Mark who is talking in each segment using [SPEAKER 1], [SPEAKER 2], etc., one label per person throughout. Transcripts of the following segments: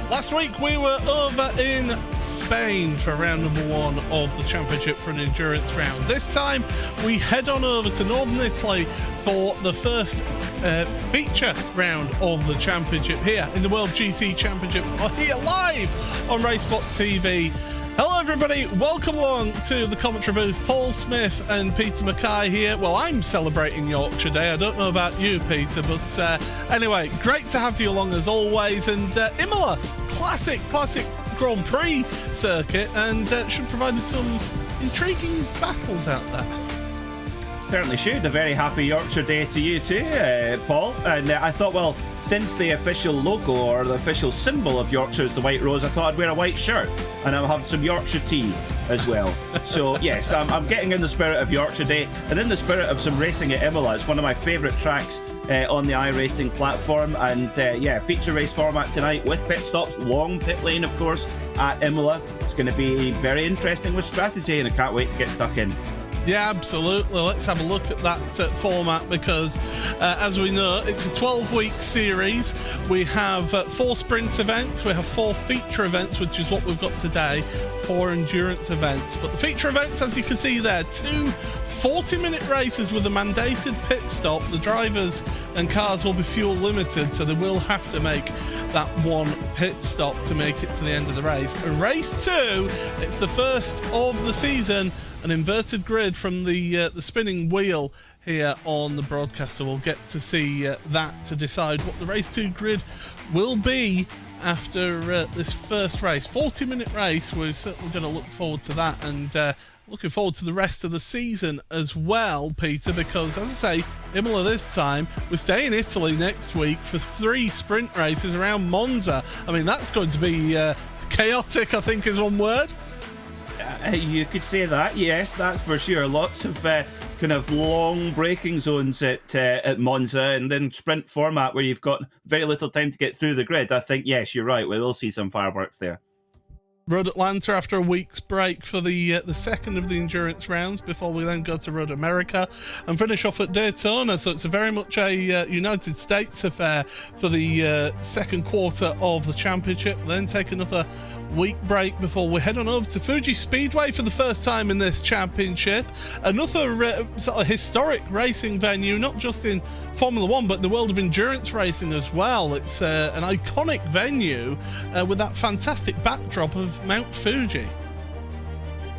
[SPEAKER 1] Last week we were over in Spain for round number 1 of the championship for an endurance round. This time we head on over to Northern Italy for the first feature round of the championship here in the World GT Championship, here live on RaceSpotTV. Hello everybody, welcome along to the commentary booth. Paul Smith and Peter Mackay here. Well, I'm celebrating Yorkshire Day. I don't know about you, Peter, but anyway, great to have you along as always. And Imola, classic Grand Prix circuit, and should provide some intriguing battles out there.
[SPEAKER 2] Certainly should. A very happy Yorkshire Day to you too, Paul. And I thought, well, since the official logo or the official symbol of Yorkshire is the white rose, I thought I'd wear a white shirt, and I'll have some Yorkshire tea as well. So yes, I'm getting in the spirit of Yorkshire Day and in the spirit of some racing at Imola. It's one of my favourite tracks on the iRacing platform, and yeah, feature race format tonight with pit stops, long pit lane of course at Imola. It's going to be very interesting with strategy, and I can't wait to get stuck in.
[SPEAKER 1] Yeah, absolutely. Let's have a look at that format, because as we know, it's a 12-week series. We have 4 sprint events, we have 4 feature events, which is what we've got today, 4 endurance events. But the feature events, as you can see there, 2 40-minute races with a mandated pit stop. The drivers and cars will be fuel limited, so they will have to make that one pit stop to make it to the end of the race. And race 2, it's the first of the season, an inverted grid from the spinning wheel here on the broadcast, so we'll get to see that to decide what the race 2 grid will be after this first race. 40-minute race. We're certainly going to look forward to that, and looking forward to the rest of the season as well, Peter, because as I say, Imola this time, we stay in Italy next week for 3 sprint races around Monza. I mean, that's going to be chaotic, I think is one word.
[SPEAKER 2] You could say that, yes, that's for sure. Lots of kind of long braking zones at Monza, and then sprint format where you've got very little time to get through the grid. I think, yes, you're right, we will see some fireworks there.
[SPEAKER 1] Road Atlanta after a week's break for the second of the endurance rounds, before we then go to Road America and finish off at Daytona. So it's a very much a United States affair for the second quarter of the championship. Then take another week break before we head on over to Fuji Speedway for the first time in this championship. Another sort of historic racing venue, not just in Formula One, but in the world of endurance racing as well. It's an iconic venue with that fantastic backdrop of Mount Fuji.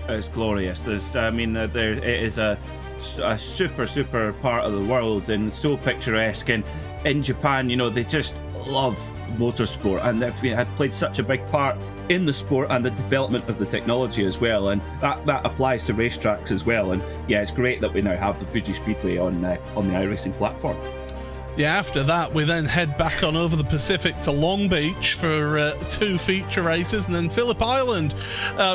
[SPEAKER 2] It's glorious. There's, I mean, it is a super part of the world, and so picturesque. And in Japan, you know, they just love motorsport, and they've had played such a big part in the sport and the development of the technology as well, and that applies to racetracks as well. And yeah, it's great that we now have the Fuji Speedway on the iRacing platform.
[SPEAKER 1] Yeah, after that, we then head back on over the Pacific to Long Beach for 2 feature races, and then Phillip Island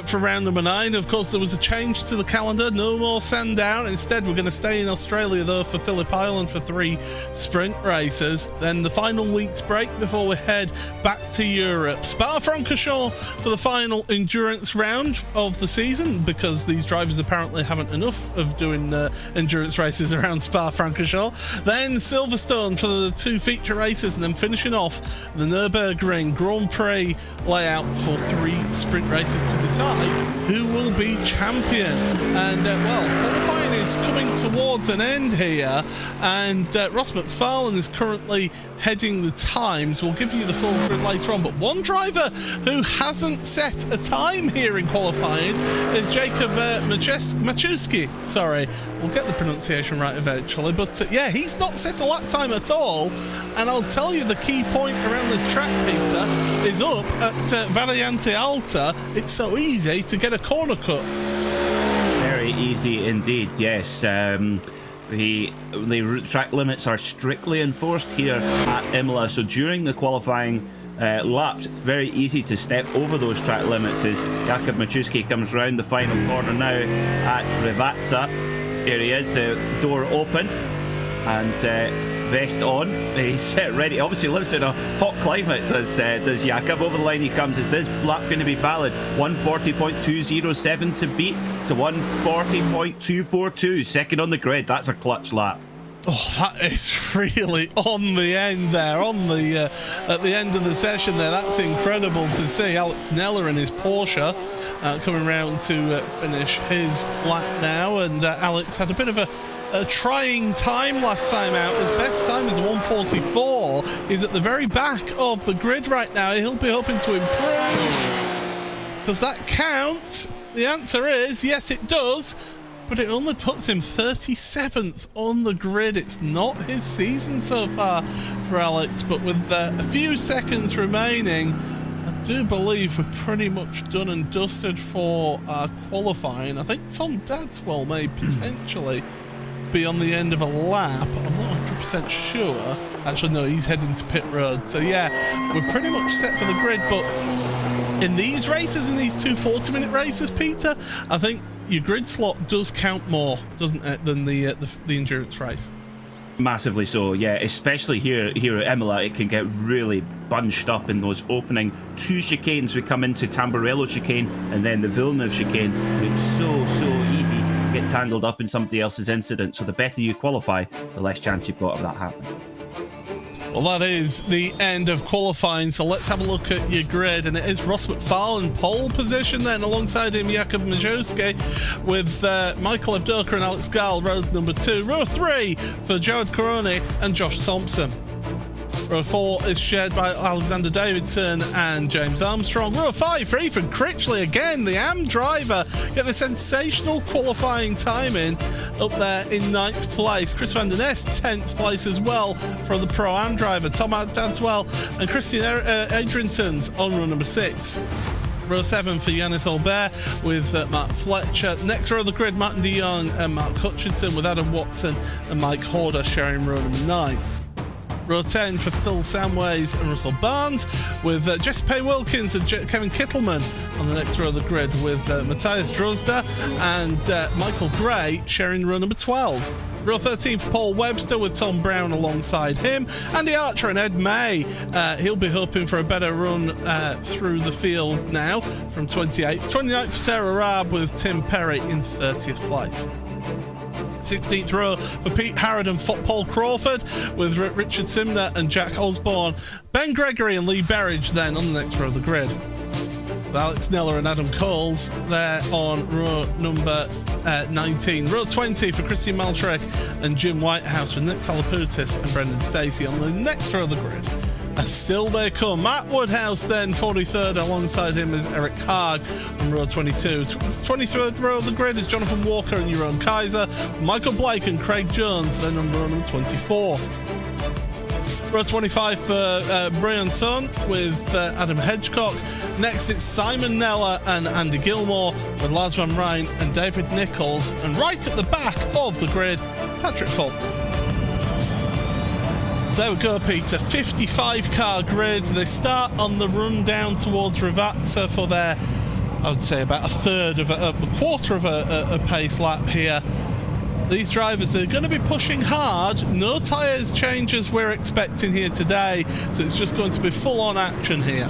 [SPEAKER 1] for round number 9. Of course, there was a change to the calendar. No more Sandown. Instead, we're going to stay in Australia, though, for Phillip Island for 3 sprint races. Then the final week's break before we head back to Europe. Spa-Francorchamps for the final endurance round of the season, because these drivers apparently haven't enough of doing endurance races around Spa-Francorchamps. Then Silverstone for the 2 feature races, and then finishing off the Nürburgring Grand Prix layout for 3 sprint races to decide who will be champion. And well, qualifying is coming towards an end here, and Ross McFarlane is currently heading the times. We'll give you the full grid later on, but one driver who hasn't set a time here in qualifying is Jacob Maciuski. Sorry, we'll get the pronunciation right eventually, but yeah, he's not set a lap time at all. And I'll tell you, the key point around this track, Peter, is up at Variante Alta. It's so easy to get a corner cut.
[SPEAKER 2] Very easy indeed, yes. The track limits are strictly enforced here at Imola, so during the qualifying laps, it's very easy to step over those track limits as Jakob Maciuski comes round the final corner now at Rivazza. Here he is, door open, and vest on. He's ready. Obviously lives in a hot climate, does Jakob. Over the line he comes. Is this lap going to be valid? 140.207 to beat to 140.242. Second on the grid. That's a clutch lap.
[SPEAKER 1] Oh, that is really on the end there, on the at the end of the session there. That's incredible to see. Alex Neller in his Porsche coming round to finish his lap now, and Alex had a bit of a trying time last time out. His best time is 1:44. He's at the very back of the grid right now. He'll be hoping to improve. Does that count? The answer is yes, it does. But it only puts him 37th on the grid. It's not his season so far for Alex, but with a few seconds remaining, I do believe we're pretty much done and dusted for qualifying. I think Tom Dadswell may potentially be on the end of a lap. I'm not 100% sure. Actually, no, he's heading to pit road. So yeah, we're pretty much set for the grid, but in these races, in these 2 40-minute races, Peter, I think your grid slot does count more, doesn't it, than the endurance race?
[SPEAKER 2] Massively so, yeah. Especially here at Imola, it can get really bunched up in those opening 2 chicanes. We come into Tamburello chicane and then the Villeneuve chicane. It's so easy to get tangled up in somebody else's incident. So the better you qualify, the less chance you've got of that happening.
[SPEAKER 1] Well, that is the end of qualifying, so let's have a look at your grid. And it is Ross McFarlane pole position then, alongside him Jakob Maciuski, with Michael Evdoka and Alex Gall, road number 2. Row 3 for Jared Coroni and Josh Thompson. Row 4 is shared by Alexander Davidson and James Armstrong. Row 5 for Ethan Critchley, again, the AM driver, getting a sensational qualifying time in, up there in 9th place. Chris van der Nest, 10th place as well for the Pro-Am driver. Tom Dadswell and Christian Adriansons on row number 6. Row 7 for Yannis Albert with Mark Fletcher. Next row of the grid, Martin de Jong and Mark Hutchinson, with Adam Watson and Mike Horder sharing row number 9. Row 10 for Phil Samways and Russell Barnes, with Jesse Payne-Wilkins and Kevin Kittleman on the next row of the grid, with Matthias Drozda and Michael Gray sharing row number 12. Row 13 for Paul Webster, with Tom Brown alongside him. Andy Archer and Ed May, he'll be hoping for a better run through the field now from 28th. 29th for Sarah Raab, with Tim Perry in 30th place. 16th row for Pete Harrod and Paul Crawford, with Richard Simner and Jack Osborne. Ben Gregory and Lee Berridge then on the next row of the grid, with Alex Neller and Adam Coles there on row number 19. Row 20 for Christian Maltrek and Jim Whitehouse, with Nick Salaputis and Brendan Stacey on the next row of the grid. Still they come. Matt Woodhouse then 43rd, alongside him is Eric Haag on row 22. 23rd row of the grid is Jonathan Walker and Jeroen Kaiser, Michael Blake and Craig Jones then on row number 24. Row 25 for Brian Son, with Adam Hedgecock. Next it's Simon Neller and Andy Gilmore, with Lars van Rijn and David Nichols, and right at the back of the grid, Patrick Faulkner. there we go, Peter. 55 car grid. They start on the run down towards Ravazza for their, I would say, about a quarter of a pace lap here. These drivers, they're going to be pushing hard. No tyres changes we're expecting here today, so it's just going to be full-on action here.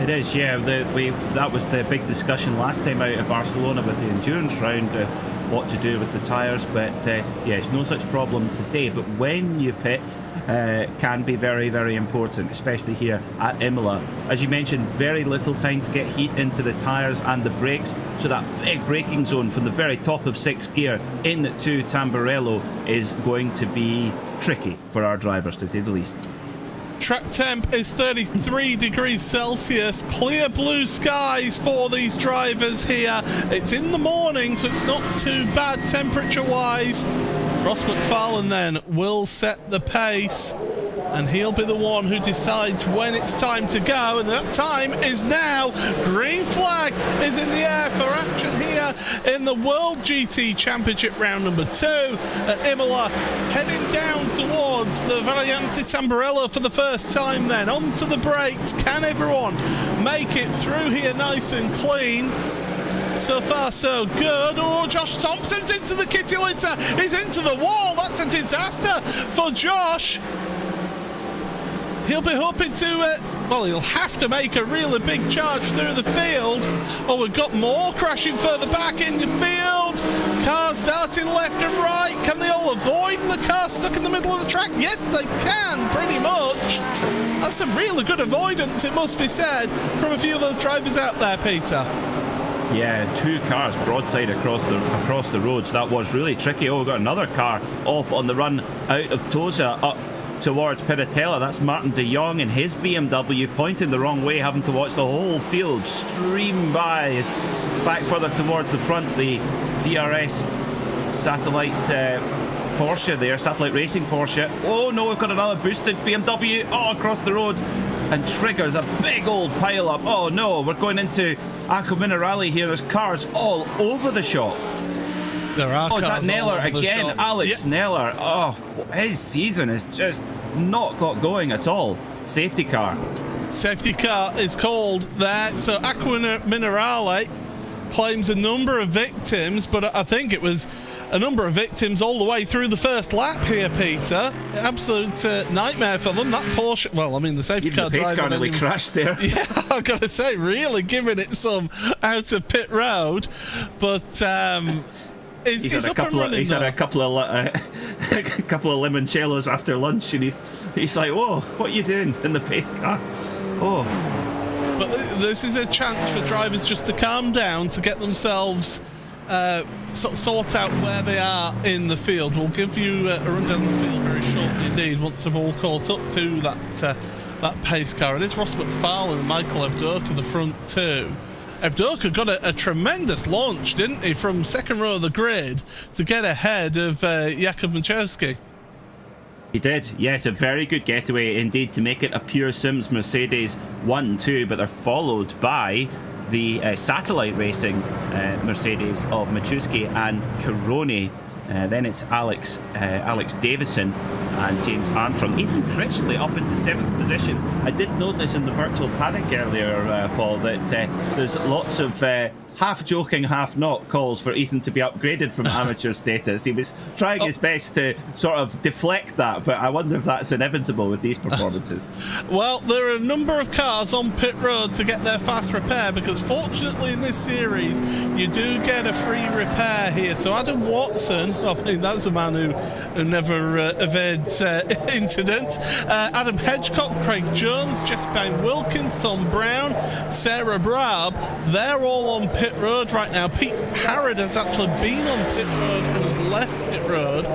[SPEAKER 2] It is, yeah. That was the big discussion last time out of Barcelona with the endurance round of what to do with the tyres, but yes, no such problem today. But when you pit, can be very, very important, especially here at Imola. As you mentioned, very little time to get heat into the tyres and the brakes, so that big braking zone from the very top of 6th gear into Tamburello is going to be tricky for our drivers, to say the least.
[SPEAKER 1] Track temp is 33 degrees Celsius, clear blue skies for these drivers here. It's in the morning, so it's not too bad temperature-wise. Ross McFarlane then will set the pace, and he'll be the one who decides when it's time to go, and that time is now. Green flag is in the air for action here in the World GT Championship round number 2 at Imola, heading down towards the Variante Tamburello for the first time then. Onto the brakes. Can everyone make it through here nice and clean? So far so good. Oh, Josh Thompson's into the kitty litter. He's into the wall. That's a disaster for Josh. He'll be hoping to, well, he'll have to make a really big charge through the field. Oh, we've got more crashing further back in the field. Cars darting left and right. Can they all avoid the car stuck in the middle of the track? Yes, they can, pretty much. That's some really good avoidance, it must be said, from a few of those drivers out there, Peter.
[SPEAKER 2] Yeah, 2 cars broadside across the roads. That was really tricky. Oh, we've got another car off on the run out of Tosa up towards Piratella. That's Martin de Jong and his BMW pointing the wrong way, having to watch the whole field stream by. Is back further towards the front, the VRS satellite Porsche there, satellite racing Porsche. Oh no, we've got another boosted BMW across the road and triggers a big old pile up. Oh no, we're going into Acqua Minerale here. There's cars all over the shop.
[SPEAKER 1] There are cars.
[SPEAKER 2] Is that Neller again? Alex Neller. Oh, his season has just not got going at all. Safety car.
[SPEAKER 1] Safety car is called there. So Acqua Minerale claims a number of victims, but I think it was a number of victims all the way through the first lap here, Peter. Absolute nightmare for them. That Porsche, well, I mean, the safety car driver...
[SPEAKER 2] The pace car nearly crashed there.
[SPEAKER 1] Yeah, I've got to say, really giving it some out of pit road. But... He's had a couple of limoncellos after lunch, and he's like, whoa, what are you doing in the pace car? Oh. But this is a chance for drivers just to calm down, to get themselves sort out where they are in the field. We'll give you a rundown of the field very shortly indeed, once they've all caught up to that pace car. It is Ross McFarlane and Michael Evdoka the front two. Evdoka got a tremendous launch, didn't he, from second row of the grid to get ahead of Jakub Machowski.
[SPEAKER 2] He did, yes, a very good getaway indeed to make it a pure Sims Mercedes 1-2, but they're followed by the satellite racing Mercedes of Machowski and Caroni. Then it's Alex Davison and James Armstrong. Ethan Critchley up into 7th position. I did notice in the virtual paddock earlier, Paul, that there's lots of half joking, half not calls for Ethan to be upgraded from amateur status. He was trying his best to sort of deflect that, but I wonder if that's inevitable with these performances.
[SPEAKER 1] Well, there are a number of cars on pit road to get their fast repair, because fortunately in this series you do get a free repair here. So Adam Watson, I mean, that's a man who never evades incidents. Adam Hedgecock, Craig Jones, Jessica Wilkins, Tom Brown, Sarah Braab, they're all on pit road right now. Pete Harrod has actually been on pit road and has left pit road.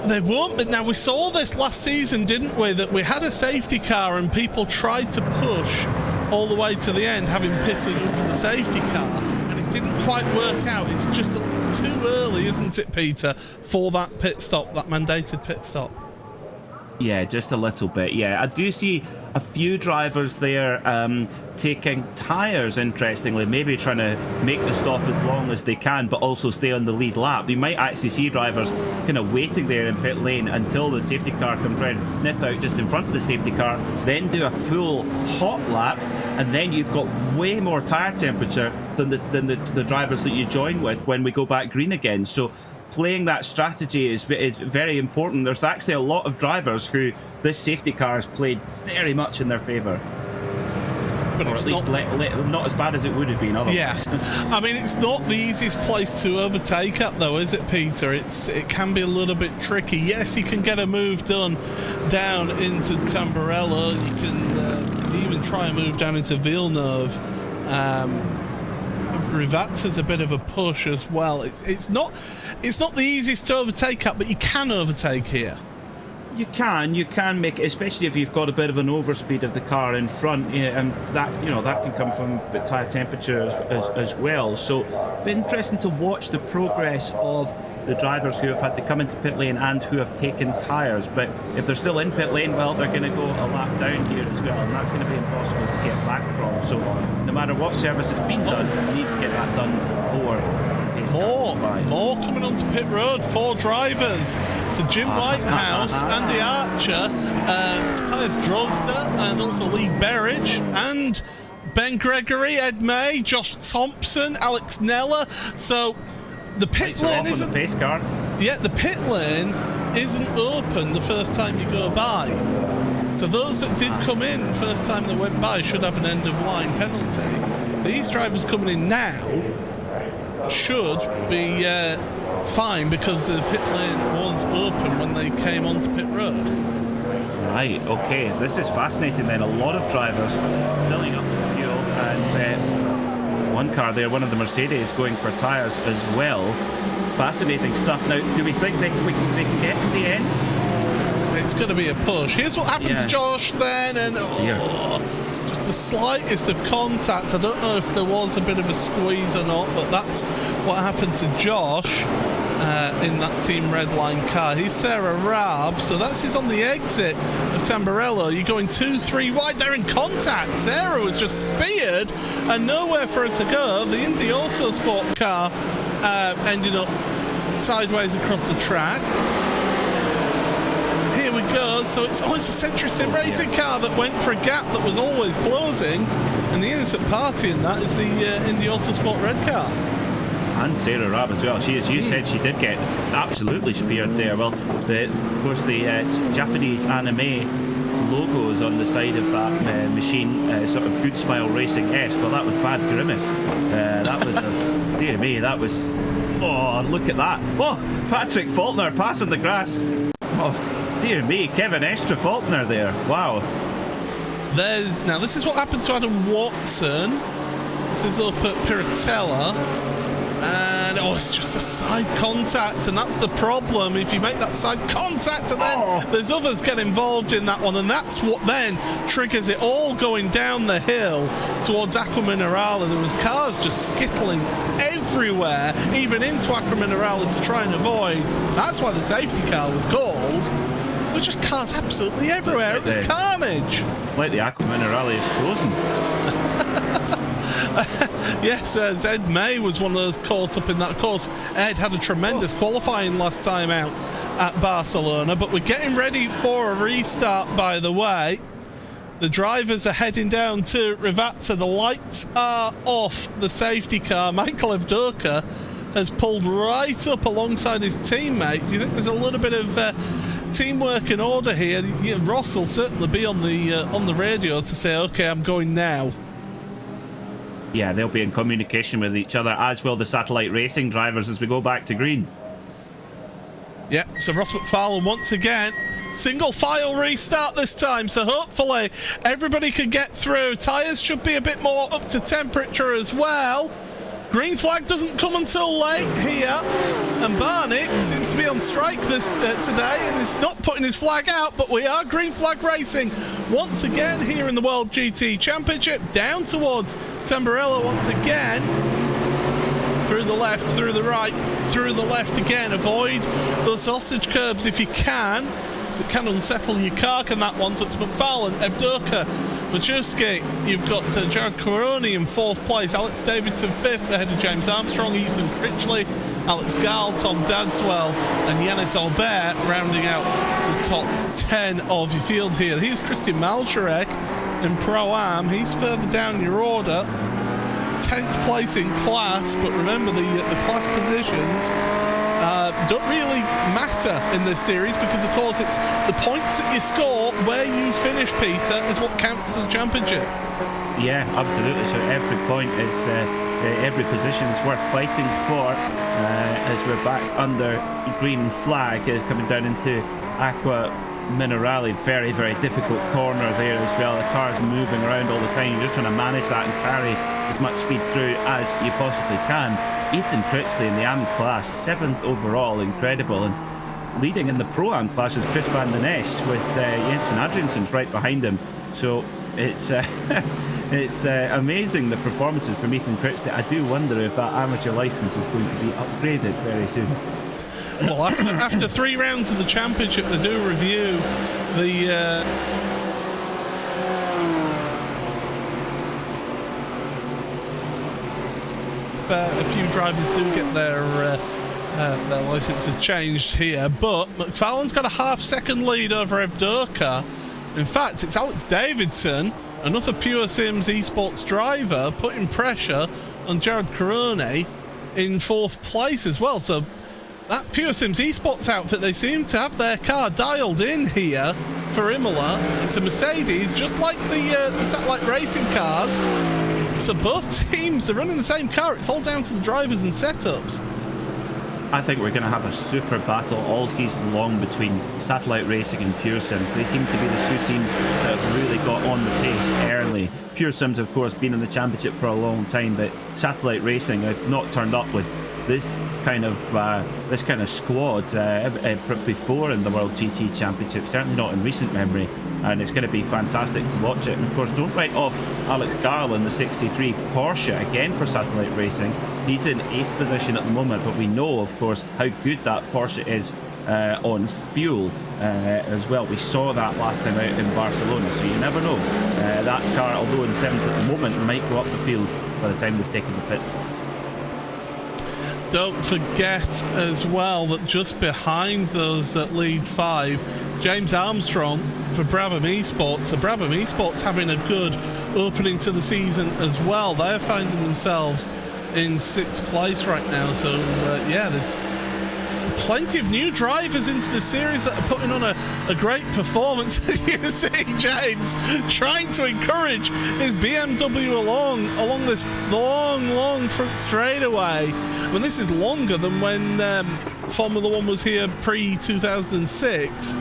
[SPEAKER 1] They won't, but now we saw this last season, didn't we, that we had a safety car and people tried to push all the way to the end, having pitted under the safety car, and it didn't quite work out. It's just too early, isn't it, Peter, for that pit stop, that mandated pit stop?
[SPEAKER 2] Yeah, just a little bit. Yeah, I do see a few drivers there taking tyres, interestingly, maybe trying to make the stop as long as they can, but also stay on the lead lap. You might actually see drivers kind of waiting there in pit lane until the safety car comes round, nip out just in front of the safety car, then do a full hot lap, and then you've got way more tyre temperature than the drivers that you join with when we go back green again. So playing that strategy is very important. There's actually a lot of drivers who this safety car has played very much in their favour. But or at least not as bad as it would have been otherwise.
[SPEAKER 1] Yeah, I mean, it's not the easiest place to overtake at, though, is it, Peter? It can be a little bit tricky. Yes, you can get a move done down into Tamburello. You can even try a move down into Villeneuve. Rivazza's a bit of a push as well. It's not the easiest to overtake at, but you can overtake here.
[SPEAKER 2] You can make it, especially if you've got a bit of an overspeed of the car in front, and that that can come from tyre temperature as well. So it'll be interesting to watch the progress of the drivers who have had to come into pit lane and who have taken tyres. But if they're still in pit lane, well, they're going to go a lap down here as well, and that's going to be impossible to get back from. So no matter what service has been done, you need to get that done before.
[SPEAKER 1] More coming onto pit road. 4 drivers. So Jim Whitehouse, Andy Archer, Matthias Drozda, and also Lee Berridge, and Ben Gregory, Ed May, Josh Thompson, Alex Neller. So the pit lane isn't
[SPEAKER 2] the pace car.
[SPEAKER 1] Yeah, the pit lane isn't open the first time you go by. So those that did come in first time they went by should have an end of line penalty. These drivers coming in now should be fine because the pit lane was open when they came onto pit road.
[SPEAKER 2] Right, okay, this is fascinating then. A lot of drivers filling up the fuel, and one car there, one of the Mercedes, going for tyres as well. Fascinating stuff. Now, do we think they can get to the end?
[SPEAKER 1] It's going to be a push. Here's what happened to Josh then, and just the slightest of contact. I don't know if there was a bit of a squeeze or not, but that's what happened to Josh in that Team Redline car. He's Sarah Raab, so that's on the exit of Tamburello. You're going 2-3 wide. They're in contact. Sarah was just speared and nowhere for her to go. The Indy Autosport car ended up sideways across the track. Here we go. So it's a Century Sim Racing car that went for a gap that was always closing, and the innocent party in that is the Indy Autosport red car.
[SPEAKER 2] And Sarah Raab as well. She, as you said, she did get absolutely speared there. Well, of course, the Japanese anime logos on the side of that machine, sort of Good Smile Racing-esque. Well, that was Bad Grimace. That was, dear me, that was... Oh, look at that. Oh, Patrick Faulkner passing the grass. Oh, dear me, Kevin Estra Faulkner there. Wow.
[SPEAKER 1] Now, this is what happened to Adam Watson. This is up at Piratella. And it's just a side contact, and that's the problem. If you make that side contact, and then there's others get involved in that one, and that's what then triggers it all going down the hill towards Acqua Minerale. There was cars just skittling everywhere, even into Acqua Minerale to try and avoid. That's why the safety car was called. There was just cars absolutely everywhere. It was carnage.
[SPEAKER 2] Like the Acqua Minerale is frozen.
[SPEAKER 1] Yes, Ed May was one of those caught up in that. Of course, Ed had a tremendous qualifying last time out at Barcelona, but we're getting ready for a restart, by the way. The drivers are heading down to Rivazza. The lights are off the safety car. Michael Evdoka has pulled right up alongside his teammate. Do you think there's a little bit of teamwork and order here? Ross will certainly be on the radio to say, okay, I'm going now.
[SPEAKER 2] Yeah, they'll be in communication with each other, as will the Satellite Racing drivers as we go back to green.
[SPEAKER 1] Yeah, so Ross McFarlane once again, single file restart this time, so hopefully everybody can get through. Tyres should be a bit more up to temperature as well. Green flag doesn't come until late here, and Barney seems to be on strike today and is not putting his flag out, but we are green flag racing once again here in the World GT Championship, down towards Tamburello once again. Through the left, through the right, through the left again. Avoid those sausage curbs if you can, because it can unsettle your car, can that one. So it's McFarlane, Evdoka, Majuski, you've got Jared Caroni in 4th place, Alex Davidson 5th ahead of James Armstrong, Ethan Critchley, Alex Gall, Tom Dadswell and Yanis Albert rounding out the top 10 of your field here. Here's Christian Malcharek in Pro-Am. He's further down your order. 10th place in class, but remember the class positions don't really matter in this series because, of course, it's the points that you score where you finish, Peter, is what counts as the championship.
[SPEAKER 2] Yeah, absolutely. So every point is every position is worth fighting for. As we're back under green flag, coming down into Aqua Minerale, very, very difficult corner there as well. The car's moving around all the time. You're just trying to manage that and carry as much speed through as you possibly can. Ethan Critchley in the AM class, 7th overall, incredible. And leading in the Pro-Am class is Chris van den Ness with Jensen Adriansen right behind him. So it's it's amazing, the performances from Ethan Critchley. I do wonder if that amateur licence is going to be upgraded very soon.
[SPEAKER 1] Well, after 3 rounds of the championship, they do review the a few drivers do get their licenses changed here, but McFarlane's got a half-second lead over Evdoka. In fact, it's Alex Davidson, another Pure Sims esports driver, putting pressure on Jared Caroni in 4th place as well. So that Pure Sims esports outfit, they seem to have their car dialed in here for Imola. It's a Mercedes, just like the satellite racing cars. So both teams are running the same car. It's all down to the drivers and setups.
[SPEAKER 2] I think we're going to have a super battle all season long between Satellite Racing and Pure Sims. They seem to be the 2 teams that have really got on the pace early. Pure Sims, of course, been in the championship for a long time, but Satellite Racing have not turned up with this kind of squad before in the World GT Championship, certainly not in recent memory, and it's going to be fantastic to watch it. And of course, don't write off Alex Garl in the 63 Porsche again for Satellite Racing. He's in 8th position at the moment, but we know, of course, how good that Porsche is on fuel as well. We saw that last time out in Barcelona, so you never know. That car, although in 7th at the moment, might go up the field by the time they've taken the pit stops.
[SPEAKER 1] Don't forget as well that just behind those that lead 5, James Armstrong for Brabham Esports. So Brabham Esports having a good opening to the season as well. They're finding themselves in 6th place right now. So yeah, there's plenty of new drivers into the series that are putting on a great performance. You see James trying to encourage his BMW along this long front straightaway. I mean, this is longer than when Formula 1 was here pre-2006,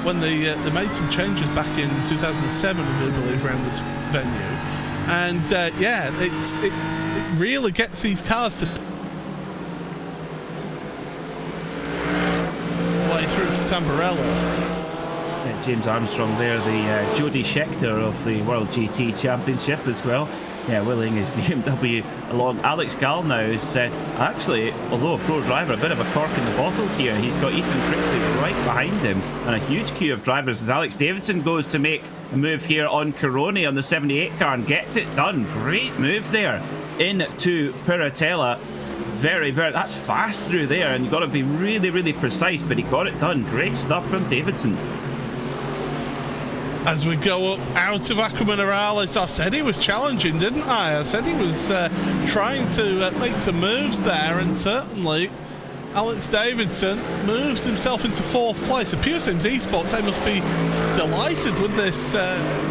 [SPEAKER 1] when they made some changes back in 2007, I do believe, around this venue. And yeah, it really gets these cars to way through to Tamburello.
[SPEAKER 2] James Armstrong there, the Jody Scheckter of the World GT Championship as well. Yeah, willing his BMW along. Alex Gall now is actually, although a pro driver, a bit of a cork in the bottle here. He's got Ethan Critchley right behind him and a huge queue of drivers as Alex Davidson goes to make a move here on Caroni on the 78 car and gets it done. Great move there into Piratella. Very, that's fast through there, and you've got to be really precise, but he got it done. Great stuff from Davidson.
[SPEAKER 1] As we go up out of Aqua Minerales, I said he was challenging, didn't I? I said he was trying to make some moves there, and certainly Alex Davidson moves himself into 4th place. The Pure Sims Esports, they must be delighted with this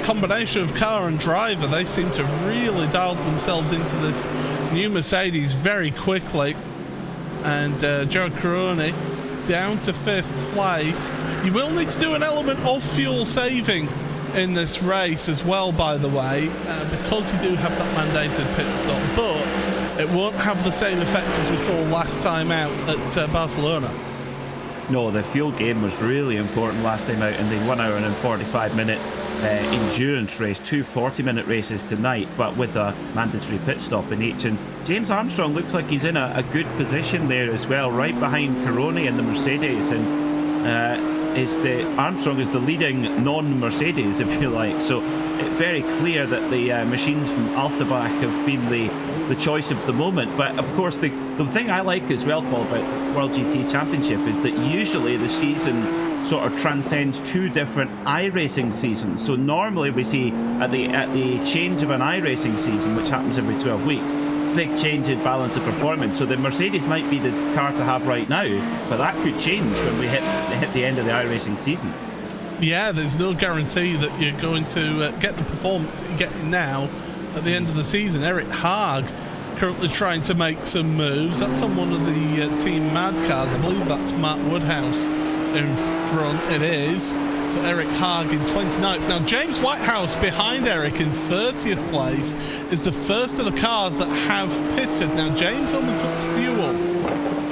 [SPEAKER 1] combination of car and driver. They seem to have really dialed themselves into this new Mercedes very quickly. And Jared Caroni down to 5th place. You will need to do an element of fuel saving in this race as well, by the way, because you do have that mandated pit stop, but it won't have the same effect as we saw last time out at Barcelona.
[SPEAKER 2] No, the fuel game was really important last time out in the 1 hour and 45 minute endurance race. 2 40-minute races tonight, but with a mandatory pit stop in each. And James Armstrong looks like he's in a good position there as well, right behind Caroni in the Mercedes. And Armstrong is the leading non-Mercedes, if you like. So very clear that the machines from Alftabach have been the choice of the moment. But of course, the thing I like as well, Paul, about World GT Championship is that usually the season sort of transcends two different iRacing seasons. So normally we see at the change of an iRacing season, which happens every 12 weeks, big change in balance of performance. So the Mercedes might be the car to have right now, but that could change when we hit the end of the iRacing season.
[SPEAKER 1] Yeah, there's no guarantee that you're going to get the performance that you're getting now at the end of the season. Eric Haag currently trying to make some moves. That's on one of the Team Mad cars. I believe that's Matt Woodhouse in front. It is. So Eric Haag in 29th. Now James Whitehouse behind Eric in 30th place is the first of the cars that have pitted. Now James only took fuel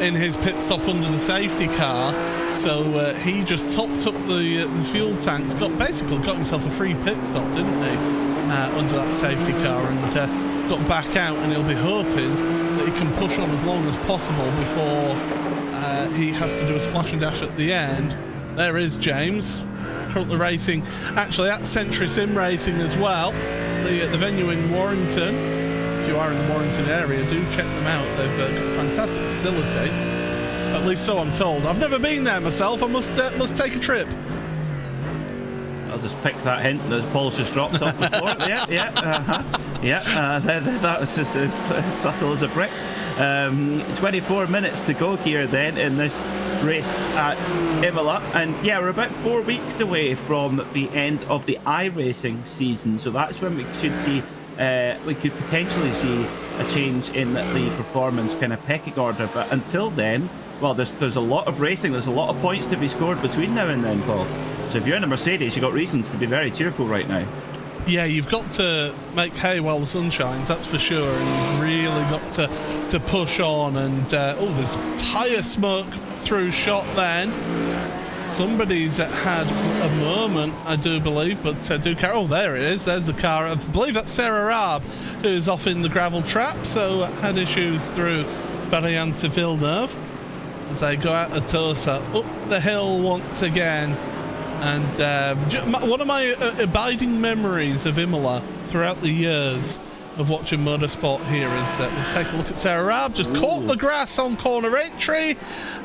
[SPEAKER 1] in his pit stop under the safety car, so he just topped up the fuel tanks, basically got himself a free pit stop, didn't he, under that safety car, and got back out, and he'll be hoping that he can push on as long as possible before he has to do a splash and dash at the end. There is James, currently racing, actually at Century Sim Racing as well, the venue in Warrington. If you are in the Warrington area, do check them out. They've got a fantastic facility, at least so I'm told. I've never been there myself. I must take a trip.
[SPEAKER 2] I'll just pick that hint that Paul's just dropped off the floor. That was as subtle as a brick. 24 minutes to go here then in this race at Imola, and yeah, we're about 4 weeks away from the end of the iRacing season, so that's when we should see we could potentially see a change in the performance kind of pecking order. But until then, well, there's a lot of racing, there's a lot of points to be scored between now and then, Paul. So if you're in a Mercedes, you've got reasons to be very cheerful right now.
[SPEAKER 1] Yeah, you've got to make hay while the sun shines, that's for sure, and you've really got to push on. And there's tyre smoke through shot then. Somebody's had a moment, I do believe, but there it is, there's the car. I believe that's Sarah Raab, who's off in the gravel trap, so had issues through Variant to Villeneuve as they go out of Tosa, up the hill once again. And one of my abiding memories of Imola throughout the years of watching motorsport here is we'll take a look at Sarah Raab, just caught the grass on corner entry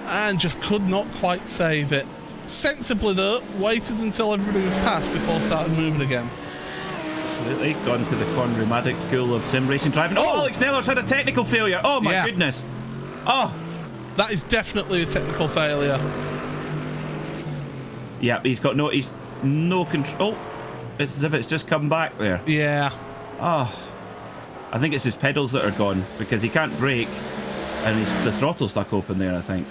[SPEAKER 1] and just could not quite save it. Sensibly though, waited until everybody was passed before starting moving again.
[SPEAKER 2] Absolutely, gone to the Conry Maddox School of Sim Racing Driving. Oh, Alex Neller's had a technical failure. Oh my goodness. Oh,
[SPEAKER 1] that is definitely a technical failure.
[SPEAKER 2] Yeah, he's no control. It's as if it's just come back there.
[SPEAKER 1] Yeah.
[SPEAKER 2] Oh, I think it's his pedals that are gone because he can't brake, and the throttle's stuck open there, I think.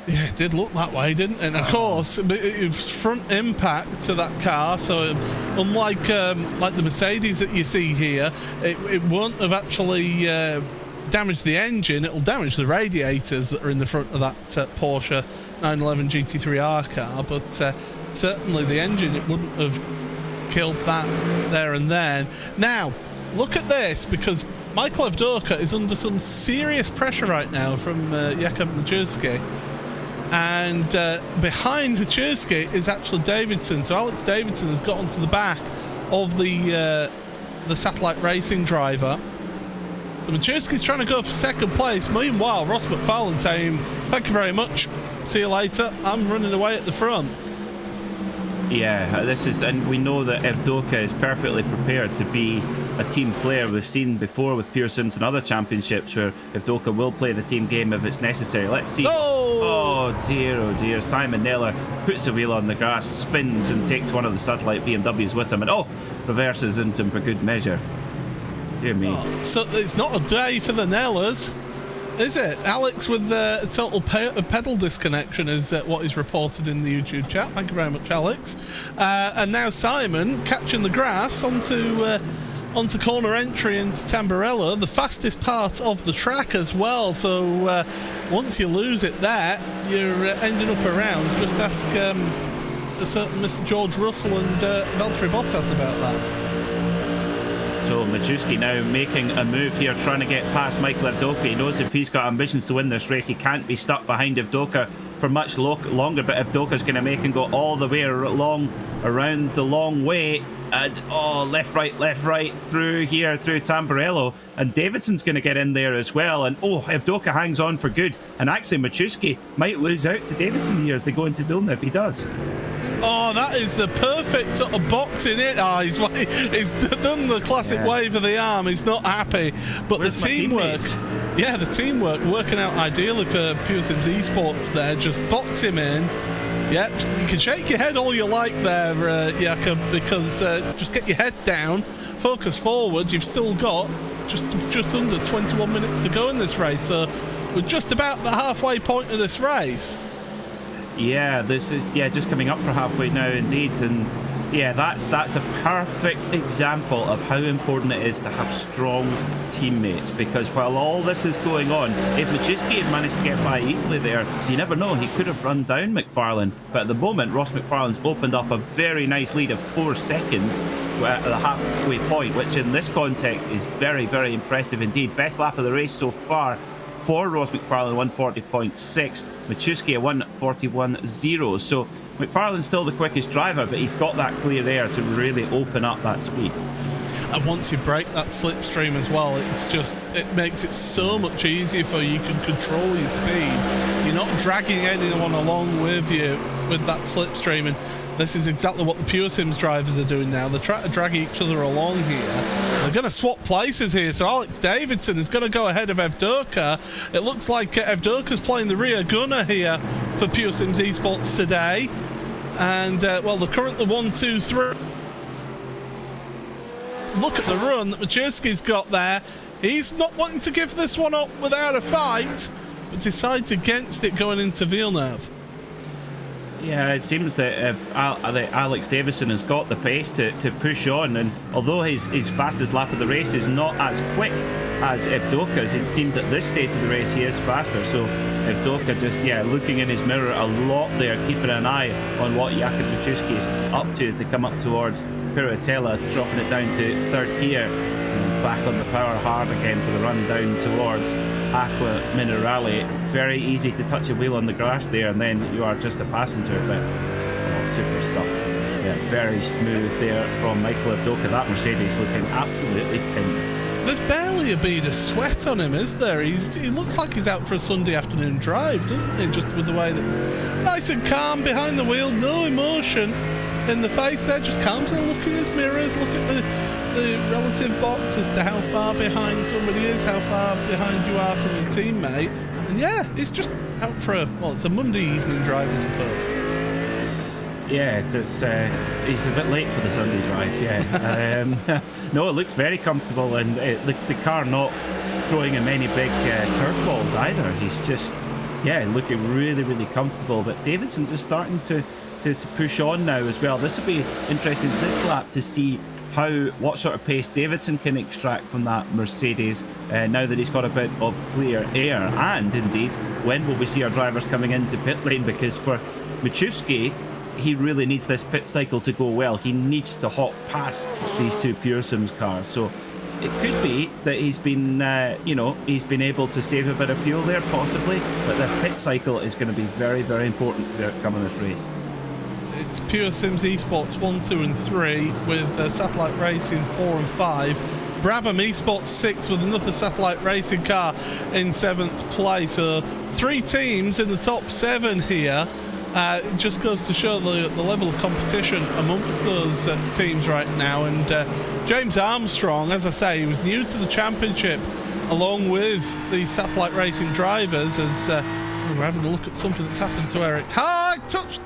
[SPEAKER 1] Yeah, it did look that way, didn't it? And of course, it was front impact to that car, so unlike like the Mercedes that you see here, it won't have actually damaged the engine. It'll damage the radiators that are in the front of that Porsche 911 GT3R car, but certainly the engine, it wouldn't have killed that there and then. Now, look at this, because Michael Avdoka is under some serious pressure right now from Jakub Majerski. And behind Majerski is actually Davidson. So Alex Davidson has got onto the back of the satellite racing driver. So Majerski's trying to go for second place. Meanwhile, Ross McFarlane saying, "Thank you very much. See you later. I'm running away at the front."
[SPEAKER 2] Yeah, and we know that Avdoka is perfectly prepared to be a team player. We've seen before with Pearson's and other championships where Avdoka will play the team game if it's necessary. Let's see. Oh dear. Simon Neller puts a wheel on the grass, spins and takes one of the satellite BMWs with him, and reverses into him for good measure. Dear me.
[SPEAKER 1] So it's not a day for the Nellers, is it? Alex with a total pedal disconnection is what is reported in the YouTube chat. Thank you very much, Alex. And now Simon catching the grass onto corner entry into Tamburello, the fastest part of the track as well. So once you lose it there, you're ending up around. Just ask a certain Mr. George Russell and Valtteri Bottas about that.
[SPEAKER 2] So Majerski now making a move here, trying to get past Michael Avdoka. He knows if he's got ambitions to win this race, he can't be stuck behind Avdoka for much longer. But Avdoka's going to make him go all the way along around the long way. And left, right, through here, through Tamburello. And Davidson's going to get in there as well. And Evdoka hangs on for good. And actually, Machuski might lose out to Davidson here as they go into Vilna if he does.
[SPEAKER 1] Oh, that is the perfect sort of boxing it. He's done the classic wave of the arm. He's not happy. But
[SPEAKER 2] Where's
[SPEAKER 1] the teamwork, the teamwork working out ideally for Pure Sims Esports there. Just box him in. Yep, you can shake your head all you like there, Jakob, because just get your head down, focus forward. You've still got just under 21 minutes to go in this race, so we're just about the halfway point of this race.
[SPEAKER 2] Yeah, this is just coming up for halfway now indeed, and that's a perfect example of how important it is to have strong teammates, because while all this is going on, if Machuski had managed to get by easily there, you never know, he could have run down McFarlane, but at the moment Ross McFarlane's opened up a very nice lead of 4 seconds at the halfway point, which in this context is very, very impressive indeed. Best lap of the race so far for Ross McFarlane, 140.6, Machuski a 141.0. So McFarlane's still the quickest driver, but he's got that clear air to really open up that speed.
[SPEAKER 1] And once you break that slipstream as well, it makes it so much easier for you. You can control your speed. You're not dragging anyone along with you with that slipstream, and this is exactly what the Pure Sims drivers are doing now. They're trying to drag each other along here. They're going to swap places here, so Alex Davidson is going to go ahead of Evdoka. It looks like Evdoka's playing the rear gunner here for Pure Sims Esports today. And, they're currently 1, 2, 3. Look at the run that Machuski's got there. He's not wanting to give this one up without a fight, but decides against it going into Villeneuve.
[SPEAKER 2] Yeah, it seems that Alex Davison has got the pace to push on, and although his fastest lap of the race is not as quick as Evdoka's, it seems at this stage of the race he is faster. So Evdoka just looking in his mirror a lot there, keeping an eye on what Jakub Machuski is up to as they come up towards Piratella, dropping it down to third gear, and back on the power hard again for the run down towards Aqua Minerale. Very easy to touch a wheel on the grass there, and then you are just a passenger, but super stuff. Yeah, very smooth there from Michael Evdoka. That Mercedes looking absolutely pinned.
[SPEAKER 1] There's barely a bead of sweat on him, is there? He looks like he's out for a Sunday afternoon drive, doesn't he? Just with the way that he's nice and calm behind the wheel, no emotion in the face there, just calm. So look in his mirrors, look at the relative box as to how far behind somebody is, how far behind you are from your teammate. And he's just out for it's a Monday evening drive, I suppose.
[SPEAKER 2] Yeah, it's he's a bit late for the Sunday drive, no, it looks very comfortable, and the car not throwing him any big curveballs either. He's just, looking really, really comfortable. But Davidson just starting to push on now as well. This will be interesting this lap to see what sort of pace Davidson can extract from that Mercedes now that he's got a bit of clear air. And indeed, when will we see our drivers coming into pit lane? Because for Machuski, he really needs this pit cycle to go well. He needs to hop past these two Pure Sims cars. So it could be that he's been, he's been able to save a bit of fuel there, possibly. But the pit cycle is going to be very, very important to the outcome of this race.
[SPEAKER 1] It's Pure Sims Esports 1, 2 and 3 with Satellite Racing 4 and 5. Brabham Esports 6 with another Satellite Racing car in 7th place. So 3 teams in the top 7 here. It just goes to show the level of competition amongst those teams right now. And James Armstrong, as I say, he was new to the championship along with the Satellite Racing drivers, as we're having a look at something that's happened to Eric Haag. Touched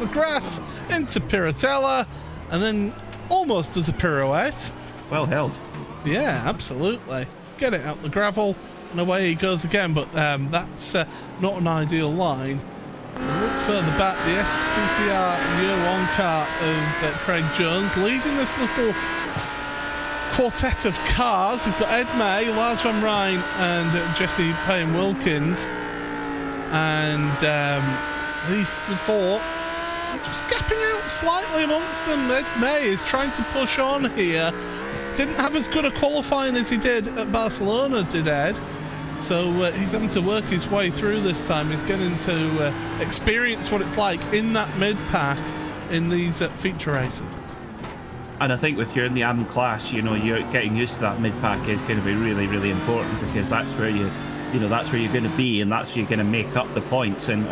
[SPEAKER 1] the grass into Piratella and then almost does a pirouette.
[SPEAKER 2] Well held. Yeah,
[SPEAKER 1] absolutely. Get it out the gravel and away he goes again, but that's not an ideal line. So we look further back, the SCCR Year 1 car of Craig Jones leading this little quartet of cars. He's got Ed May, Lars van Rijn and Jesse Payne-Wilkins, and these 4 just gapping out slightly amongst them. Ed May is trying to push on here. Didn't have as good a qualifying as he did at Barcelona, did Ed? So he's having to work his way through this time. He's getting to experience what it's like in that mid-pack in these feature races.
[SPEAKER 2] And I think if you're in the AM class, you know, you're getting used to that mid-pack is going to be really, really important, because that's where that's where you're going to be, and that's where you're going to make up the points, and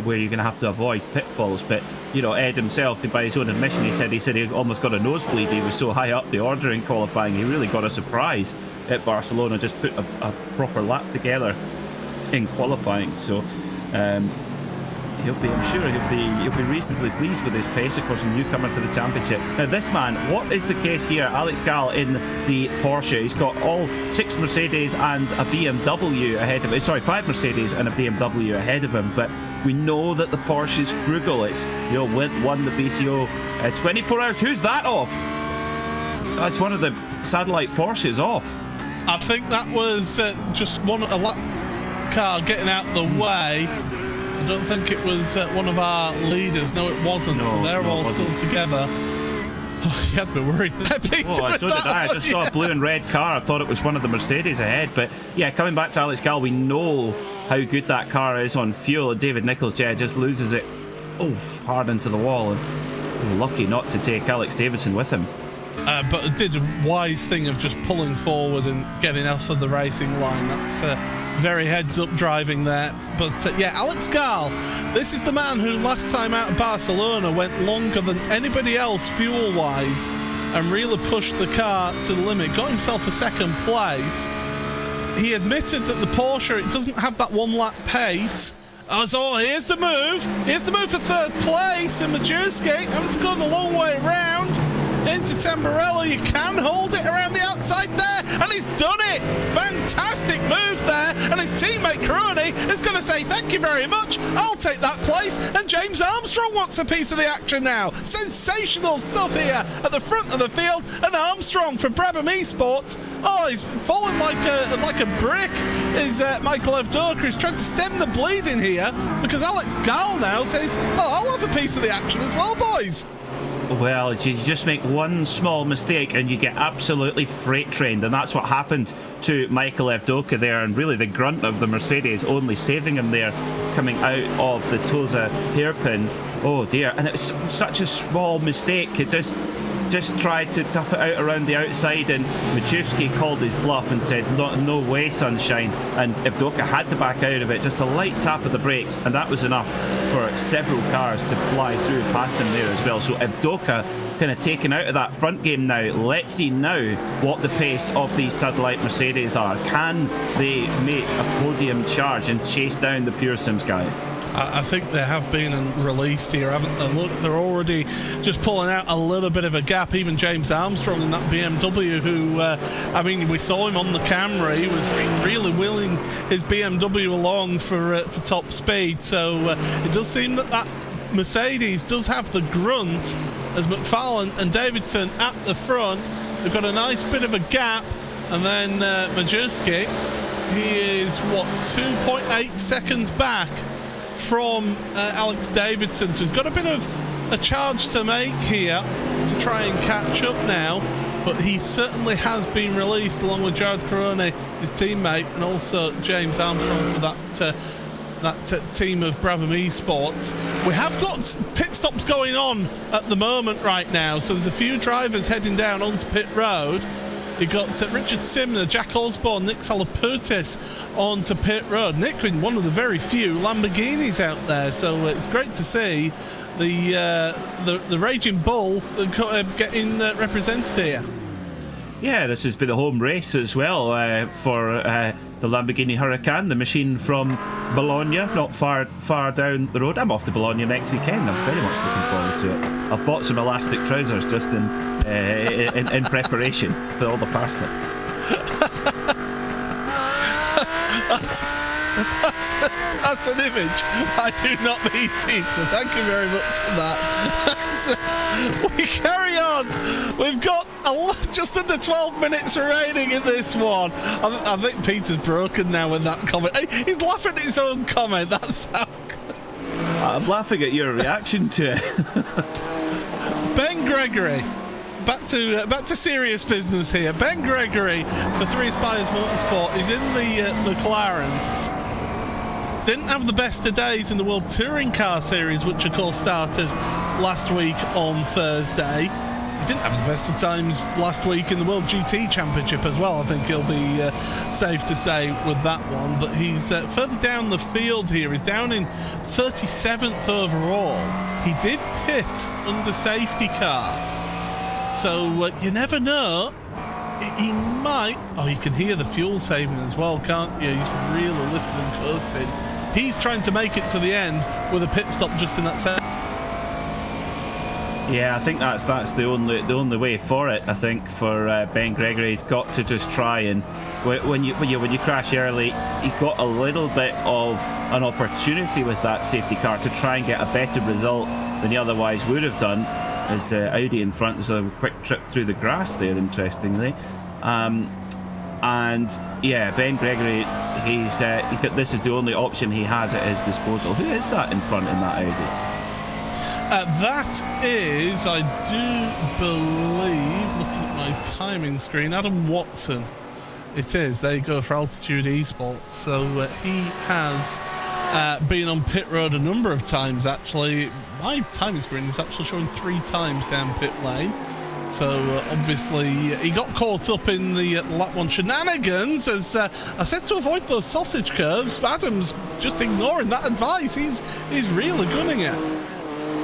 [SPEAKER 2] where you're going to have to avoid pitfalls. But you know, Ed himself, by his own admission, he said he almost got a nosebleed. He was so high up the order in qualifying. He really got a surprise at Barcelona. Just put a proper lap together in qualifying. So I'm sure he'll be reasonably pleased with his pace. Of course, a newcomer to the championship. Now, this man, what is the case here? Alex Gall in the Porsche. He's got all 6 Mercedes and a BMW ahead of him. Sorry, 5 Mercedes and a BMW ahead of him. But we know that the Porsche is frugal. It's, you know, won the VCO 24 hours. Who's that off? That's one of the satellite Porsches off.
[SPEAKER 1] I think that was just a lap car getting out the way. I don't think it was one of our leaders. No, it wasn't. So they're all still together. Oh, you had me worried there, Peter.
[SPEAKER 2] Oh, so did I. I just saw a blue and red car. I thought it was one of the Mercedes ahead. But yeah, coming back to Alex Gall, we know how good that car is on fuel. David Nichols, just loses it hard into the wall. And lucky not to take Alex Davidson with him.
[SPEAKER 1] But it did a wise thing of just pulling forward and getting off of the racing line. That's very heads-up driving there. But yeah, Alex Gall, this is the man who last time out of Barcelona went longer than anybody else fuel-wise and really pushed the car to the limit, got himself a second place. He admitted that the Porsche, it doesn't have that one-lap pace. So here's the move. Here's the move for third place in Majewski, having to go the long way round into Tamburello. You can hold it around the outside there, and he's done it. Fantastic move there, and his teammate Caroni is going to say thank you very much, I'll take that place. And James Armstrong wants a piece of the action now. Sensational stuff here at the front of the field, and Armstrong for Brabham Esports, he's falling like a brick. Is Michael Evdoka is trying to stem the bleeding here, because Alex Gall now says, I'll have a piece of the action as well, boys.
[SPEAKER 2] Well, you just make one small mistake and you get absolutely freight trained, and that's what happened to Michael Evdoka there, and really the grunt of the Mercedes only saving him there coming out of the Tosa hairpin. Oh dear, and it's such a small mistake. It just tried to tough it out around the outside, and Majewski called his bluff and said no way sunshine, and Evdoka had to back out of it. Just a light tap of the brakes, and that was enough for several cars to fly through past him there as well. So Evdoka kind of taken out of that front game now. Let's see now what the pace of these satellite Mercedes are. Can they make a podium charge and chase down the Pure Sims guys?
[SPEAKER 1] I think they have been released here, haven't they? Look, they're already just pulling out a little bit of a gap. Even James Armstrong in that BMW, who, we saw him on the camera. He was really wheeling his BMW along for top speed. So it does seem that Mercedes does have the grunt, as McFarlane and Davidson at the front. They've got a nice bit of a gap. And then Majewski, he is, 2.8 seconds back from Alex Davidson, so he's got a bit of a charge to make here to try and catch up now, but he certainly has been released along with Jared Caroni, his teammate, and also James Armstrong for that team of Brabham Esports. We have got pit stops going on at the moment right now, so there's a few drivers heading down onto pit road. You've got Richard Simner, Jack Osborne, Nick Salaputis onto pit road. Nick in one of the very few Lamborghinis out there, so it's great to see the Raging Bull getting represented here.
[SPEAKER 2] Yeah, this has been a home race as well for the Lamborghini Huracan, the machine from Bologna, not far down the road. I'm off to Bologna next weekend. I'm very much looking forward to it. I've bought some elastic trousers just in preparation for all the pasta.
[SPEAKER 1] That's an image I do not need, Peter. Thank you very much for that. We carry on. We've got just under 12 minutes remaining in this one. I think Peter's broken now with that comment. He's laughing at his own comment. That's how...
[SPEAKER 2] I'm laughing at your reaction to it.
[SPEAKER 1] Ben Gregory. Back to serious business here. Ben Gregory for 3 Aspires Motorsport. He's in the McLaren. Didn't have the best of days in the World Touring Car Series, which of course started last week on Thursday. he didn't have the best of times last week in the World GT Championship as well. I think he'll be safe to say with that one. But he's further down the field here. He's down in 37th overall. He did pit under safety car. So you never know. He might... Oh, you can hear the fuel saving as well, can't you? He's really lifting and coasting. He's trying to make it to the end with a pit stop just in that set.
[SPEAKER 2] Yeah, I think that's the only way for it. I think for Ben Gregory, he's got to just try and when you crash early, he got a little bit of an opportunity with that safety car to try and get a better result than he otherwise would have done. As Audi in front is a quick trip through the grass there, interestingly. And yeah, Ben Gregory, this is the only option he has at his disposal. Who is that in front in that Audi?
[SPEAKER 1] That is, I do believe, looking at my timing screen, Adam Watson. It is. There you go for Altitude Esports. So he has been on pit road a number of times, actually. My timing screen is actually showing 3 times down pit lane. So obviously he got caught up in the lap 1 shenanigans, as I said to avoid those sausage curves. Adam's just ignoring that advice. He's really gunning it.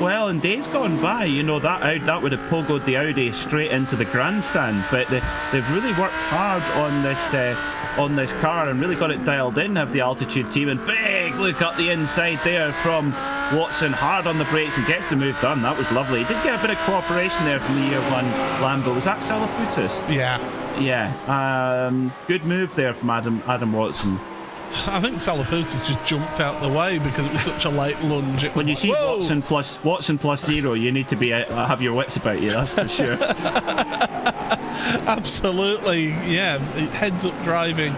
[SPEAKER 2] Well, in days gone by, you know, that would have pogoed the Audi straight into the grandstand, but they've really worked hard on this car and really got it dialed in, have the Altitude team. And big look up the inside there from Watson, hard on the brakes and gets the move done. That was lovely. He did get a bit of cooperation there from the year 1 Lambo. Was that Salaputis?
[SPEAKER 1] Yeah.
[SPEAKER 2] Good move there from Adam Watson.
[SPEAKER 1] I think Salaputis just jumped out the way because it was such a late lunge.
[SPEAKER 2] When you see Watson plus 0, you need to be have your wits about you, that's for sure.
[SPEAKER 1] Absolutely, yeah. Heads up driving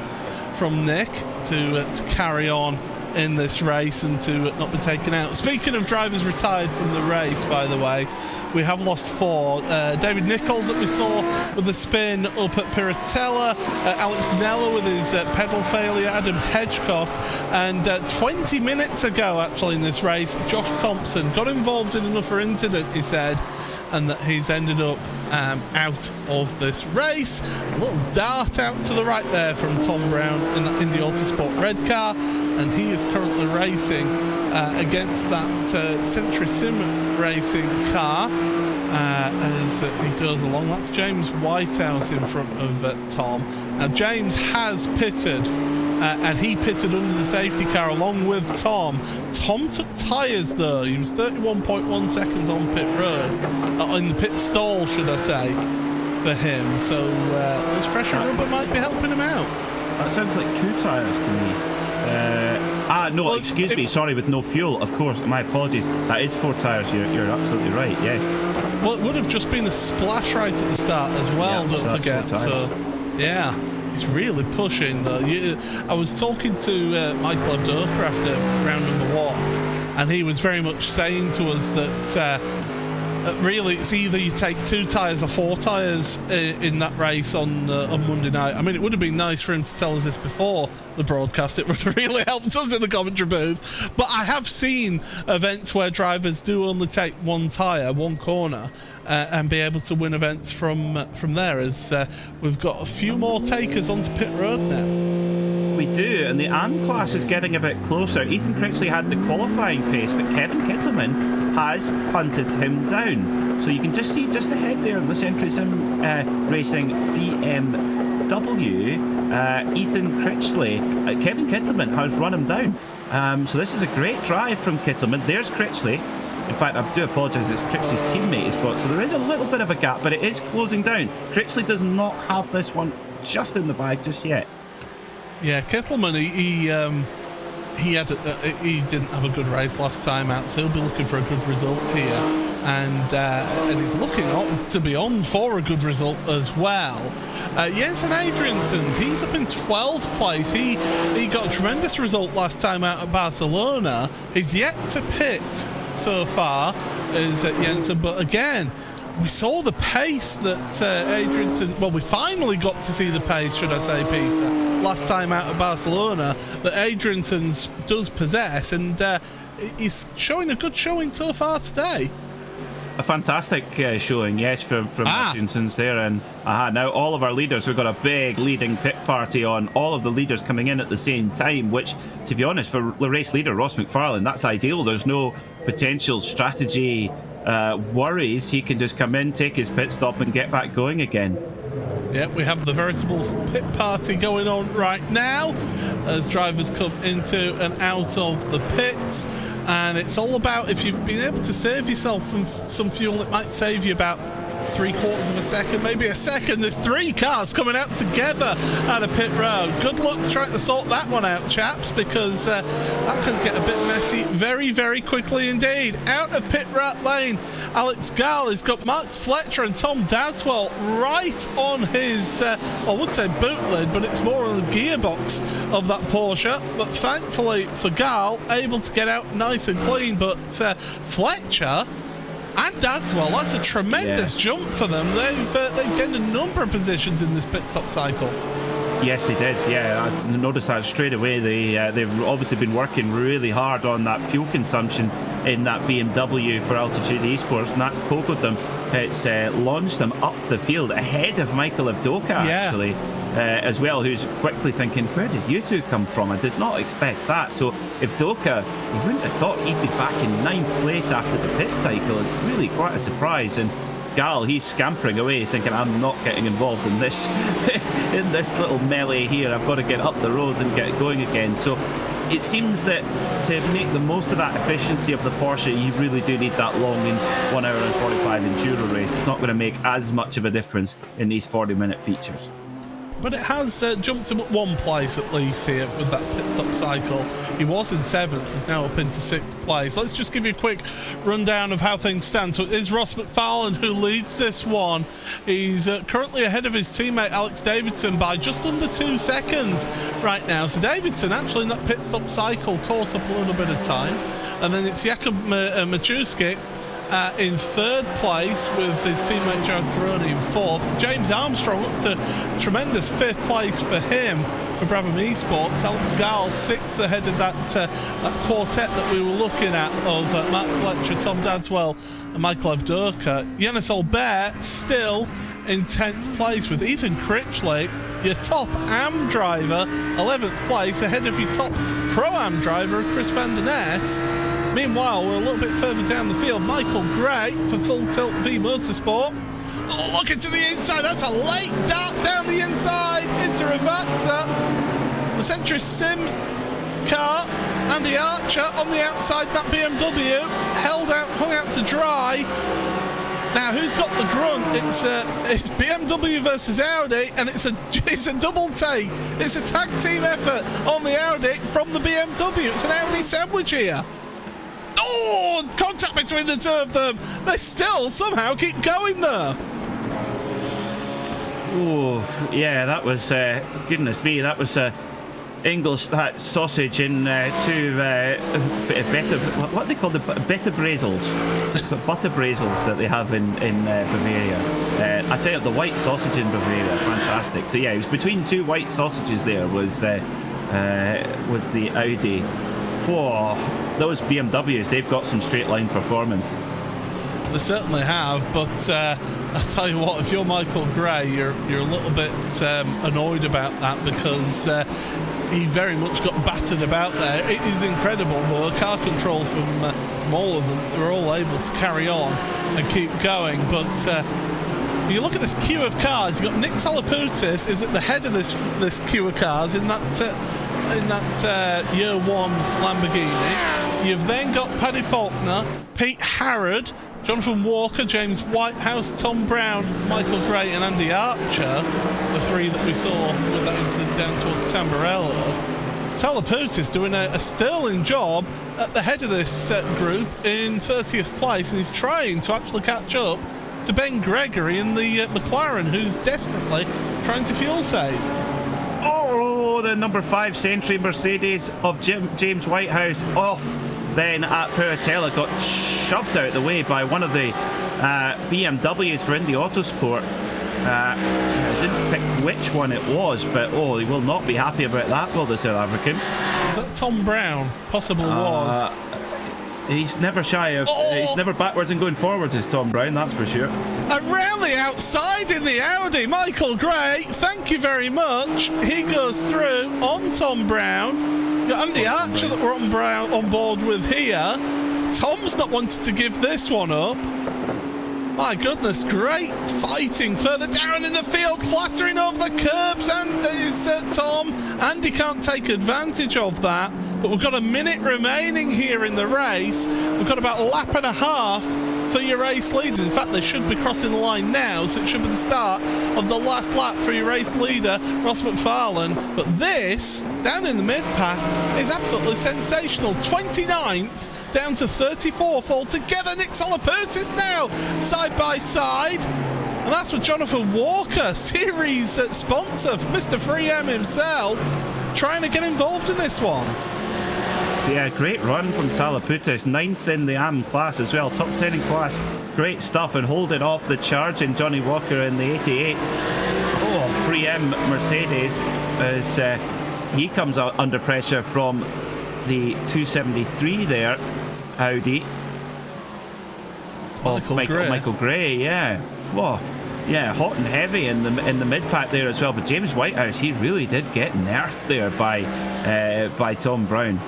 [SPEAKER 1] from Nick to carry on in this race and to not be taken out. Speaking of drivers retired from the race, by the way, we have lost 4. David Nichols that we saw with the spin up at Piratella, Alex Nella with his pedal failure, Adam Hedgecock, and 20 minutes ago actually in this race, Josh Thompson got involved in another incident, he said, and that he's ended up out of this race. A little dart out to the right there from Tom Brown in that Indy Autosport red car, and he is currently racing against that Century Sim Racing car as he goes along. That's James Whitehouse in front of Tom. Now James has pitted and he pitted under the safety car along with Tom. Tom took tyres though. He was 31.1 seconds on pit road, in the pit stall should I say, for him. So those fresher rubber might be helping him out.
[SPEAKER 2] That sounds like 2 tyres to me. Excuse me, sorry, with no fuel, of course, my apologies. That is 4 tyres, you're absolutely right, yes.
[SPEAKER 1] Well, it would have just been a splash right at the start as well, don't forget. So, yeah, he's really pushing though. I was talking to Michael Abdoker after round number 1, and he was very much saying to us that really it's either you take 2 tyres or 4 tyres in that race on Monday night. I mean, it would have been nice for him to tell us this before the broadcast. It would have really helped us in the commentary booth. But I have seen events where drivers do only take 1 tyre, 1 corner, and be able to win events from there, as we've got a few more takers onto pit road now.
[SPEAKER 2] We do, and the AM class is getting a bit closer. Ethan Critchley had the qualifying pace, but Kevin Kittleman has hunted him down. So you can just see just ahead there in the Century Sim Racing BMW, Ethan Critchley. Kevin Kittleman has run him down. So this is a great drive from Kittleman. There's Critchley. In fact, I do apologise, it's Critchley's teammate he's got. So there is a little bit of a gap, but it is closing down. Critchley does not have this one just in the bag just yet. Yeah,
[SPEAKER 1] Kittleman, he didn't have a good race last time out, so he'll be looking for a good result here, and he's looking to be on for a good result as well. Jensen Adriansons, he's up in 12th place. He got a tremendous result last time out at Barcelona. He's yet to pit so far as Jensen, but again, we saw the pace that Adrianson... Well, we finally got to see the pace, should I say, Peter, last time out at Barcelona, that Adriansons does possess, and he's showing a good showing so far today.
[SPEAKER 2] A fantastic showing, yes, from Hutchinson's there. And now all of our leaders, we've got a big leading pit party on, all of the leaders coming in at the same time, which, to be honest, for the race leader, Ross McFarlane, that's ideal. There's no potential strategy worries. He can just come in, take his pit stop and get back going again.
[SPEAKER 1] Yeah, we have the veritable pit party going on right now as drivers come into and out of the pits. And it's all about, if you've been able to save yourself from some fuel, it might save you about 3/4 of a second, maybe a second. There's 3 cars coming out together out of pit road. Good luck trying to sort that one out, chaps, because that could get a bit messy very, very quickly indeed. Out of pit lane, Alex Gall has got Mark Fletcher and Tom Dadswell right on his, I would say boot lid, but it's more on the gearbox of that Porsche. But thankfully for Gall, able to get out nice and clean. But Fletcher and Dadswell, that's a tremendous jump for them. They've gained a number of positions in this pit stop cycle.
[SPEAKER 2] Yes, they did. Yeah, I noticed that straight away. They've obviously been working really hard on that fuel consumption in that BMW for Altitude Esports, and that's pogoed them. It's launched them up the field ahead of Michael Avdoka, actually, as well, who's quickly thinking, where did you two come from? I did not expect that. So Avdoka, you wouldn't have thought he'd be back in 9th place after the pit cycle. It's really quite a surprise. And Gall, he's scampering away, thinking, I'm not getting involved in this in this little melee here. I've got to get up the road and get going again. So it seems that to make the most of that efficiency of the Porsche, you really do need that long in 1 hour and 45 enduro race. It's not going to make as much of a difference in these 40-minute features.
[SPEAKER 1] But it has jumped him at 1 place at least here with that pit stop cycle. He was in 7th, he's now up into 6th place. Let's just give you a quick rundown of how things stand. So it is Ross McFarlane who leads this one. He's currently ahead of his teammate Alex Davidson by just under 2 seconds right now. So Davidson actually in that pit stop cycle caught up a little bit of time. And then it's Jakub Maczewski in 3rd place with his teammate Jared Coroni in 4th. James Armstrong up to tremendous 5th place for him for Brabham Esports. Alex Gall 6th ahead of that quartet that we were looking at of Matt Fletcher, Tom Dadswell and Michael Avdoka. Yannis Albert still in 10th place with Ethan Critchley, your top AM driver, 11th place ahead of your top Pro-Am driver Chris van der Ness. Meanwhile, we're a little bit further down the field. Michael Gray for Full Tilt V Motorsport. Oh, look into the inside. That's a late dart down the inside into Ravazza. The Century Sim car, Andy Archer on the outside. That BMW hung out to dry. Now, who's got the grunt? It's BMW versus Audi, and it's a double take. It's a tag team effort on the Audi from the BMW. It's an Audi sandwich here. Oh, contact between the two of them. They still somehow keep going there.
[SPEAKER 2] Oh, yeah, that was, goodness me, that was English sausage in better, what they call the better brazils, butter brazils that they have in Bavaria. I tell you, the white sausage in Bavaria, fantastic. So yeah, it was between 2 white sausages there was the Audi. For those BMWs, they've got some straight line performance.
[SPEAKER 1] They certainly have, but I tell you what, if you're Michael Gray, you're a little bit annoyed about that because he very much got battered about there. It is incredible, though. Car control from all of them, they're all able to carry on and keep going. But you look at this queue of cars. You've got Nick Salapoutis is at the head of this queue of cars in that year 1 Lamborghini. You've then got Paddy Faulkner, Pete Harrod, Jonathan Walker, James Whitehouse, Tom Brown, Michael Gray and Andy Archer, the 3 that we saw with that incident down towards Tamburello. Salapoutis doing a sterling job at the head of this group in 30th place, and he's trying to actually catch up to Ben Gregory in the McLaren, who's desperately trying to fuel save.
[SPEAKER 2] Oh, the number 5 Century Mercedes of James Whitehouse off then at Paratella, got shoved out of the way by one of the BMWs for Indy Autosport. I didn't pick which one it was, but he will not be happy about that, will the South African?
[SPEAKER 1] Is that Tom Brown? Possibly was.
[SPEAKER 2] He's never shy of. He's never backwards and going forwards as Tom Brown, that's for sure.
[SPEAKER 1] Around the outside in the Audi, Michael Gray, thank you very much. He goes through on Tom Brown. Got Andy Archer that we're on board with here. Tom's not wanted to give this one up. My goodness, great fighting further down in the field, clattering over the curbs, and is Tom. Andy can't take advantage of that, but we've got a minute remaining here in the race. We've got about a lap and a half for your race leaders. In fact, they should be crossing the line now, so it should be the start of the last lap for your race leader, Ross McFarlane. But this, down in the mid-pack, is absolutely sensational. 29th down to 34th altogether. Nick Salapertis now, side by side. And that's with Jonathan Walker, series sponsor, Mr. 3M himself, trying to get involved in this one.
[SPEAKER 2] Yeah, great run from Salaputis, 9th in the AM class as well, top 10 in class. Great stuff, and holding off the charge in Johnny Walker in the 88. Oh, 3M Mercedes as he comes out under pressure from the 273 there, Audi. Michael Gray, yeah. Whoa. Yeah, hot and heavy in the mid pack there as well. But James Whitehouse, he really did get nerfed there by Tom Brown.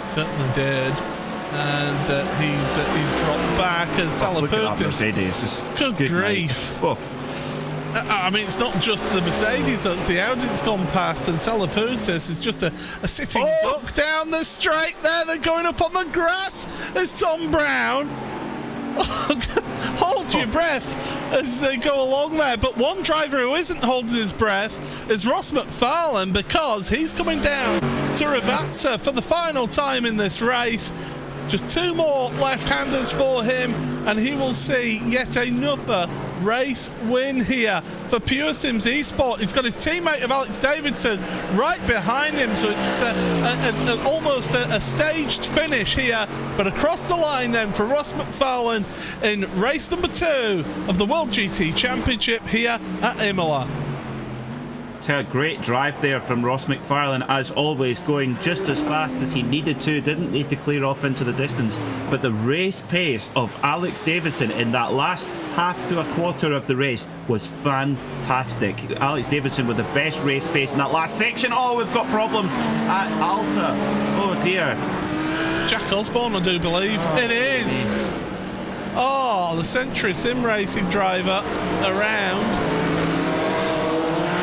[SPEAKER 1] Certainly did, and he's dropped back as Salapertis. Good grief! I mean, it's not just the Mercedes; it's the Audi that's gone past, and Salapertis is just a sitting duck down the straight there. They're going up on the grass as Tom Brown. Hold your breath as they go along there. But one driver who isn't holding his breath is Ross McFarlane, because he's coming down to Ravazza for the final time in this race. Just two more left-handers for him, and he will see yet another race win here for Pure Sims Esport. He's got his teammate of Alex Davidson right behind him, so it's almost a staged finish here. But across the line then for Ross McFarlane in race number 2 of the World GT Championship here at Imola.
[SPEAKER 2] A great drive there from Ross McFarlane, as always, going just as fast as he needed to, didn't need to clear off into the distance. But the race pace of Alex Davison in that last half to a quarter of the race was fantastic. Alex Davison with the best race pace in that last section. Oh, we've got problems at Alta. Oh dear.
[SPEAKER 1] It's Jack Osborne, I do believe. It is. Oh, the Century Sim Racing driver around.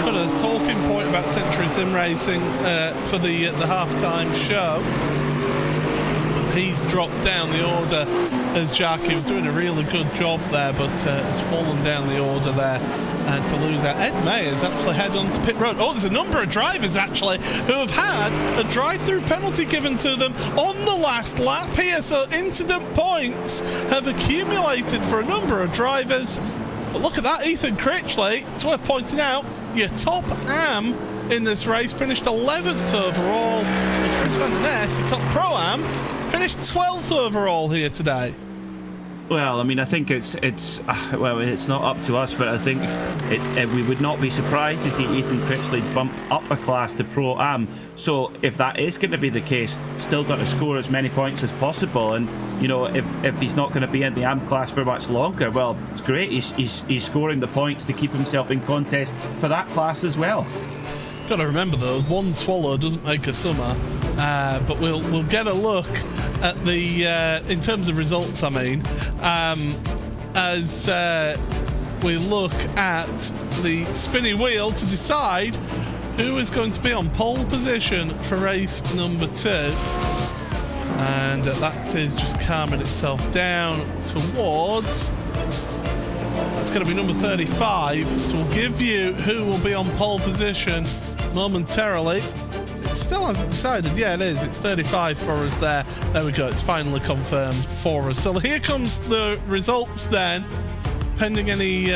[SPEAKER 1] A talking point about Century Sim Racing for the halftime show, but he's dropped down the order as Jack. He was doing a really good job there, but has fallen down the order there to lose out. Ed Mayer's actually headed onto pit road. Oh, there's a number of drivers actually who have had a drive-through penalty given to them on the last lap here, so incident points have accumulated for a number of drivers. But look at that, Ethan Critchley, it's worth pointing out, your top AM in this race, finished 11th overall, and Chris Van Ness, your top pro-am, finished 12th overall here today.
[SPEAKER 2] Well, I mean, I think it's not up to us, but I think we would not be surprised to see Ethan Critchley bumped up a class to Pro-Am. So if that is going to be the case, still got to score as many points as possible. And, you know, if he's not going to be in the AM class for much longer, well, it's great. He's scoring the points to keep himself in contest for that class as well.
[SPEAKER 1] Got to remember though, one swallow doesn't make a summer. But we'll get a look at the in terms of results. I mean, as we look at the spinny wheel to decide who is going to be on pole position for race number 2, and that is just calming itself down towards. That's going to be number 35. So we'll give you who will be on pole position momentarily. It still hasn't decided. Yeah, it is. It's 35 for us there. There we go. It's finally confirmed for us. So here comes the results then, pending any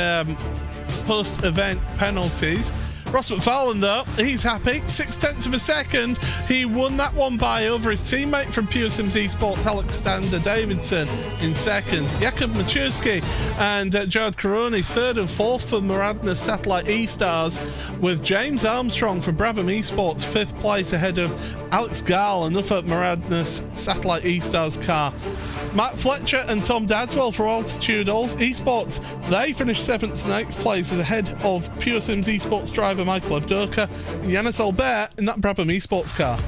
[SPEAKER 1] post-event penalties. Ross McFarlane, though, he's happy. 0.6 of a second. He won that one by over his teammate from Pure Sims Esports, Alexander Davidson, in second. Jakub Machuski and Jared Karoni third and fourth for Maradna's Satellite E-Stars, with James Armstrong for Brabham Esports fifth place ahead of Alex Gall, another Maradna's Satellite E-Stars car. Matt Fletcher and Tom Dadswell for Altitude Esports, they finished 7th and 8th places ahead of Pure Sims Esports driver Michael Evdoka and Yannis Albert in that Brabham Esports car.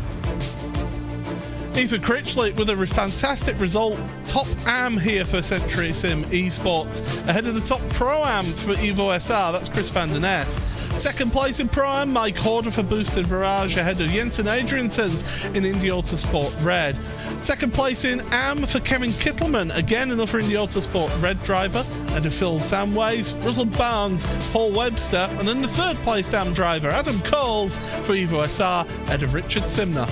[SPEAKER 1] Ethan Critchley with a fantastic result, top AM here for Century Sim Esports, ahead of the top Pro-Am for Evo SR, that's Chris van der Ness. Second place in Pro-Am, Mike Horder for Boosted Virage, ahead of Jensen Adriansens in Indy Autosport Red. Second place in AM for Kevin Kittleman, again another Indy Autosport Red driver, ahead of Phil Samways, Russell Barnes, Paul Webster, and then the third place AM driver, Adam Coles for Evo SR, ahead of Richard Simner.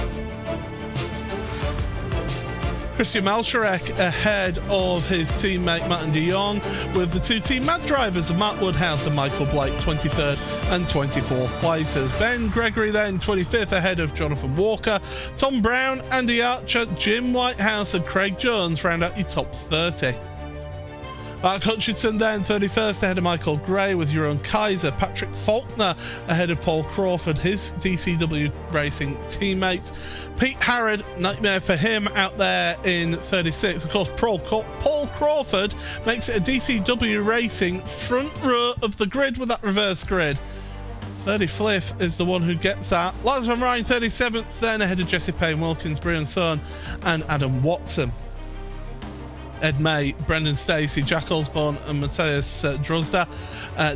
[SPEAKER 1] Christian Malsharek ahead of his teammate Martin de Jong, with the two Team Mad drivers of Matt Woodhouse and Michael Blake 23rd and 24th places. Ben Gregory then 25th ahead of Jonathan Walker. Tom Brown, Andy Archer, Jim Whitehouse and Craig Jones round out your top 30. Mark Hutchinson then 31st ahead of Michael Gray, with Jeroen Kaiser. Patrick Faulkner ahead of Paul Crawford, his DCW Racing teammates. Pete Harrod, nightmare for him out there in 36. Of course, Paul Crawford makes it a DCW Racing front row of the grid with that reverse grid. 35th is the one who gets that. Lars van Rijn 37th then ahead of Jesse Payne Wilkins, Brian Son and Adam Watson. Ed May, Brendan Stacey, Jack Osborne and Matthias Drozda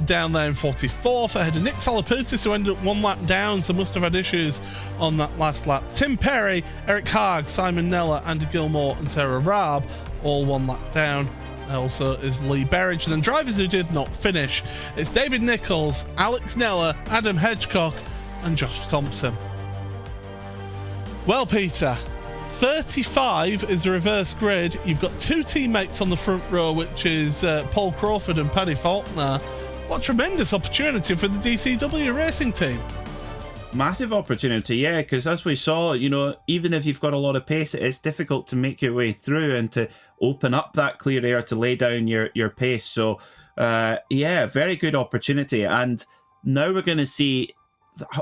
[SPEAKER 1] down there in 44th ahead of Nick Salaputis, who ended up one lap down, so must have had issues on that last lap. Tim Perry, Eric Haag, Simon Neller, Andy Gilmore and Sarah Raab all one lap down. Also is Lee Berridge. And then drivers who did not finish, it's David Nichols, Alex Neller, Adam Hedgecock and Josh Thompson. Well, Peter, 35 is the reverse grid. You've got two teammates on the front row, which is Paul Crawford and Paddy Faulkner. What a tremendous opportunity for the DCW Racing team.
[SPEAKER 2] Massive opportunity, yeah, because as we saw, you know, even if you've got a lot of pace, it's difficult to make your way through and to open up that clear air to lay down your pace. So, yeah, very good opportunity. And now we're going to see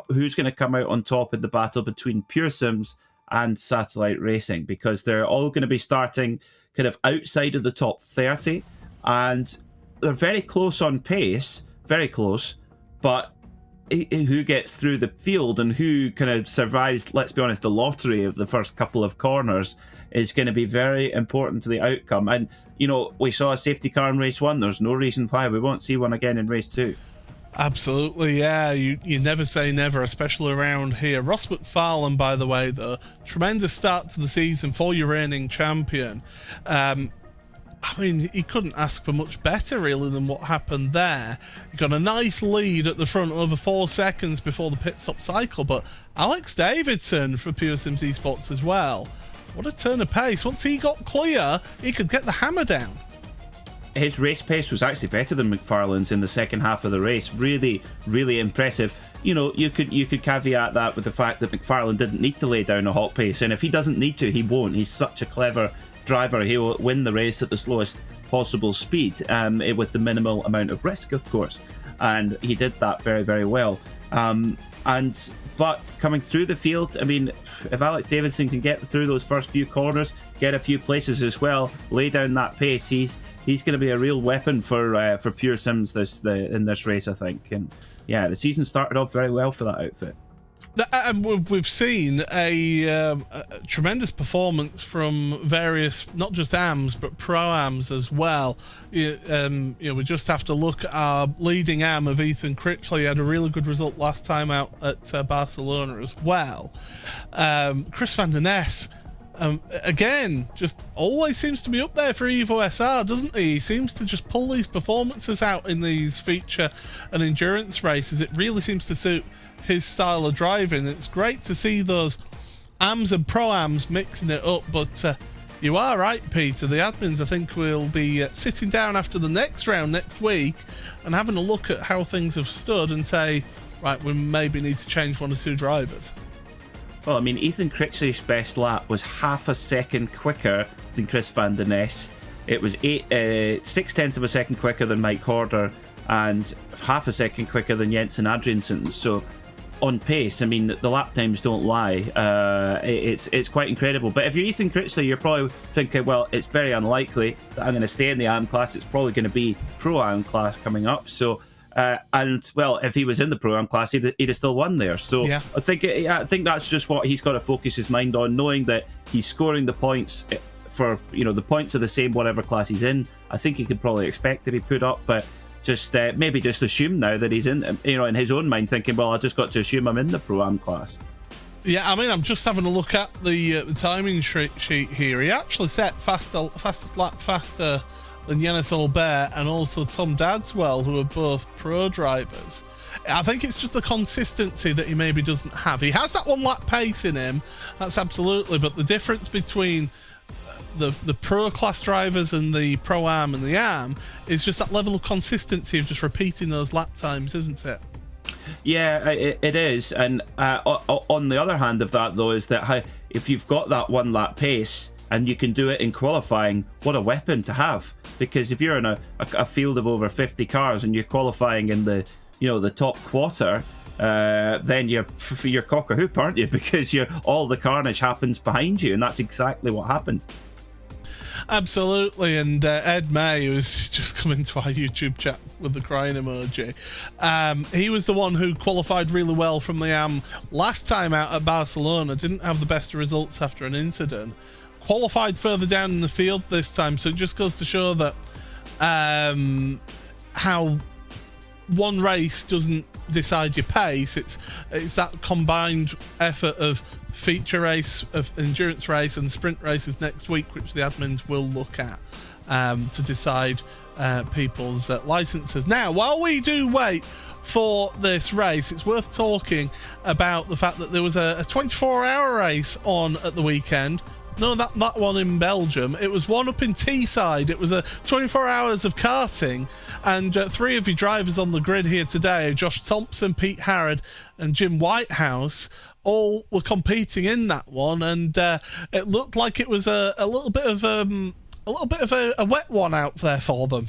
[SPEAKER 2] who's going to come out on top in the battle between Pure Sims and Satellite Racing, because they're all going to be starting kind of outside of the top 30, and they're very close on pace, very close, but who gets through the field and who kind of survives, let's be honest, the lottery of the first couple of corners is going to be very important to the outcome. And, you know, we saw a safety car in race 1. There's no reason why we won't see one again in race 2.
[SPEAKER 1] Absolutely, yeah. You never say never, especially around here. Ross McFarlane, by the way, the tremendous start to the season for your reigning champion. I mean, he couldn't ask for much better, really, than what happened there. He got a nice lead at the front over 4 seconds before the pit stop cycle, but Alex Davidson for Pure Sims Esports as well. What a turn of pace. Once he got clear, he could get the hammer down.
[SPEAKER 2] His race pace was actually better than McFarlane's in the second half of the race. Really, really impressive. You know, you could caveat that with the fact that McFarlane didn't need to lay down a hot pace, and if he doesn't need to, he won't. He's such a clever driver. He'll win the race at the slowest possible speed, with the minimal amount of risk, of course. And he did that very, very well. But coming through the field, I mean, if Alex Davidson can get through those first few corners, get a few places as well, lay down that pace, he's going to be a real weapon for Pure Sims in this race, I think. And yeah, the season started off very well for that outfit.
[SPEAKER 1] And we've seen a tremendous performance from various, not just AMs, but Pro-Ams as well. You know, we just have to look at our leading AM of Ethan Critchley. He had a really good result last time out at Barcelona as well. Chris van der Ness, again, just always seems to be up there for Evo SR, doesn't he? He seems to just pull these performances out in these feature and endurance races. It really seems to suit his style of driving. It's great to see those AMs and Pro-Ams mixing it up, but you are right, Peter. The admins, I think, will be sitting down after the next round next week and having a look at how things have stood and say, right, we maybe need to change 1 or 2 drivers.
[SPEAKER 2] Well, I mean, Ethan Critchley's best lap was half a second quicker than Chris Van Den Ness. It was 6/10 of a second quicker than Mike Horder, and half a second quicker than Jensen Adriansen. So on pace, I mean, the lap times don't lie. It's quite incredible. But if you're Ethan Critchley, you're probably thinking, well, it's very unlikely that I'm going to stay in the AM class. It's probably going to be Pro-Am class coming up. So, and well, if he was in the Pro-Am class, he'd have still won there. So yeah. I think that's just what he's got to focus his mind on, knowing that he's scoring the points for, the points are the same whatever class he's in. I think he could probably expect to be put up, but just maybe just assume now that he's in, in his own mind thinking, well, I just got to assume I'm in the Pro-Am class.
[SPEAKER 1] Yeah, I mean, I'm just having a look at the timing sheet here. He actually set fastest lap faster than Yannis Albert and also Tom Dadswell, who are both pro drivers. I think it's just the consistency that he maybe doesn't have. He has that 1 lap pace in him, that's absolutely, but the difference between the pro class drivers and the Pro-Am and the AM is just that level of consistency of just repeating those lap times, isn't it?
[SPEAKER 2] Yeah, it is. And on the other hand of that, though, is that if you've got that 1 lap pace and you can do it in qualifying, what a weapon to have. Because if you're in a field of over 50 cars and you're qualifying in the top quarter, then you're cock a hoop, aren't you? Because all the carnage happens behind you, and that's exactly what happened.
[SPEAKER 1] Absolutely, and Ed May, who's just come into our YouTube chat with the crying emoji, he was the one who qualified really well from the AM last time out at Barcelona, didn't have the best results after an incident, qualified further down in the field this time, so it just goes to show that how one race doesn't decide your pace. It's that combined effort of feature race, of endurance race, and sprint races next week, which the admins will look at to decide people's licenses. Now, while we do wait for this race, it's worth talking about the fact that there was a 24-hour race on at the weekend. No, that one in Belgium. It was one up in Teesside. It was a 24 hours of karting, and 3 of your drivers on the grid here today, Josh Thompson, Pete Harrod, and Jim Whitehouse, all were competing in that one, and it looked like it was a little bit of a wet one out there for them.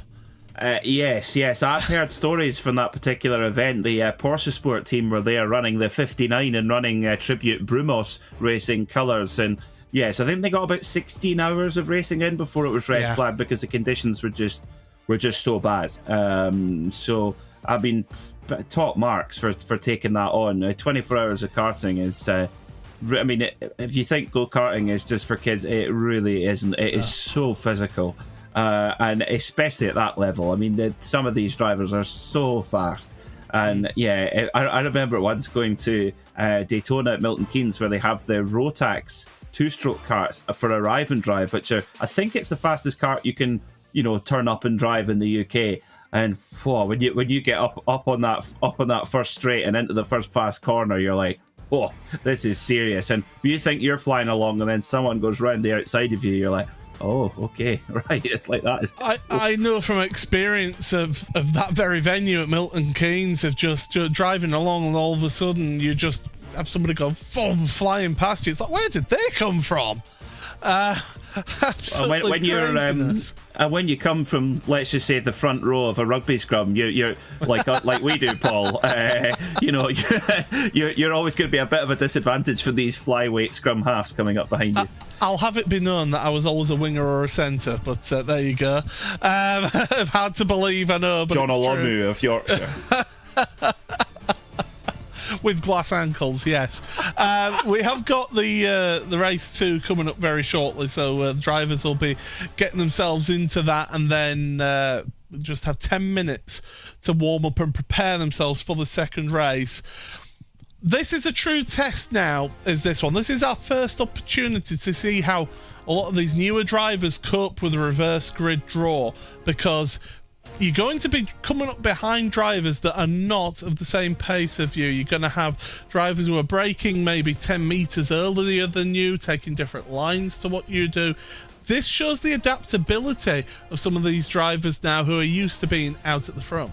[SPEAKER 2] Yes. I've heard stories from that particular event. The Porsche Sport team were there running the 59 and running Tribute Brumos Racing colours, and yes, I think they got about 16 hours of racing in before it was red flag because the conditions were just so bad. So I mean, top marks for taking that on. 24 hours of karting is. I mean, if you think go-karting is just for kids, it really isn't. It is so physical, and especially at that level. I mean, some of these drivers are so fast. And yeah, I remember once going to Daytona at Milton Keynes, where they have the Rotax 2-stroke karts for arrive and drive, which are, I think it's the fastest kart you can turn up and drive in the UK. And when you get up on that first straight and into the first fast corner, you're like, oh, this is serious. And you think you're flying along, and then someone goes round the outside of you, you're like, oh, okay, right, it's like that.
[SPEAKER 1] I know from experience of that very venue at Milton Keynes, of just driving along, and all of a sudden you just have somebody go flying past you. It's like, where did they come from? Absolutely craziness.
[SPEAKER 2] When you come from, let's just say, the front row of a rugby scrum, you're like we do, Paul. You're always going to be a bit of a disadvantage for these flyweight scrum halves coming up behind you.
[SPEAKER 1] I'll have it be known that I was always a winger or a centre, but there you go. Hard to believe, I know, but
[SPEAKER 2] John Olomu of Yorkshire.
[SPEAKER 1] With glass ankles, yes. We have got the race 2 coming up very shortly, so drivers will be getting themselves into that, and then just have 10 minutes to warm up and prepare themselves for the second race. This is a true test now, is this one. This is our first opportunity to see how a lot of these newer drivers cope with a reverse grid draw, because you're going to be coming up behind drivers that are not of the same pace of you. You're going to have drivers who are braking maybe 10 meters earlier than you, taking different lines to what you do. This shows the adaptability of some of these drivers now who are used to being out at the front.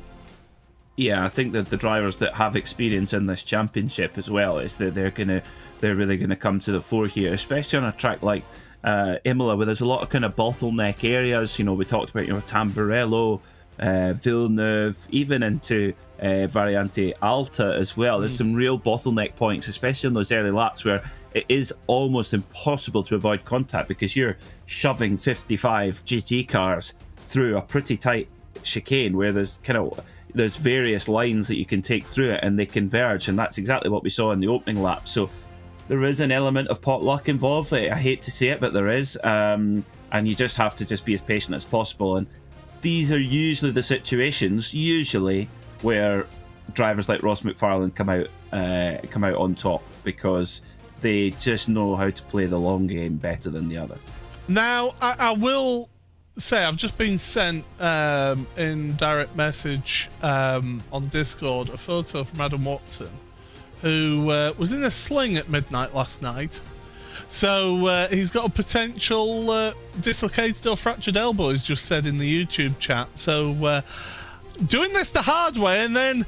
[SPEAKER 2] Yeah, I think that the drivers that have experience in this championship as well is that they're really gonna come to the fore here, especially on a track like Imola, where there's a lot of kind of bottleneck areas. You know, we talked about Tamburello, Villeneuve, even into Variante Alta as well. There's some real bottleneck points, especially on those early laps where it is almost impossible to avoid contact because you're shoving 55 GT cars through a pretty tight chicane where there's various lines that you can take through it and they converge, and that's exactly what we saw in the opening lap. So there is an element of pot luck involved. I hate to say it, but there is, and you just have to just be as patient as possible. And these are usually the situations, where drivers like Ross McFarlane come out on top because they just know how to play the long game better than the other.
[SPEAKER 1] Now, I will say I've just been sent in direct message on Discord a photo from Adam Watson, who was in a sling at midnight last night. So he's got a potential dislocated or fractured elbow, he's just said in the YouTube chat. So doing this the hard way, and then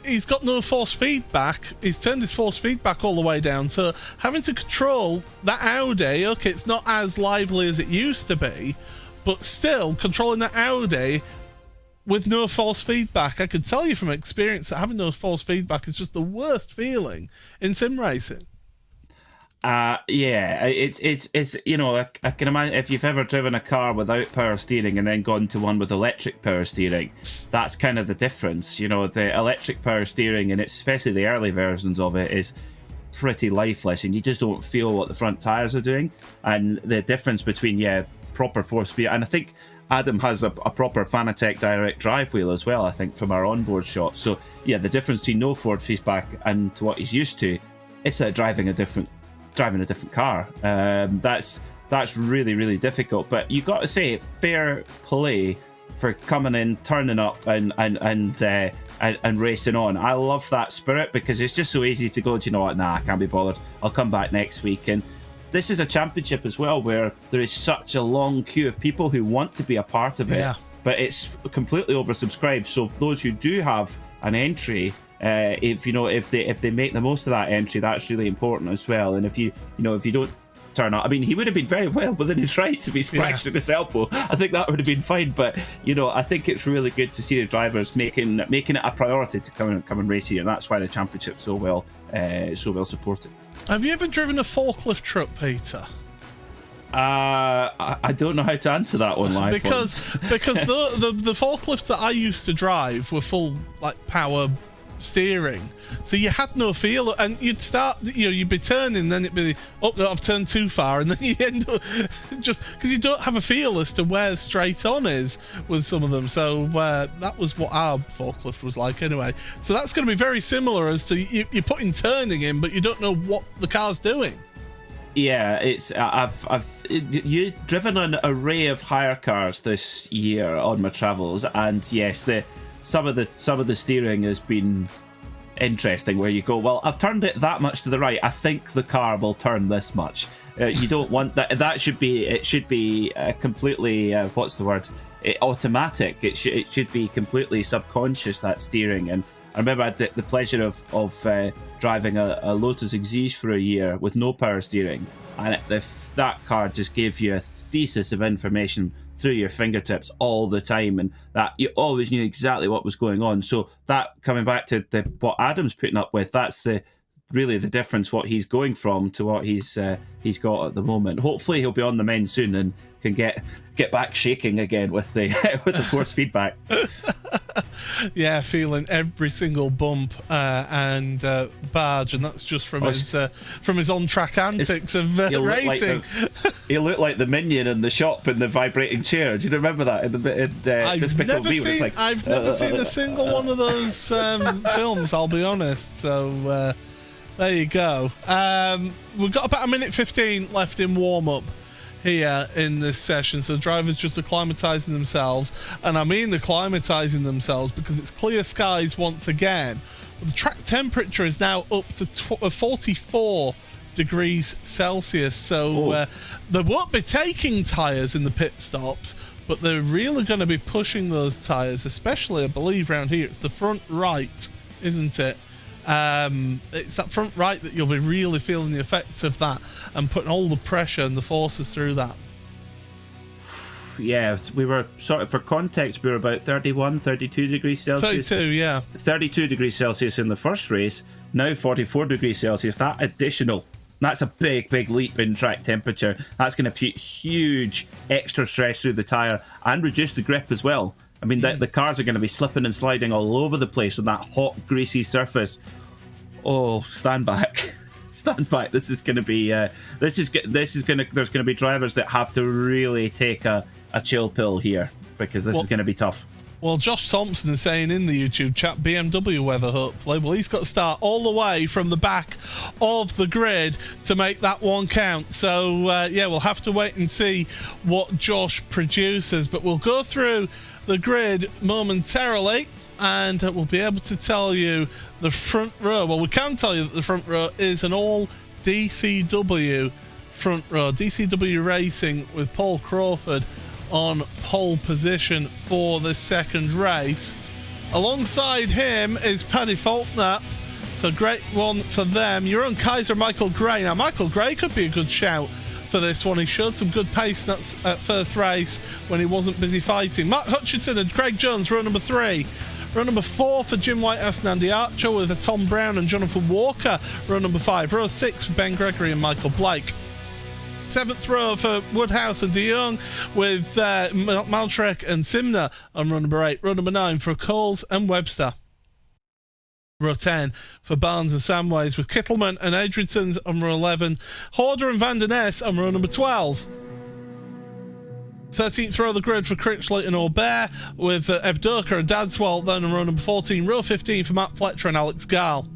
[SPEAKER 1] he's got no force feedback. He's turned his force feedback all the way down, so having to control that Audi, okay, it's not as lively as it used to be, but still controlling that Audi with no force feedback. I can tell you from experience that having no force feedback is just the worst feeling in sim racing.
[SPEAKER 2] Yeah, it's you know, I can imagine if you've ever driven a car without power steering and then gone to one with electric power steering, that's kind of the difference. You know, the electric power steering, and it's especially the early versions of it, is pretty lifeless, and you just don't feel what the front tires are doing. And the difference between proper force feedback, and I think Adam has a proper Fanatec direct drive wheel as well, I think, from our onboard shot. So yeah, the difference between no forward feedback and to what he's used to, it's driving a different car. That's really, really difficult. But you got to say, fair play for coming in, turning up, and racing on. I love that spirit because it's just so easy to go, do you know what? Nah, I can't be bothered. I'll come back next week. And this is a championship as well where there is such a long queue of people who want to be a part of it, but it's completely oversubscribed. So for those who do have an entry, if they make the most of that entry, that's really important as well. And if you don't turn up, I mean, he would have been very well within his rights if he's fractured his elbow. I think that would have been fine. But I think it's really good to see the drivers making it a priority to come and race here, and that's why the championship's so well supported.
[SPEAKER 1] Have you ever driven a forklift truck, Peter?
[SPEAKER 2] I don't know how to answer that one live.
[SPEAKER 1] because the forklifts that I used to drive were full power steering, so you had no feel, and you'd start, you'd be turning, then it'd be, oh no, I've turned too far, and then you end up just because you don't have a feel as to where straight on is with some of them. So that was what our forklift was like anyway. So that's going to be very similar as to you're putting turning in, but you don't know what the car's doing.
[SPEAKER 2] Yeah, it's I've driven an array of hire cars this year on my travels, and yes, some of the steering has been interesting, where you go, well, I've turned it that much to the right, I think the car will turn this much. You don't want that. It should be completely automatic. It should be completely subconscious, that steering. And I remember I had the pleasure of driving a Lotus Exige for a year with no power steering, and that car just gave you a thesis of information through your fingertips all the time, and that you always knew exactly what was going on. So that, coming back to what Adam's putting up with, that's really the difference, what he's going from to what he's got at the moment. Hopefully he'll be on the mend soon and can get back shaking again with the with the force feedback.
[SPEAKER 1] Yeah, feeling every single bump and barge, and that's just from his on-track antics of racing.
[SPEAKER 2] He looked like the minion in the shop in the vibrating chair. Do you remember that? I've never seen a single one of those films, I'll be honest. So there you go. We've got about 1:15 left in warm-up here in this session, so the drivers just acclimatizing themselves, and I mean acclimatizing themselves because it's clear skies once again. The track temperature is now up to 44 degrees Celsius, so they won't be taking tyres in the pit stops,
[SPEAKER 1] but they're really going to be pushing those tyres, especially, I believe, around here. It's the front right, isn't it? It's that front right that you'll be really feeling the effects of that and putting all the pressure and the forces through that.
[SPEAKER 2] Yeah, we were sort of, for context, we were about 31, 32 degrees Celsius.
[SPEAKER 1] 32, yeah.
[SPEAKER 2] 32 degrees Celsius in the first race, now 44 degrees Celsius. That additional, that's a big, big leap in track temperature. That's going to put huge extra stress through the tyre and reduce the grip as well. I mean, the cars are going to be slipping and sliding all over the place on that hot, greasy surface. Oh, stand back. Stand back. This is going to be, there's going to be drivers that have to really take a chill pill here, because this is going to be tough.
[SPEAKER 1] Well, Josh Thompson is saying in the YouTube chat, BMW weather, hopefully. Well, he's got to start all the way from the back of the grid to make that one count. So, yeah, we'll have to wait and see what Josh produces. But we'll go through the grid momentarily, and we'll be able to tell you the front row. Well, we can tell you that the front row is an all DCW front row. DCW Racing with Paul Crawford on pole position for the second race. Alongside him is Paddy Faulkner, so great one for them. You're on Kaiser, Michael Gray. Now, Michael Gray could be a good shout for this one. He showed some good pace at first race when he wasn't busy fighting. Mark Hutchinson and Craig Jones, row number 3. Row number 4 for Jim Whitehouse and Andy Archer with Tom Brown and Jonathan Walker. Row number 5. Row 6 for Ben Gregory and Michael Blake. 7th row for Woodhouse and De Jong with Maltrek and Simner on row number 8. Row number 9 for Coles and Webster. Row 10 for Barnes and Samways with Kittleman and Adriansons on row 11. Horder and Van der Ness on row number 12. 13th row of the grid for Critchley and Aubert with Evdoka and Dadswell, then on row number 14. Row 15 for Matt Fletcher and Alex Gall.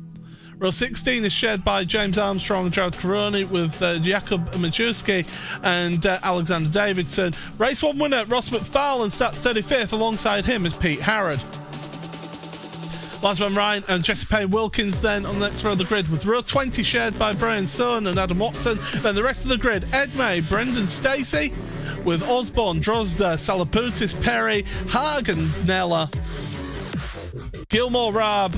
[SPEAKER 1] Row 16 is shared by James Armstrong and Jared Caroni with Jakub Majewski and Alexander Davidson. Race 1 winner Ross McFarlane starts 35th. Alongside him is Pete Harrod. Laz Van Rijn and Jesse Payne Wilkins then on the next row of the grid, with row 20 shared by Brian Son and Adam Watson. Then the rest of the grid, Ed May, Brendan Stacey with Osborne, Drozda, Salaputis, Perry, Hagen, Nella, Gilmore, Raab,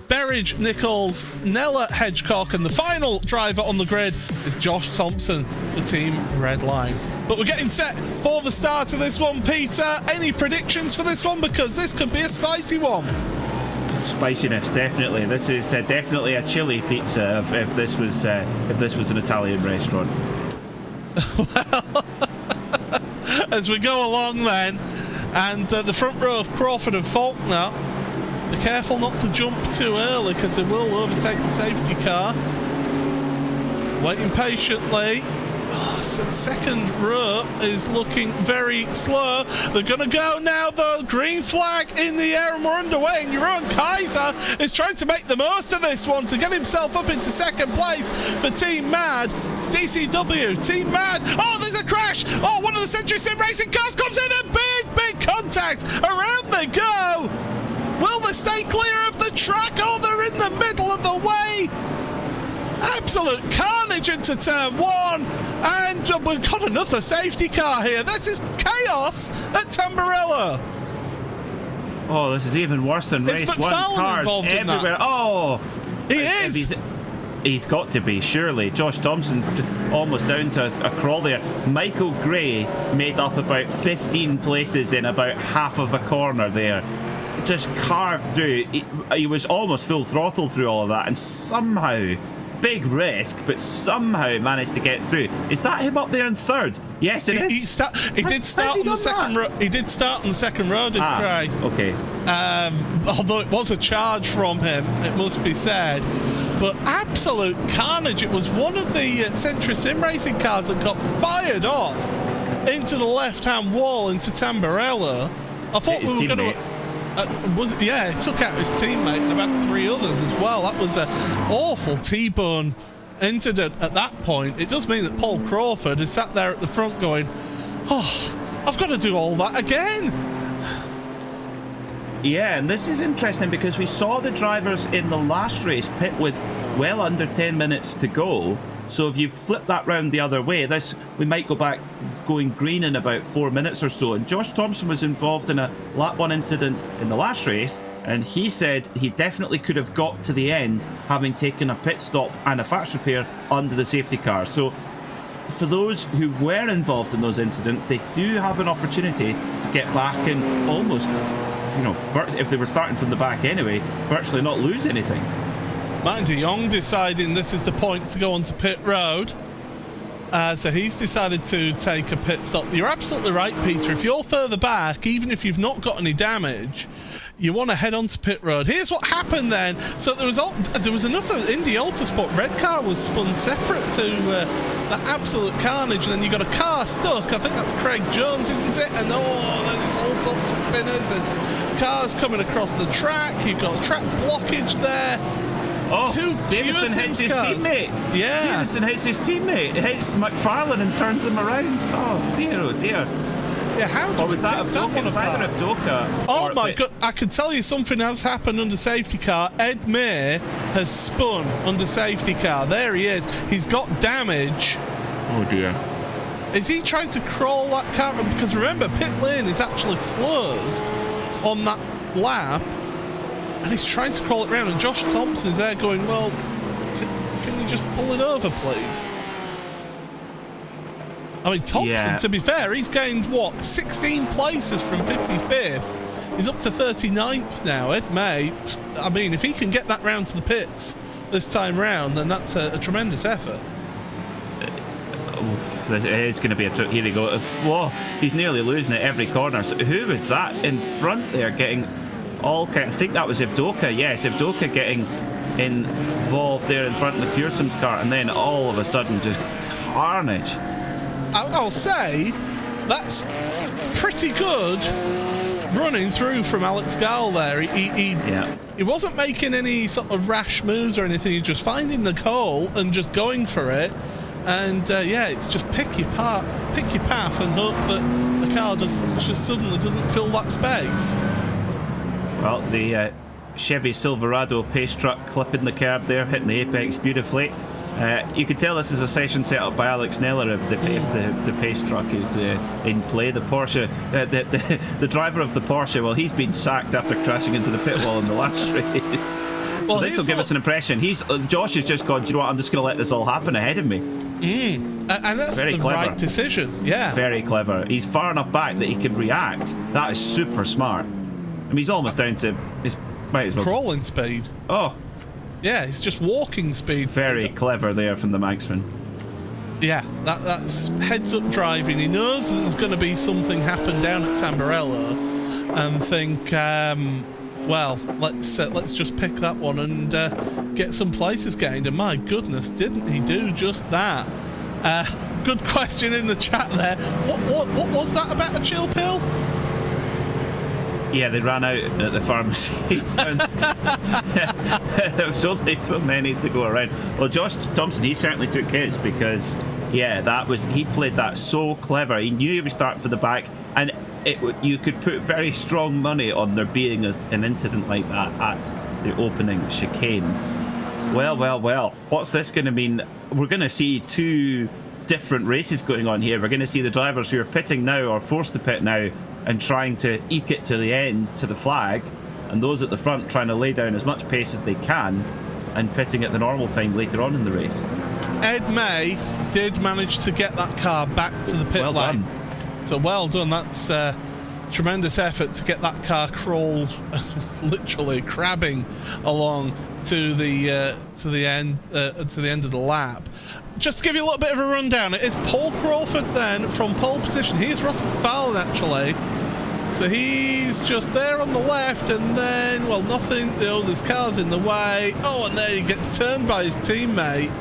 [SPEAKER 1] Berridge, Nichols, Nella, Hedgecock, and the final driver on the grid is Josh Thompson for Team Redline. But we're getting set for the start of this one, Peter. Any predictions for this one? Because this could be a spicy one.
[SPEAKER 2] Spiciness, definitely. This is definitely a chili pizza if this was an Italian restaurant.
[SPEAKER 1] Well, as we go along then, and the front row of Crawford and Faulkner, be careful not to jump too early because they will overtake the safety car. Waiting patiently. Oh, the second row is looking very slow. They're going to go now, though. Green flag in the air and we're underway. And Jeroen Kaiser is trying to make the most of this one to get himself up into second place for Team Mad. It's DCW, Team Mad. Oh, there's a crash. Oh, one of the Century Sim Racing cars comes in and big contact. Around they go. Will they stay clear of the track? Oh, they're in the middle of the way. Absolute carnage into turn 1. And we've got another safety car here. This is chaos at Tamburello.
[SPEAKER 2] Oh, this is even worse than race 1. Cars everywhere. Oh,
[SPEAKER 1] he is.
[SPEAKER 2] He's got to be, surely. Josh Thompson almost down to a crawl there. Michael Gray made up about 15 places in about half of a corner there. Just carved through. He was almost full throttle through all of that, and somehow, big risk, but somehow managed to get through. Is that him up there in third? Yes, it is.
[SPEAKER 1] He did start on the second row. He did start on the second row, didn't Craig?
[SPEAKER 2] Okay.
[SPEAKER 1] Although it was a charge from him, it must be said. But absolute carnage. It was one of the Century Sim Racing cars that got fired off into the left-hand wall into Tamburello. I thought we were going to... yeah, he took out his teammate and about 3 others as well. That was an awful T-bone incident at that point. It does mean that Paul Crawford is sat there at the front going, oh, I've got to do all that again.
[SPEAKER 2] Yeah, and this is interesting because we saw the drivers in the last race pit with well under 10 minutes to go, So if you flip that round the other way, we might go back going green in about 4 minutes or so. And Josh Thompson was involved in a lap 1 incident in the last race, and he said he definitely could have got to the end having taken a pit stop and a fast repair under the safety car. So for those who were involved in those incidents, they do have an opportunity to get back and almost, if they were starting from the back anyway, virtually not lose anything.
[SPEAKER 1] Martin de Jong deciding this is the point to go onto pit road. So he's decided to take a pit stop. You're absolutely right, Peter. If you're further back, even if you've not got any damage, you want to head onto pit road. Here's what happened then. So there was another Indy Autosport red car was spun separate to that absolute carnage, and then you got a car stuck. I think that's Craig Jones, isn't it? And then there's all sorts of spinners and cars coming across the track. You've got track blockage there.
[SPEAKER 2] Oh, Davison hits his teammate.
[SPEAKER 1] Yeah.
[SPEAKER 2] Davison hits his teammate. Hits McFarlane and turns him around. Oh dear, oh dear.
[SPEAKER 1] Yeah, how did
[SPEAKER 2] was that Avdoka? It was either Avdoka.
[SPEAKER 1] Oh my god, I can tell you something has happened under safety car. Ed May has spun under safety car. There he is. He's got damage.
[SPEAKER 2] Oh dear.
[SPEAKER 1] Is he trying to crawl that car? Because remember, pit lane is actually closed on that lap. And he's trying to crawl it around, and Josh Thompson's there going, well, can you just pull it over, please? I mean, Thompson, to be fair, he's gained, 16 places from 55th. He's up to 39th now. Ed May, I mean, if he can get that round to the pits this time round, then that's a tremendous effort.
[SPEAKER 2] It's going to be here we go. Whoa, he's nearly losing it every corner. So who was that in front there getting... I think that was Avdoka. Yes, Avdoka getting involved there in front of the Pearson's car, and then all of a sudden just carnage.
[SPEAKER 1] I'll say that's pretty good running through from Alex Gall there. He wasn't making any sort of rash moves or anything. He's just finding the hole and just going for it. And it's just pick your path and hope that the car just suddenly doesn't fill that space.
[SPEAKER 2] Well, the Chevy Silverado pace truck clipping the curb there, hitting the apex beautifully. You could tell this is a session set up by Alex Neller if the pace truck is in play. The Porsche, the driver of the Porsche, well, he's been sacked after crashing into the pit wall in the last race. Well, so this will give us an impression. Josh has just gone, do you know what, I'm just going to let this all happen ahead of me.
[SPEAKER 1] And that's
[SPEAKER 2] very
[SPEAKER 1] the
[SPEAKER 2] clever.
[SPEAKER 1] Right decision, yeah.
[SPEAKER 2] Very clever. He's far enough back that he can react. That is super smart. I mean, he's almost down to his
[SPEAKER 1] crawling speed.
[SPEAKER 2] Oh,
[SPEAKER 1] yeah, it's just walking speed.
[SPEAKER 2] Very clever there from the marksman.
[SPEAKER 1] Yeah, that's heads up driving. He knows that there's going to be something happen down at Tamburello, and think, well, let's just pick that one and get some places gained. And my goodness, didn't he do just that? Good question in the chat there. What was that about a chill pill?
[SPEAKER 2] Yeah, they ran out at the pharmacy. There was only so many to go around. Well, Josh Thompson, he certainly took his because, he played that so clever. He knew he was starting for the back, and you could put very strong money on there being an incident like that at the opening chicane. Well, what's this going to mean? We're going to see two different races going on here. We're going to see the drivers who are pitting now or forced to pit now and trying to eke it to the end, to the flag, and those at the front trying to lay down as much pace as they can and pitting at the normal time later on in the race.
[SPEAKER 1] Ed May did manage to get that car back to the pit lane.
[SPEAKER 2] Done.
[SPEAKER 1] So well done. That's tremendous effort to get that car crawled, literally crabbing along to the end of the lap. Just to give you a little bit of a rundown, it is Paul Crawford then from pole position. He's Ross McFarlane actually. So he's just there on the left, and then, well, nothing, there's cars in the way. Oh, and there he gets turned by his teammate.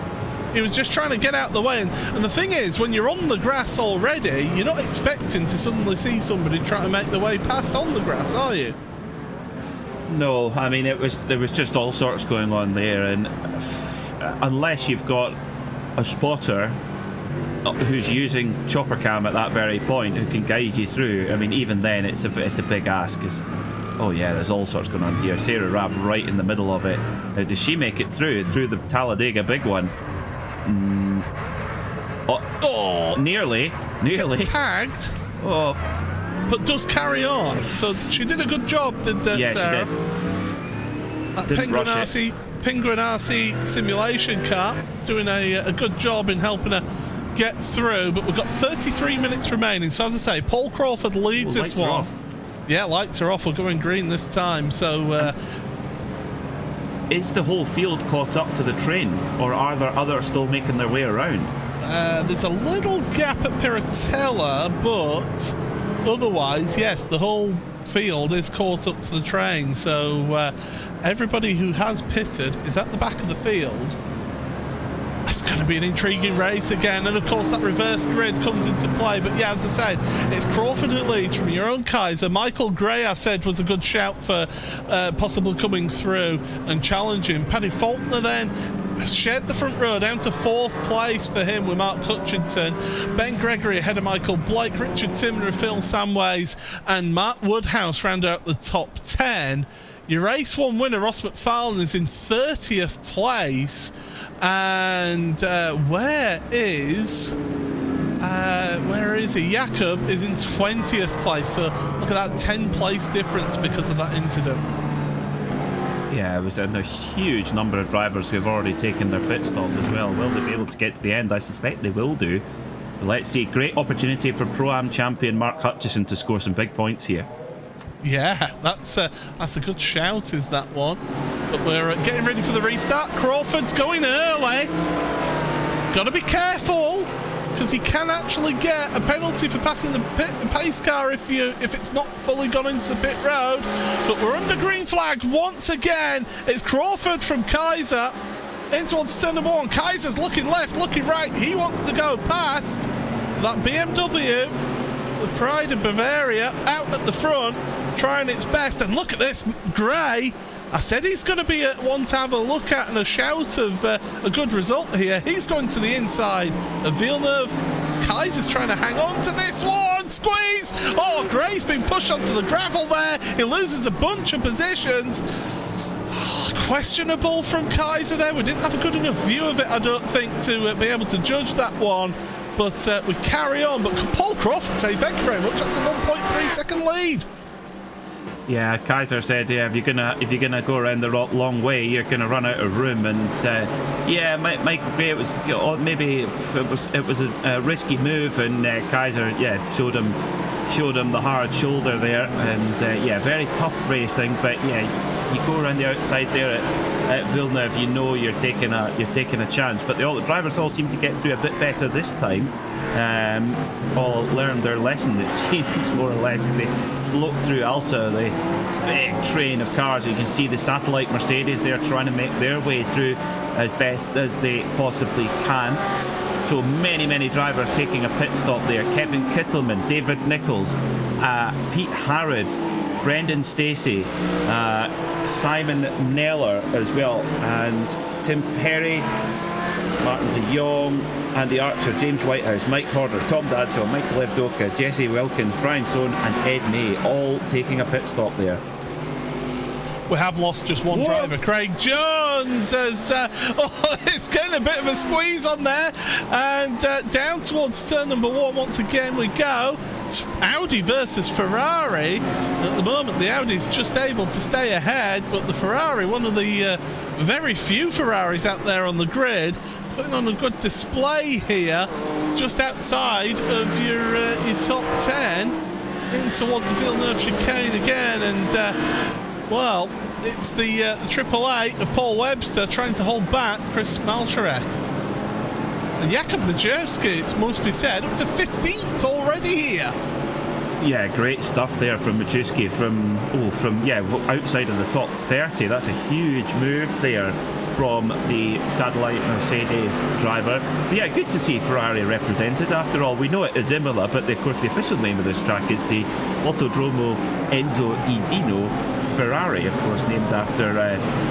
[SPEAKER 1] He was just trying to get out the way. And the thing is, when you're on the grass already, you're not expecting to suddenly see somebody trying to make their way past on the grass, are you?
[SPEAKER 2] No, I mean, there was just all sorts going on there, and unless you've got a spotter who's using chopper cam at that very point who can guide you through, I mean, even then it's a big ask. There's all sorts going on here. Sarah Rabb right in the middle of it. Now, does she make it through the Talladega big one?
[SPEAKER 1] Oh,
[SPEAKER 2] nearly.
[SPEAKER 1] gets tagged,
[SPEAKER 2] Oh,
[SPEAKER 1] but does carry on. So she did a good job, did
[SPEAKER 2] yeah,
[SPEAKER 1] Sarah?
[SPEAKER 2] she did.
[SPEAKER 1] That
[SPEAKER 2] Didn't rush
[SPEAKER 1] Penguin RC simulation car doing a good job in helping her get through, but we've got 33 minutes remaining. So as I say, Paul Crawford leads this one.
[SPEAKER 2] Off.
[SPEAKER 1] Yeah, lights are off. We're going green this time. So
[SPEAKER 2] is the whole field caught up to the train, or are there others still making their way around?
[SPEAKER 1] there's a little gap at Piratella, but otherwise, yes, the whole field is caught up to the train. So everybody who has pitted is at the back of the field. It's going to be an intriguing race again, and of course that reverse grid comes into play. But yeah, as I said, it's Crawford who leads from your own Kaiser. Michael Gray, I said, was a good shout for possibly coming through and challenging. Paddy Faulkner then shared the front row down to 4th place for him with Mark Hutchinson. Ben Gregory ahead of Michael Blake, Richard Timmer, Phil Samways and Mark Woodhouse round out the top 10. Your race 1 winner Ross McFarlane is in 30th place. And where is he? Jakob is in 20th place. So look at that 10 place difference because of that incident.
[SPEAKER 2] Yeah, it was a huge number of drivers who have already taken their pit stop as well. Will they be able to get to the end? I suspect they will do. But let's see. Great opportunity for Pro-Am champion Mark Hutchison to score some big points here.
[SPEAKER 1] Yeah, that's a good shout, is that one. But we're getting ready for the restart. Crawford's going early. Got to be careful, because you can actually get a penalty for passing the pace car if it's not fully gone into the pit road. But we're under green flag once again. It's Crawford from Kaiser in towards turn number 1. Kaiser's looking left, looking right. He wants to go past that BMW, the Pride of Bavaria, out at the front, trying its best. And look at this, Gray. I said he's going to be one to have a look at and a shout of a good result here. He's going to the inside of Villeneuve. Kaiser's trying to hang on to this one. Squeeze! Oh, Gray's been pushed onto the gravel there. He loses a bunch of positions. Oh, questionable from Kaiser there. We didn't have a good enough view of it, I don't think, to be able to judge that one. But we carry on. But Paul Crawford say thank you very much. That's a 1.3 second lead.
[SPEAKER 2] Yeah, Kaiser said, yeah, if you're gonna go around the long way, you're gonna run out of room. And yeah, Michael Gray, it was, you know, maybe it was a risky move, and Kaiser, yeah, showed him the hard shoulder there, and yeah, very tough racing. But yeah, you go around the outside there at Villeneuve, you know you're taking a chance. But the drivers all seem to get through a bit better this time. All learned their lesson, it seems, more or less, as they float through Alta, the big train of cars. You can see the satellite Mercedes there trying to make their way through as best as they possibly can. So many drivers taking a pit stop there. Kevin Kittleman, David Nichols, Pete Harrod, Brendan Stacey, Simon Neller as well, and Tim Perry, Martin de Jong, Andy Archer, James Whitehouse, Mike Horder, Tom Dadshaw, Michael Evdoka, Jesse Wilkins, Brian Sohn and Ed May, all taking a pit stop there.
[SPEAKER 1] We have lost just one driver. Craig Jones has it's getting a bit of a squeeze on there, and down towards turn number 1 once again we go. It's Audi versus Ferrari. At the moment the Audi's just able to stay ahead, but the Ferrari, one of the very few Ferraris out there on the grid, putting on a good display here just outside of your top 10 in towards the Villeneuve chicane again. And well, it's the AAA of Paul Webster trying to hold back Chris Malcharek. And Jakub Majerski, it must be said, up to 15th already here.
[SPEAKER 2] Yeah, great stuff there from Majerski from outside of the top 30. That's a huge move there from the satellite Mercedes driver. But yeah, good to see Ferrari represented. After all, we know it is Imola, but of course the official name of this track is the Autodromo Enzo e Dino Ferrari, of course named after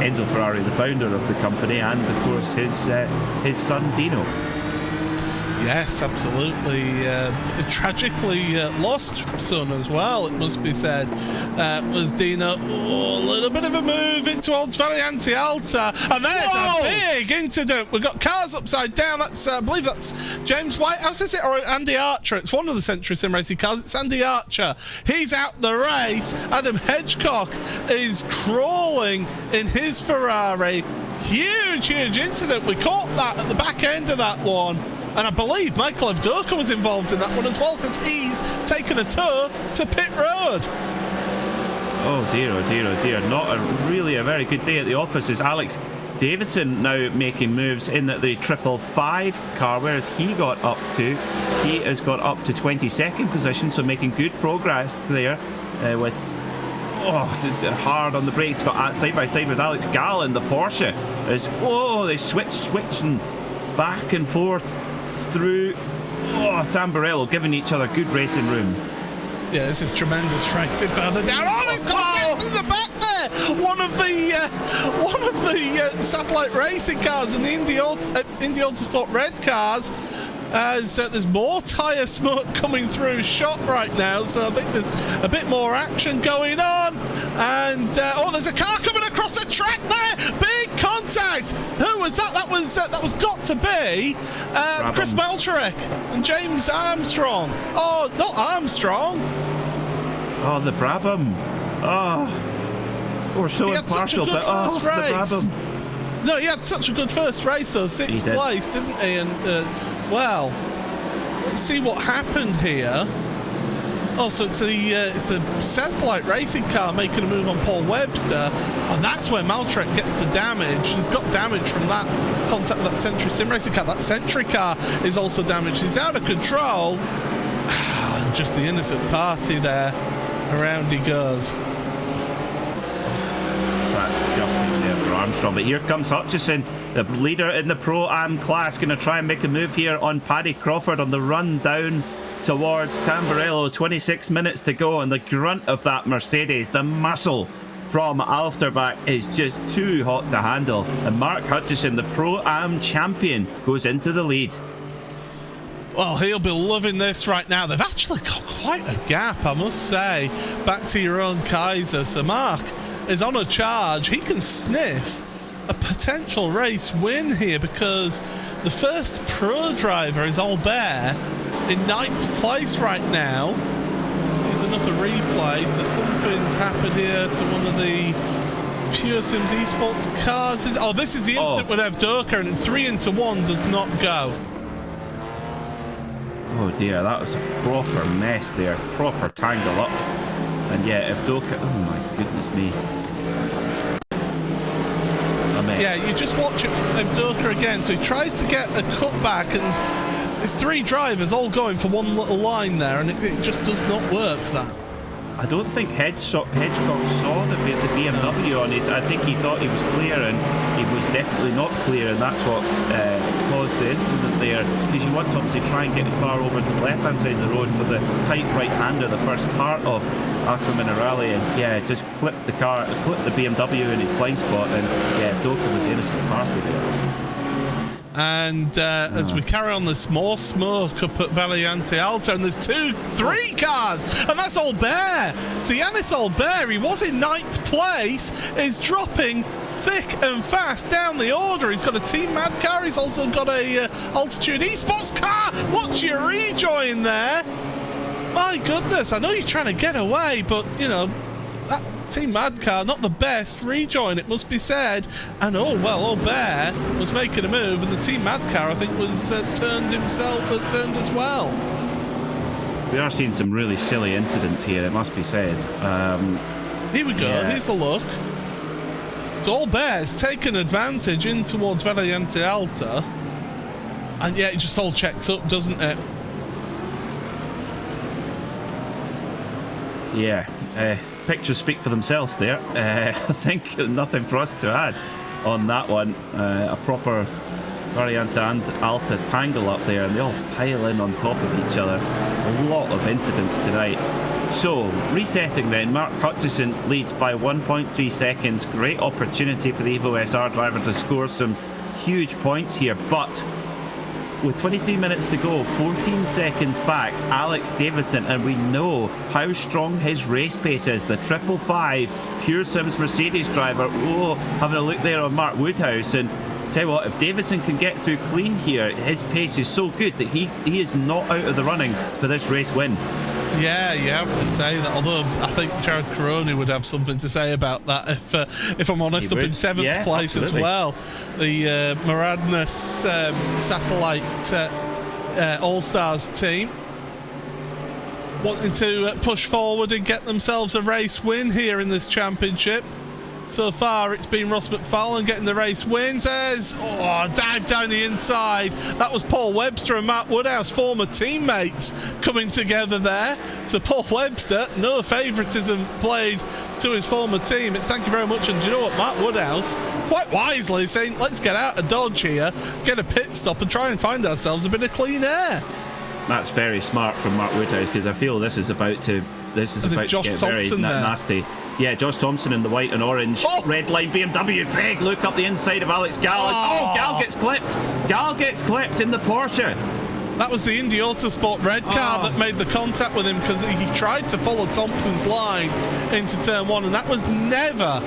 [SPEAKER 2] Enzo Ferrari, the founder of the company, and of course his son Dino.
[SPEAKER 1] Yes, absolutely. Tragically lost son as well, it must be said, was Dino. Oh, a little bit of a move in towards Variante Alta, and there's a big incident. We've got cars upside down. That's I believe that's James Whitehouse, is it, or Andy Archer? It's one of the Century Sim Racing cars. It's Andy Archer. He's out the race. Adam Hedgecock is crawling in his Ferrari. Huge incident. We caught that at the back end of that one. And I believe Michael Evdoka was involved in that one as well, because he's taken a tour to pit road.
[SPEAKER 2] Oh dear, oh dear, oh dear. Not really a very good day at the office. Is Alex Davidson now making moves in the 555 car? Where has he got up to? He has got up to 22nd position, so making good progress there with hard on the brakes. Got side by side with Alex Gall in the Porsche. They switching back and forth through Tamburello, giving each other good racing room.
[SPEAKER 1] Yeah, this is tremendous racing further down. Oh, he's got in the back there. One of the satellite racing cars and the Indy Autosport red cars. As there's more tyre smoke coming through shot right now, so I think there's a bit more action going on. And there's a car coming across the track there. Big contact. Who was that? That was got to be Chris Melcherick and James Armstrong. Oh, not Armstrong.
[SPEAKER 2] Oh, the Brabham. We're so impartial, but the Brabham.
[SPEAKER 1] No, he had such a good first race though, 6th place, didn't he? And well, let's see what happened here. Oh, so it's a satellite racing car making a move on Paul Webster, and that's where Maltrek gets the damage. He's got damage from that contact with that Century Sim Racing car. That Century car is also damaged. He's out of control. Just the innocent party there. Around he goes.
[SPEAKER 2] That's gutting there for Armstrong. But here comes Hutchison, the leader in the Pro-Am class, going to try and make a move here on Paddy Crawford on the run down towards Tamburello. 26 minutes to go, and the grunt of that Mercedes, the muscle from Alfterbach, is just too hot to handle. And Mark Hutchison, the Pro-Am champion, goes into the lead.
[SPEAKER 1] Well, he'll be loving this right now. They've actually got quite a gap, I must say. Back to your own Kaiser. So Mark is on a charge. He can sniff a potential race win here, because the first pro driver is Albert in 9th place right now. Here's another replay. So something's happened here to one of the Pure Sims Esports cars. This is the instant with Evdoka, and 3 into 1 does not go.
[SPEAKER 2] Oh dear, that was a proper mess there, proper tangle up. And yeah, Evdoka, oh my goodness me. A mess.
[SPEAKER 1] Yeah, you just watch it from Evdoka again. So he tries to get a cutback, and there's 3 drivers all going for one little line there, and it just does not work, that.
[SPEAKER 2] I don't think Hedgecock saw the BMW on his. I think he thought he was clear, and he was definitely not clear, and that's what caused the incident there. Because you want to obviously try and get as far over to the left-hand side of the road for the tight right-hander, the first part of Acqua Minerale, and yeah, just clipped the BMW in his blind spot, and yeah, Doka was the innocent party there.
[SPEAKER 1] And as we carry on, there's more smoke up at Variante Alta, and there's 3 cars, and that's Albert. So Yannis Albert, he was in 9th place, is dropping thick and fast down the order. He's got a Team Mad car. He's also got a Altitude Esports car. Watch your rejoin there. My goodness, I know you're trying to get away, but, you know, that Team Mad car, not the best rejoin, it must be said. And Albert was making a move, and the Team Mad car, I think, was turned as well.
[SPEAKER 2] We are seeing some really silly incidents here, it must be said.
[SPEAKER 1] Here we go, Here's a look. So Albert's taken advantage in towards Variante Alta, and yeah, it just all checks up, doesn't it?
[SPEAKER 2] Yeah, pictures speak for themselves there. I think nothing for us to add on that one. A proper Variante and Alta tangle up there, and they all pile in on top of each other. A lot of incidents tonight. So, resetting then, Mark Hutchison leads by 1.3 seconds. Great opportunity for the Evo SR driver to score some huge points here, but with 23 minutes to go, 14 seconds back, Alex Davidson, and we know how strong his race pace is. The 555 Pure Sims Mercedes driver. Oh, having a look there on Mark Woodhouse, and tell you what, if Davidson can get through clean here, his pace is so good that he is not out of the running for this race win.
[SPEAKER 1] Yeah, you have to say that. Although I think Jared Caroni would have something to say about that if I'm honest, up in 7th place absolutely. As well. The Maradness Satellite All-Stars team wanting to push forward and get themselves a race win here in this championship. So far, it's been Ross McFarlane getting the race wins. Dive down the inside. That was Paul Webster and Matt Woodhouse, former teammates, coming together there. So Paul Webster, no favouritism played to his former team. It's thank you very much. And do you know what? Matt Woodhouse, quite wisely, saying, let's get out of Dodge here, get a pit stop and try and find ourselves a bit of clean air.
[SPEAKER 2] That's very smart from Mark Woodhouse, because I feel this is about to get very nasty. Yeah, Josh Thompson in the white and orange red line BMW. Big look up the inside of Alex Gall. Gall gets clipped. Gall gets clipped in the Porsche.
[SPEAKER 1] That was the Indy Autosport red car that made the contact with him, because he tried to follow Thompson's line into turn 1, and that was never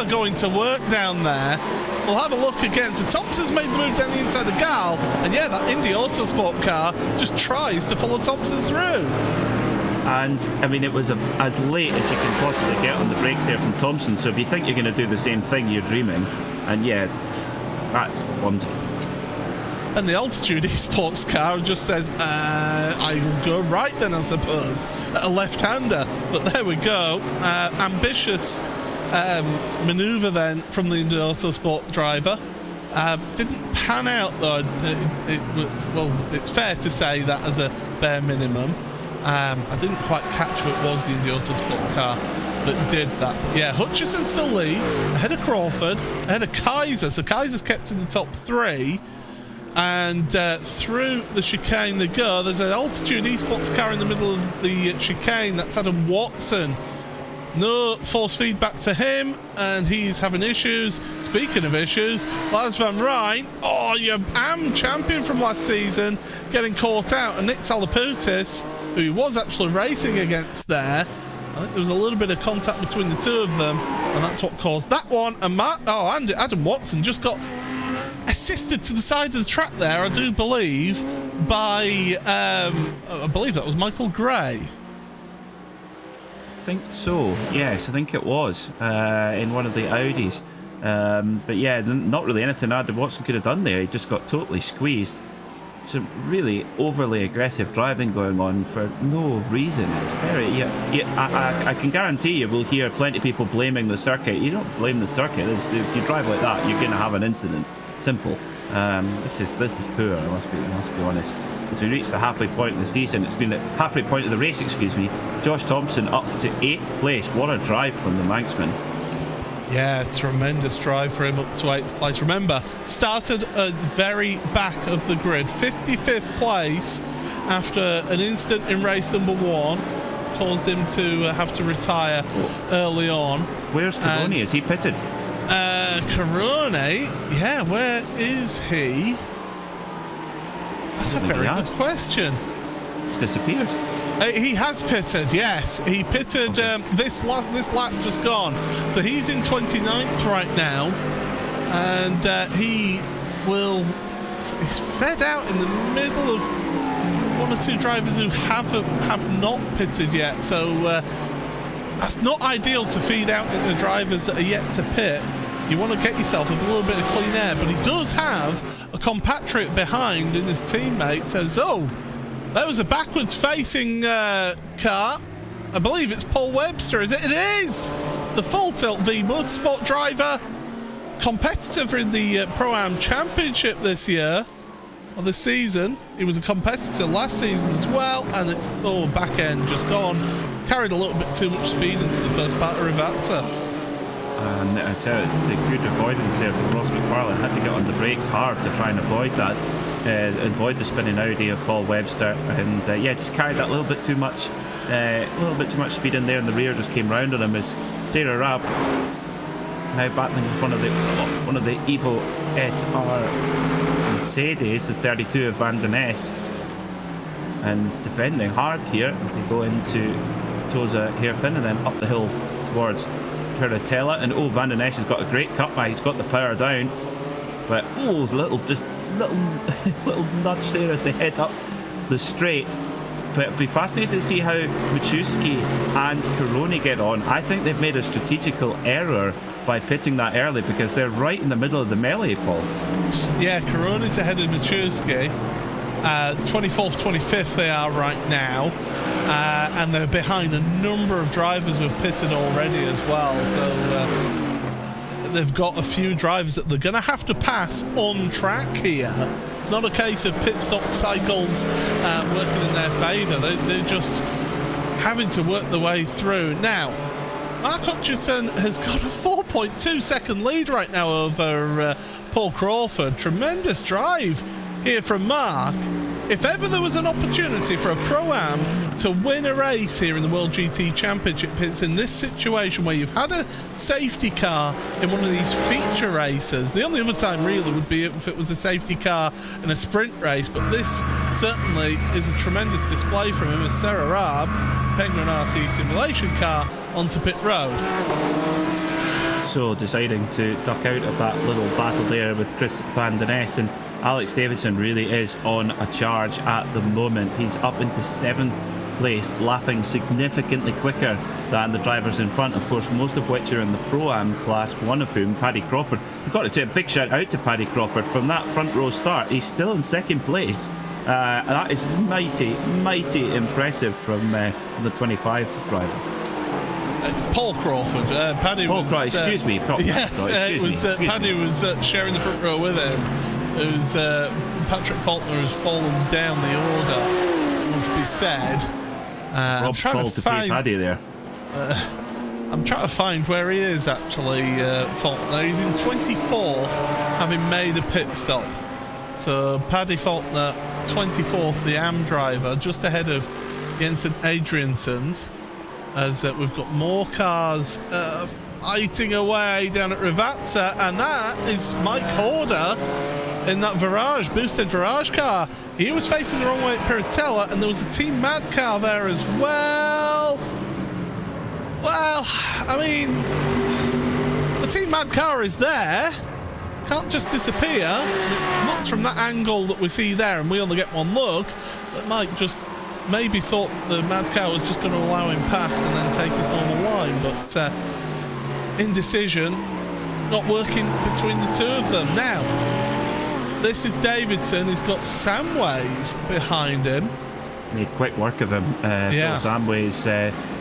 [SPEAKER 1] going to work down there. We'll have a look again. So Thompson's made the move down the inside of Gall, and yeah, that Indy Autosport car just tries to follow Thompson through.
[SPEAKER 2] And I mean, it was as late as you can possibly get on the brakes there from Thompson. So if you think you're going to do the same thing, you're dreaming. And yeah, that's clumsy.
[SPEAKER 1] And the Altitude Esports car just says, I will go right then, I suppose. A left-hander. But there we go. Ambitious manoeuvre then from the Indy Autosport driver. Didn't pan out though. It's fair to say that as a bare minimum. I didn't quite catch who it was, the Indy Autosport car that did that. Yeah, Hutchison still leads, ahead of Crawford, ahead of Kaiser. So Kaiser's kept in the top 3. And through the chicane they go. There's an Altitude Esports car in the middle of the chicane. That's Adam Watson. No force feedback for him, and he's having issues. Speaking of issues, Lars van Rijn, your AM champion from last season, getting caught out. And Nick Salaputis, who he was actually racing against there, I think there was a little bit of contact between the two of them, and that's what caused that one. And Adam Watson just got assisted to the side of the track there, I do believe, by I believe that was Michael Gray.
[SPEAKER 2] I think so. Yes, I think it was in one of the Audis. But yeah, not really anything Adam Watson could have done there. He just got totally squeezed. Some really overly aggressive driving going on for no reason. It's very... I can guarantee you will hear plenty of people blaming the circuit. You don't blame the circuit. If you drive like that, you're going to have an incident. Simple. This is poor, I must be honest. As we reach the halfway point of the season, it's been the halfway point of the race, Josh Thompson up to 8th place. What a drive from the Manxman.
[SPEAKER 1] Yeah, tremendous drive for him up to 8th place. Remember, started at very back of the grid. 55th place after an incident in race number 1 caused him to have to retire early on.
[SPEAKER 2] Where's Caroni? Is he pitted?
[SPEAKER 1] Caroni? Yeah, where is he? That's a very good question.
[SPEAKER 2] He's disappeared.
[SPEAKER 1] He has pitted, yes. He pitted this lap just gone. So he's in 29th right now. And he's fed out in the middle of one or two drivers who have not pitted yet. So that's not ideal to feed out into drivers that are yet to pit. You want to get yourself a little bit of clean air. But he does have a compatriot behind in his teammate. Says, there was a backwards facing car. I believe it's Paul Webster, is it? It is! The Full Tilt V Motorsport driver, competitor in the Pro-Am Championship this year, or this season. He was a competitor last season as well, and it's back end just gone. Carried a little bit too much speed into the first part of Rivazza.
[SPEAKER 2] And I tell you, the good avoidance there from Ross McFarlane. Had to get on the brakes hard to try and avoid that. Avoid the spinning Audi of Paul Webster, and just carried that little bit too much speed in there, and the rear just came round on him as Sarah Rabb, now battling one of the Evo SR Mercedes, the 32 of Van der Ness, and defending hard here as they go into Toza hairpin and then up the hill towards Piratella. And Van der Ness has got a great cut by. He's got the power down, but little nudge there as they head up the straight. But it'll be fascinating to see how Machuski and Karoni get on. I think they've made a strategical error by pitting that early because they're right in the middle of the melee, Paul.
[SPEAKER 1] Yeah, Karoni's ahead of Machuski. 24th, 25th they are right now. And they're behind a number of drivers who have pitted already as well. So they've got a few drivers that they're going to have to pass on track here. It's not a case of pit stop cycles working in their favour. They're just having to work their way through. Now, Mark Hutchinson has got a 4.2 second lead right now over Paul Crawford. Tremendous drive here from Mark. If ever there was an opportunity for a Pro-Am to win a race here in the World GT Championship, it's in this situation where you've had a safety car in one of these feature races. The only other time really would be if it was a safety car in a sprint race, but this certainly is a tremendous display from him as Sarah Raab, Penguin RC simulation car, onto pit road.
[SPEAKER 2] So deciding to duck out of that little battle there with Chris Van der Ness, and Alex Davidson really is on a charge at the moment. He's up into 7th place, lapping significantly quicker than the drivers in front, of course, most of which are in the Pro-Am class, one of whom, Paddy Crawford. We've got to take a big shout out to Paddy Crawford. From that front row start, he's still in 2nd place. That is mighty impressive from the 25 driver.
[SPEAKER 1] Paul Crawford. Paddy
[SPEAKER 2] Paul
[SPEAKER 1] was...
[SPEAKER 2] Crawford, excuse me.
[SPEAKER 1] Paddy was sharing the front row with him. Who's Patrick Faulkner has fallen down the order, it must be said.
[SPEAKER 2] Rob called to pay Paddy there.
[SPEAKER 1] I'm trying to find where he is actually, Faulkner. He's in 24th, having made a pit stop. So Paddy Faulkner, 24th, the AM driver, just ahead of Jensen Adriansons, as we've got more cars fighting away down at Rivatsa, and that is Mike Horder in that Virage, boosted Virage car. He was facing the wrong way at Piratella, and there was a Team Mad car there as well. Well, I mean, the Team Mad car is there. Can't just disappear. It looks from that angle that we see there, and we only get one look, that Mike just maybe thought the Mad car was just going to allow him past and then take his normal line, but indecision not working between the two of them. Now, this is Davidson. He's got Samways behind him.
[SPEAKER 2] Made quick work of him.
[SPEAKER 1] Yeah.
[SPEAKER 2] Phil Samways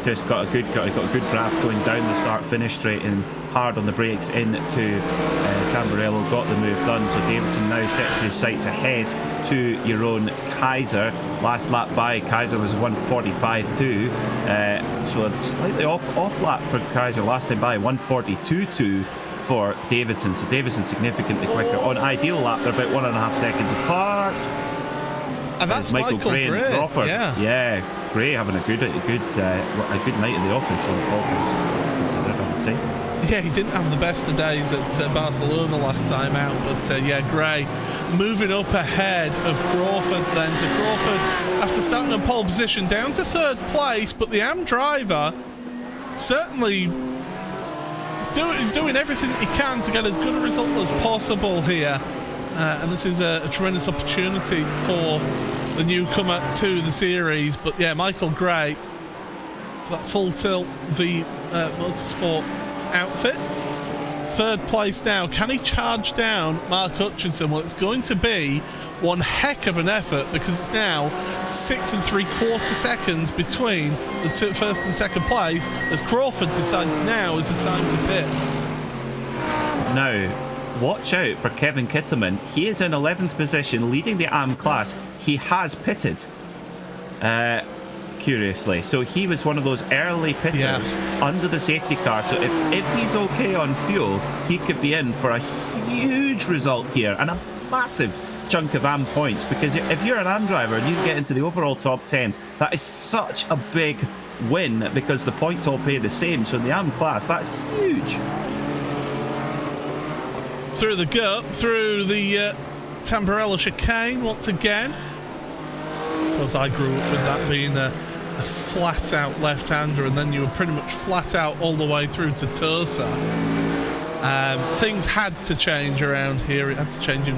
[SPEAKER 2] just got a good draft going down the start-finish straight and hard on the brakes into Tamburello. Got the move done. So Davidson now sets his sights ahead to Jeroen Kaiser. Last lap by Kaiser was 1:45.2. So a slightly off lap for Kaiser. Last time by 1:42.2. For Davidson, so Davidson significantly quicker. On ideal lap, they're about 1.5 seconds apart.
[SPEAKER 1] And that's Michael Gray
[SPEAKER 2] and Crawford. Yeah, Gray having a good night in the office. All things considered, I would say.
[SPEAKER 1] Yeah, he didn't have the best of days at Barcelona last time out, but yeah, Gray moving up ahead of Crawford then. So Crawford, after starting in pole position, down to 3rd place, but the AM driver certainly doing everything that he can to get as good a result as possible here, and this is a tremendous opportunity for the newcomer to the series. But yeah, Michael Gray, that full tilt V Motorsport outfit, 3rd place now. Can he charge down Mark Hutchinson? Well, it's going to be one heck of an effort, because it's now 6 3/4 seconds between the 1st and 2nd place, as Crawford decides now is the time to pit.
[SPEAKER 2] Now, watch out for Kevin Kittelman. He is in 11th position, leading the AM class. He has pitted, curiously. So he was one of those early pitters under the safety car. So if he's okay on fuel, he could be in for a huge result here, and a massive chunk of AM points, because if you're an AM driver and you get into the overall top 10, that is such a big win, because the points all pay the same. So in the AM class, that's huge.
[SPEAKER 1] Through the gut, through the Tamburello chicane once again. Of course, I grew up with that being a flat-out left-hander, and then you were pretty much flat-out all the way through to Tosa. Things had to change around here. It had to change in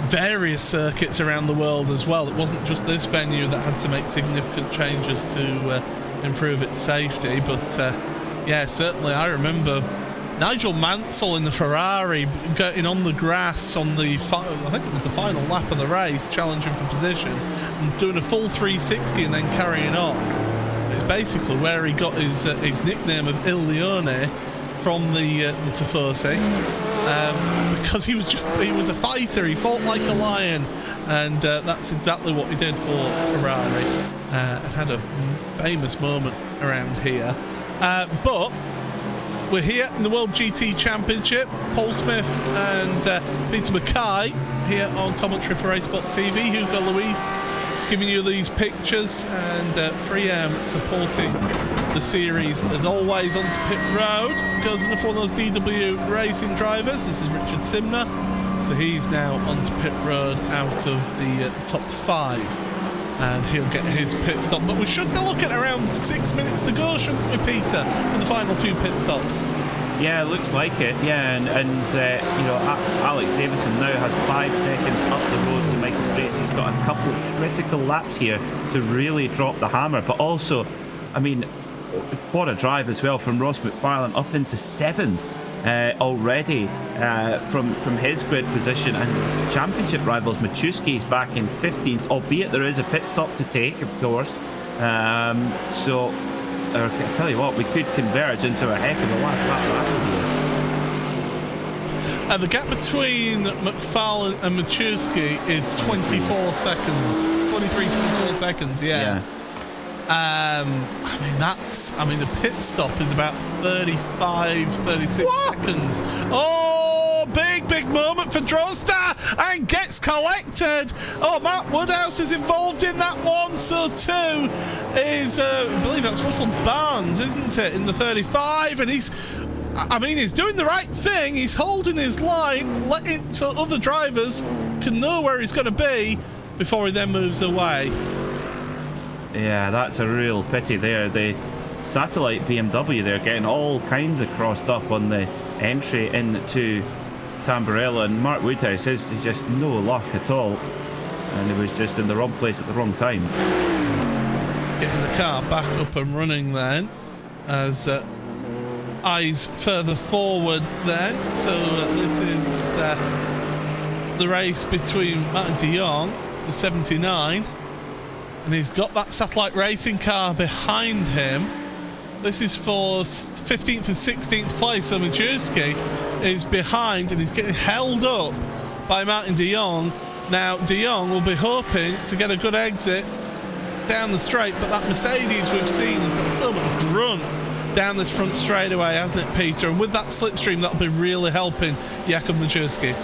[SPEAKER 1] various circuits around the world as well. It wasn't just this venue that had to make significant changes to improve its safety, but yeah, certainly I remember Nigel Mansell in the Ferrari getting on the grass on the, I think it was the final lap of the race, challenging for position and doing a full 360 and then carrying on. It's basically where he got his nickname of Il Leone from the Tifosi, because he was a fighter. He fought like a lion, and that's exactly what he did for Ferrari. And had a famous moment around here, but we're here in the World GT Championship. Paul Smith and Peter Mackay here on commentary for RaceSpotTV. Hugo Luis giving you these pictures, and 3M supporting the series as always. Onto pit road goes another one of those DW racing drivers. This is Richard Simner, so he's now onto pit road out of the top 5, and he'll get his pit stop. But we should be looking at around 6 minutes to go, shouldn't we, Peter, for the final few pit stops?
[SPEAKER 2] Yeah, it looks like it. Yeah, and you know, Alex Davison now has 5 seconds up the road to Michael Brace. He's got a couple of critical laps here to really drop the hammer. But also, I mean, what a drive as well from Ross McFarlane up into 7th already from his grid position. And championship rivals Machuski's back in 15th, albeit there is a pit stop to take, of course. So I tell you what, we could converge into a heck of a last lap battle here.
[SPEAKER 1] The gap between McFarlane and Machuski is 24 seconds. 24 seconds, yeah. I mean, the pit stop is about 35, 36 seconds. Oh, big moment for Drosta, and gets collected. Oh, Matt Woodhouse is involved in that one. So too is, I believe that's Russell Barnes, isn't it, in the 35, and he's doing the right thing. He's holding his line, so other drivers can know where he's going to be before he then moves away.
[SPEAKER 2] Yeah, that's a real pity there. The satellite BMW, they're getting all kinds of crossed up on the entry into Tamburello, and Mark Woodhouse he's just no luck at all, and he was just in the wrong place at the wrong time.
[SPEAKER 1] Getting the car back up and running then, as eyes further forward then. So this is the race between Martin de Jong, the 79, and he's got that satellite racing car behind him. This is for 15th and 16th place, so Majewski is behind, and he's getting held up by Martin de Jong. Now de Jong will be hoping to get a good exit down the straight, but that Mercedes we've seen has got so much grunt down this front straightaway, hasn't it, Peter? And with that slipstream, that'll be really helping Jakub Majewski.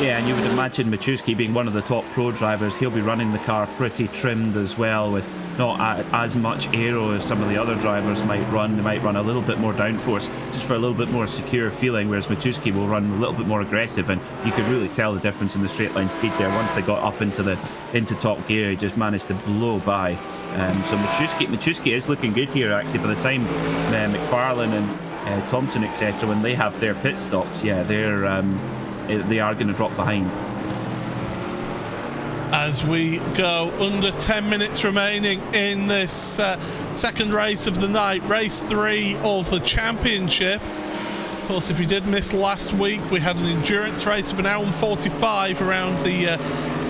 [SPEAKER 2] Yeah, and you would imagine Machuski being one of the top pro drivers, he'll be running the car pretty trimmed as well, with not as much aero as some of the other drivers might run. They might run a little bit more downforce, just for a little bit more secure feeling, whereas Machuski will run a little bit more aggressive, and you could really tell the difference in the straight line speed there. Once they got up into top gear, he just managed to blow by. So Machuski is looking good here, actually. By the time McFarlane and Thompson, etc., when they have their pit stops, yeah, they are going to drop behind.
[SPEAKER 1] As we go under 10 minutes remaining in this second race of the night, race 3 of the championship. Of course, if you did miss last week, we had an endurance race of an hour and 45 around the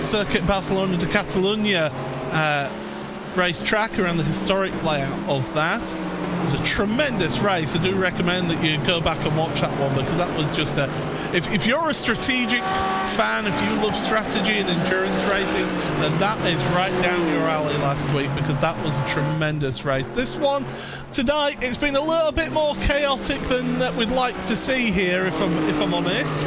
[SPEAKER 1] Circuit Barcelona de Catalunya racetrack, around the historic layout of that. It was a tremendous race. I do recommend that you go back and watch that one, because that was just if you're a strategic fan, if you love strategy and endurance racing, then that is right down your alley last week, because that was a tremendous race. This one tonight, it's been a little bit more chaotic than we'd like to see here, if I'm honest.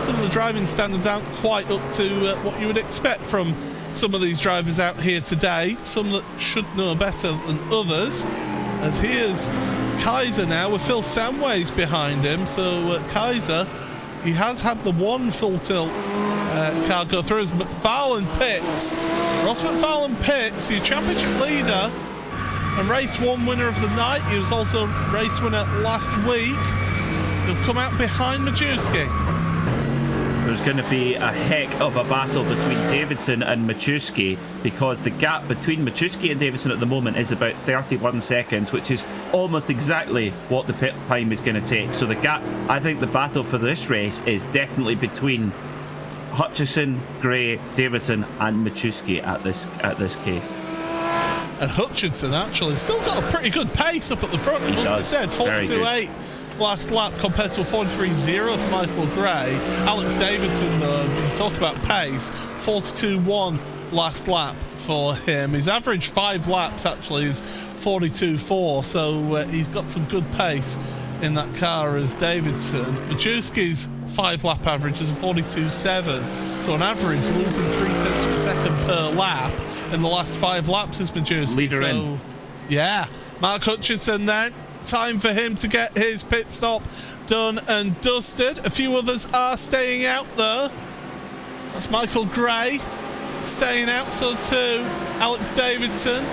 [SPEAKER 1] Some of the driving standards aren't quite up to what you would expect from some of these drivers out here today. Some that should know better than others. As here's Kaiser now with Phil Samways behind him. So Kaiser, he has had the one full tilt car go through as McFarlane pits. Ross McFarlane pits, your championship leader and race 1 winner of the night. He was also race winner last week. He'll come out behind Majewski.
[SPEAKER 2] There's going to be a heck of a battle between Davidson and Majewski, because the gap between Majewski and Davidson at the moment is about 31 seconds, which is almost exactly what the pit time is going to take. So the gap, I think the battle for this race is definitely between Hutchison, Gray, Davidson and Majewski at this case.
[SPEAKER 1] And Hutchinson actually still got a pretty good pace up at the front. It must be said, 42.8 last lap compared to a 43.0 for Michael Gray. Alex Davidson, though, when you talk about pace, 42.1 last lap for him. His average 5 laps actually is 42.4, so he's got some good pace in that car as Davidson. Majewski's 5-lap average is a 42.7, so on average losing 0.3 of a second per lap in the last 5 laps is Majewski.
[SPEAKER 2] Leader in.
[SPEAKER 1] Yeah, Mark Hutchinson then. Time for him to get his pit stop done and dusted. A few others are staying out though. That's Michael Gray staying out, so too Alex Davidson.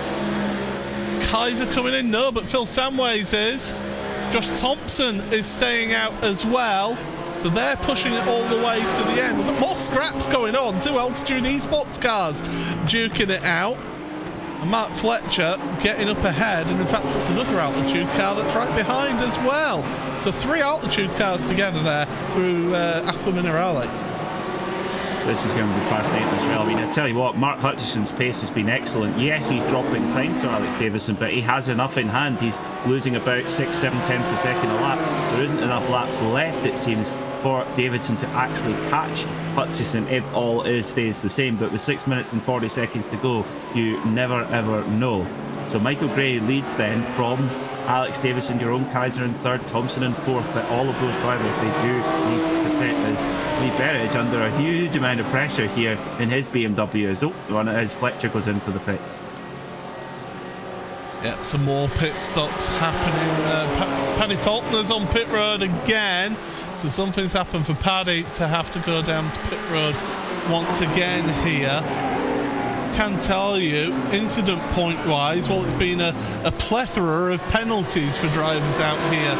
[SPEAKER 1] Is Kaiser coming in? No, but Phil Samways is. Josh Thompson is staying out as well. So they're pushing it all the way to the end. We've got more scraps going on. 2 Altitude Esports cars duking it out. And Mark Fletcher getting up ahead, and in fact it's another Altitude car that's right behind as well. So 3 Altitude cars together there through Aqua Minerale.
[SPEAKER 2] This is going to be fascinating as well. I mean, I tell you what, Mark Hutchison's pace has been excellent. Yes, he's dropping time to Alex Davidson, but he has enough in hand. He's losing about 6-7 tenths a second a lap. There isn't enough laps left, it seems, for Davidson to actually catch Hutchison if all stays the same. But with 6 minutes and 40 seconds to go, you never ever know. So Michael Gray leads then from Alex Davidson, Jerome Kaiser in 3rd, Thompson in 4th, but all of those drivers, they do need to pit, as Lee Berridge under a huge amount of pressure here in his BMW as one of his Fletcher goes in for the pits.
[SPEAKER 1] Yep, some more pit stops happening. Paddy Faulkner's on pit road again. So something's happened for Paddy to have to go down to pit road once again here. Can tell you, incident point wise, well, it's been a plethora of penalties for drivers out here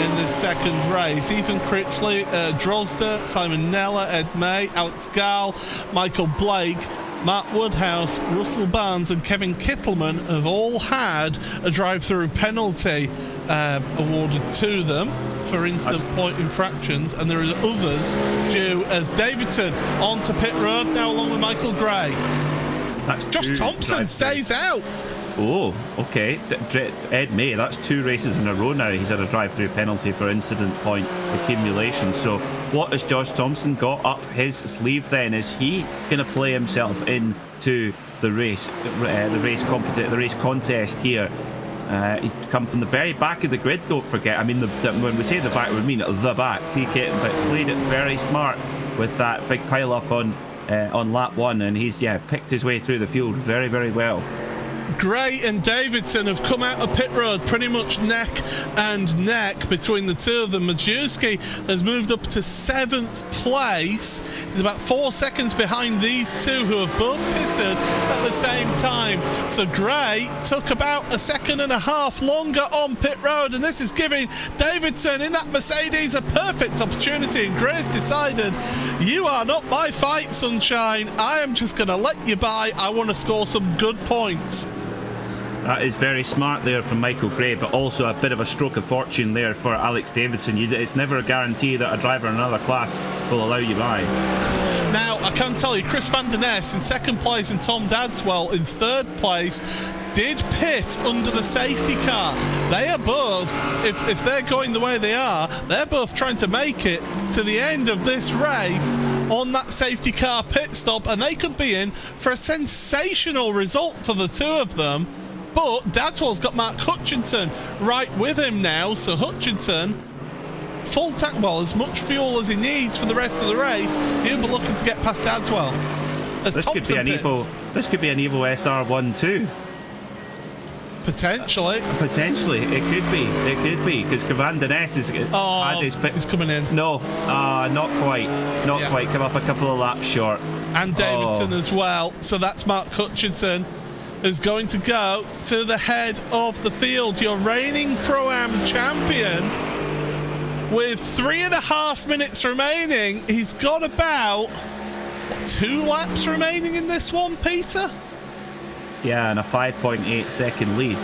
[SPEAKER 1] in this second race. Ethan Critchley, Drozda, Simon Neller, Ed May, Alex Gall, Michael Blake, Matt Woodhouse, Russell Barnes and Kevin Kittleman have all had a drive-through penalty awarded to them for instant point infractions, and there are others due as Davidson onto pit road now along with Michael Gray.
[SPEAKER 2] That's
[SPEAKER 1] Josh Thompson stays out.
[SPEAKER 2] Oh, okay. Ed May, that's 2 races in a row now. He's had a drive-through penalty for incident point accumulation. So what has Josh Thompson got up his sleeve then? Is he going to play himself into the race contest here? He come from the very back of the grid, don't forget. I mean, when we say the back, we mean the back. He played it very smart with that big pile-up on lap 1, and he's picked his way through the field very, very well.
[SPEAKER 1] Gray and Davidson have come out of pit road pretty much neck and neck between the two of them. Majewski has moved up to 7th place. He's about 4 seconds behind these two who have both pitted at the same time. So Gray took about 1.5 seconds longer on pit road, and this is giving Davidson in that Mercedes a perfect opportunity, and Gray's decided, you are not my fight, sunshine. I am just going to let you by. I want to score some good points.
[SPEAKER 2] That is very smart there from Michael Gray, but also a bit of a stroke of fortune there for Alex Davidson. It's never a guarantee that a driver in another class will allow you by.
[SPEAKER 1] Now, I can tell you, Chris van der Ness in 2nd place and Tom Dadswell in 3rd place did pit under the safety car. They are both, if they're going the way they are, they're both trying to make it to the end of this race on that safety car pit stop, and they could be in for a sensational result for the two of them. But Dadswell's got Mark Hutchinson right with him now, so Hutchinson, full tank, well, as much fuel as he needs for the rest of the race. He'll be looking to get past Dadswell. As
[SPEAKER 2] This could be an Evo SR1 too.
[SPEAKER 1] Potentially.
[SPEAKER 2] It could be, because Cavandaness is
[SPEAKER 1] he's coming in.
[SPEAKER 2] No, not quite. Not quite. Come up a couple of laps short.
[SPEAKER 1] And Davidson as well. So that's Mark Hutchinson, who's going to go to the head of the field. Your reigning Pro-Am champion, with 3.5 minutes remaining. He's got about 2 laps remaining in this one, Peter?
[SPEAKER 2] Yeah, and a 5.8 second lead.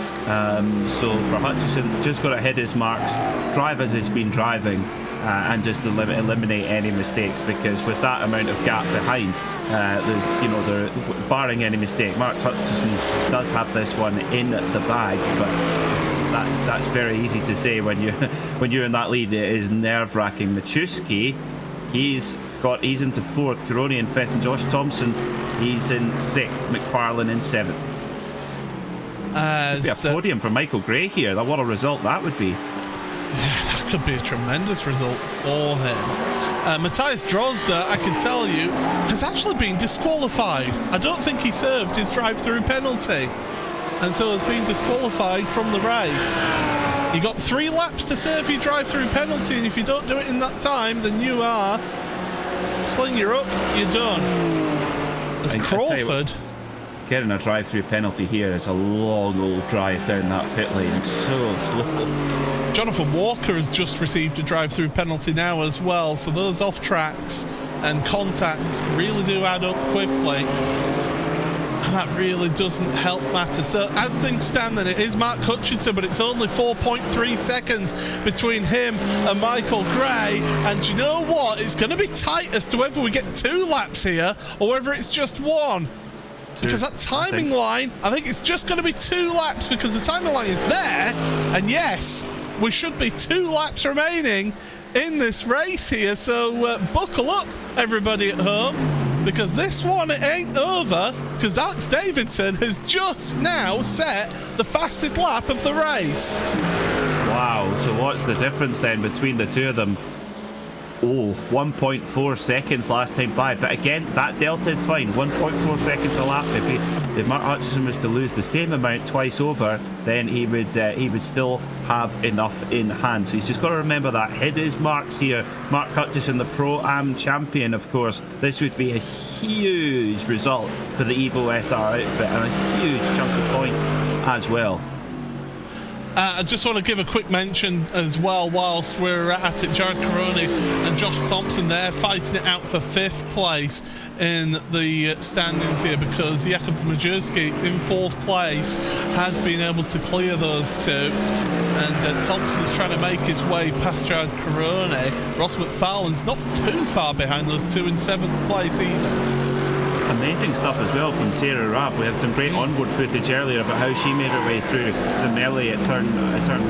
[SPEAKER 2] So for Hutchinson, just got to hit his marks, drive as he's been driving, and just eliminate any mistakes, because with that amount of gap behind, barring any mistake, Mark Hutchinson does have this one in the bag, but that's very easy to say when you're in that lead. It is nerve-wracking. Machuski, he's into 4th, Caroni in 5th, and Josh Thompson, he's in 6th, McFarlane in 7th. Could be a podium for Michael Gray here. What a result that would be.
[SPEAKER 1] Yeah, that could be a tremendous result for him. Matthias Drozda, I can tell you, has actually been disqualified. I don't think he served his drive-through penalty, and so has been disqualified from the race. You got 3 laps to serve your drive-through penalty, and if you don't do it in that time, then you are sling your up, you're done. As Crawford,
[SPEAKER 2] getting a drive-through penalty here is a long old drive down that pit lane. So slow.
[SPEAKER 1] Jonathan Walker has just received a drive-through penalty now as well, so those off tracks and contacts really do add up quickly, and that really doesn't help matter. So as things stand, then it is Mark Hutchinson, but it's only 4.3 seconds between him and Michael Gray, and you know what, it's going to be tight as to whether we get 2 laps here or whether it's just 1. Because that timing line, I think it's just going to be 2 laps, because the timing line is there, and yes, we should be 2 laps remaining in this race here. So buckle up, everybody at home, because this one, it ain't over, because Alex Davidson has just now set the fastest lap of the race.
[SPEAKER 2] Wow, so what's the difference then between the two of them? 1.4 seconds last time by, but again, that delta is fine. 1.4 seconds a lap. If Mark Hutchinson was to lose the same amount twice over, then he would still have enough in hand. So he's just got to remember that. Hit his marks here. Mark Hutchinson, the Pro-Am champion, of course. This would be a huge result for the Evo SR outfit, and a huge chunk of points as well.
[SPEAKER 1] I just want to give a quick mention as well whilst we're at it. Jared Caroni and Josh Thompson there fighting it out for 5th place in the standings here, because Jakub Majewski in 4th place has been able to clear those 2, and Thompson's trying to make his way past Jared Caroni. Ross McFarlane's not too far behind those 2 in 7th place either.
[SPEAKER 2] Amazing stuff as well from Sarah Rabb. We had some great onboard footage earlier about how she made her way through the melee at turn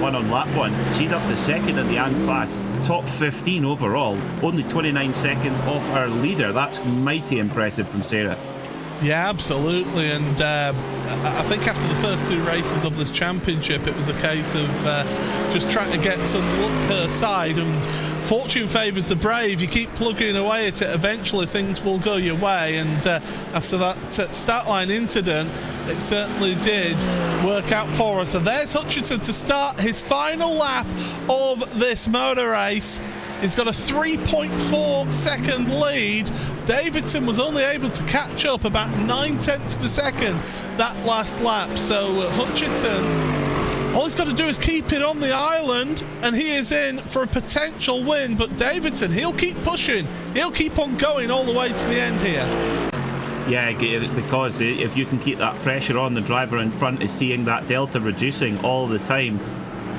[SPEAKER 2] 1 on lap 1. She's up to 2nd in the AM class, top 15 overall, only 29 seconds off our leader. That's mighty impressive from Sarah.
[SPEAKER 1] Yeah, absolutely, and I think after the first 2 races of this championship, it was a case of just trying to get some luck her side, and fortune favours the brave. You keep plugging away at it, eventually things will go your way, and after that start line incident, it certainly did work out for us. So there's Hutchinson to start his final lap of this motor race. He's got a 3.4 second lead. Davidson was only able to catch up about 9/10 of a second that last lap. So Hutchinson, all he's got to do is keep it on the island, and he is in for a potential win. But Davidson, he'll keep pushing. He'll keep on going all the way to the end here.
[SPEAKER 2] Yeah, because if you can keep that pressure on, the driver in front is seeing that delta reducing all the time.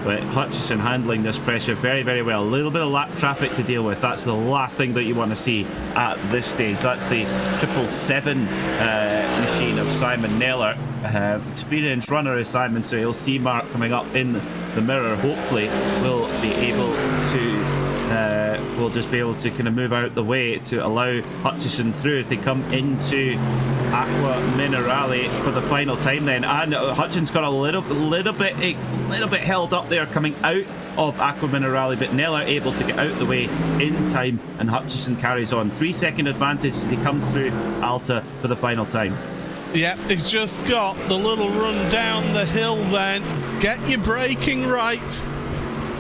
[SPEAKER 2] But Hutchinson handling this pressure very, very well. A little bit of lap traffic to deal with. That's the last thing that you want to see at this stage. That's the 777 machine of Simon Neller. Experienced runner is Simon, so he'll see Mark coming up in the mirror. Hopefully we'll be able to we'll just be able to kind of move out the way to allow Hutchinson through as they come into Aqua Minerale for the final time then. And Hutchinson's got a little bit held up there coming out of Aqua Minerale, but Neller able to get out the way in time, and Hutchinson carries on. 3 second advantage as he comes through Alta for the final time.
[SPEAKER 1] Yeah, he's just got the little run down the hill then. Get your braking right,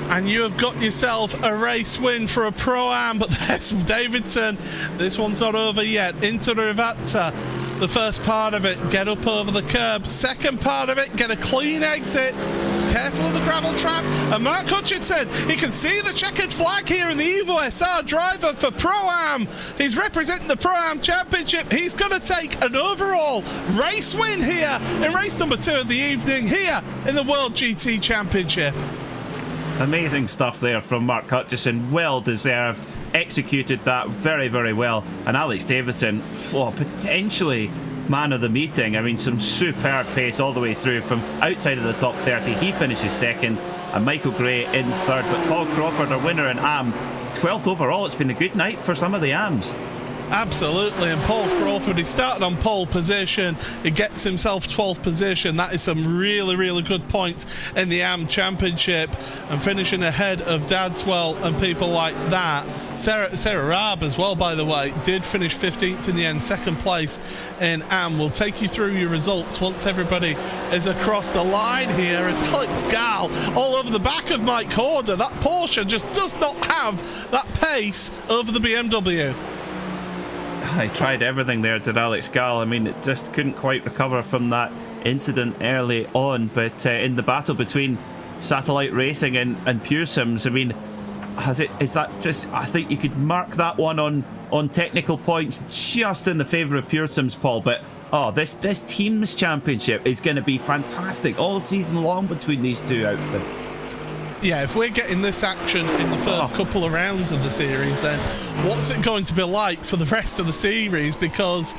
[SPEAKER 1] and you have got yourself a race win for a Pro-Am. But there's Davidson. This one's not over yet. Into the Rivatta. The first part of it, get up over the curb. Second part of it, get a clean exit. Careful of the gravel trap. And Mark Hutchinson, he can see the checkered flag here in the Evo SR driver for Pro-Am. He's representing the Pro-Am Championship. He's going to take an overall race win here in race number 2 of the evening here in the World GT Championship.
[SPEAKER 2] Amazing stuff there from Mark Hutchison. Well deserved. Executed that very, very well. And Alex Davison, potentially man of the meeting. I mean, some superb pace all the way through from outside of the top 30. He finishes second, and Michael Gray in third. But Paul Crawford, our winner in AM, 12th overall. It's been a good night for some of the AMs.
[SPEAKER 1] Absolutely, and Paul Crawford, he started on pole position, he gets himself 12th position. That is some really, really good points in the AM Championship, and finishing ahead of Dadswell and people like that. Sarah Raab as well, by the way, did finish 15th in the end, second place in AM. We'll take you through your results once everybody is across the line here. As Alex Gall all over the back of Mike Horder. That Porsche just does not have that pace over the BMW.
[SPEAKER 2] I tried everything there, did Alex Gall. I mean, it just couldn't quite recover from that incident early on. But in the battle between Satellite Racing and Pure Sims, I mean, is that just, I think you could mark that one on technical points just in the favour of Pure Sims, Paul. But this team's championship is going to be fantastic all season long between these two outfits.
[SPEAKER 1] Yeah, if we're getting this action in the first couple of rounds of the series, then what's it going to be like for the rest of the series? Because,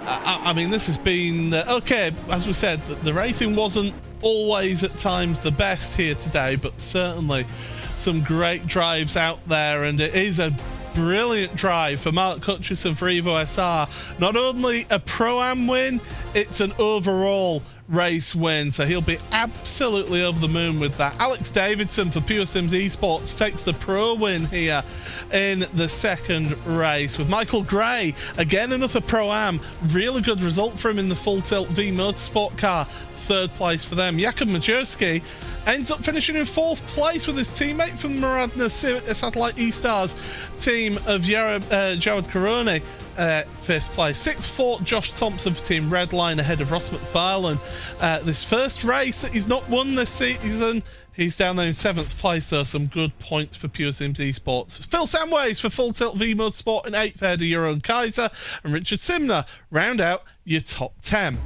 [SPEAKER 1] I mean, this has been... okay, as we said, the racing wasn't always at times the best here today, but certainly some great drives out there, and it is a brilliant drive for Mark Hutchison for Evo SR. Not only a Pro-Am win, it's an overall race win, so he'll be absolutely over the moon with that. Alex Davidson for Pure Sims Esports takes the pro win here in the second race, with Michael Gray again another Pro-Am. Really good result for him in the Full Tilt V Motorsport car, third place for them. Jakub Majerski ends up finishing in fourth place with his teammate from the Maradna Satellite E-Stars team of Jared Karoni. Fifth place. Sixth for Josh Thompson for Team Redline ahead of Ross McFarlane. This first race that he's not won this season, he's down there in seventh place, though. Some good points for Pure Sims Esports. Phil Samways for Full Tilt V Motorsport in eighth ahead of Jeroen Kaiser, and Richard Simner round out your top 10.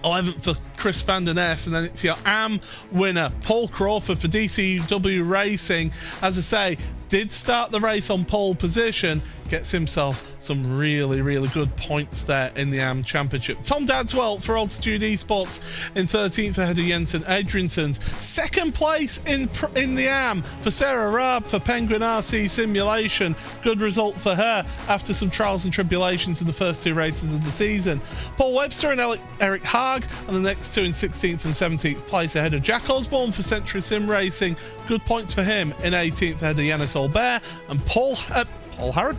[SPEAKER 1] 11th for Chris Van Den Ness, and then it's your AM winner, Paul Crawford for DCW Racing. As I say, did start the race on pole position, gets himself some really, really good points there in the AM Championship. Tom Dadswell for Altitude Esports in 13th ahead of Jensen Adriansons. Second place in the AM for Sarah Raab for Penguin RC Simulation. Good result for her after some trials and tribulations in the first two races of the season. Paul Webster and Eric Haag and the next two in 16th and 17th place ahead of Jack Osborne for Century Sim Racing. Good points for him in 18th ahead of Yanis Albert, and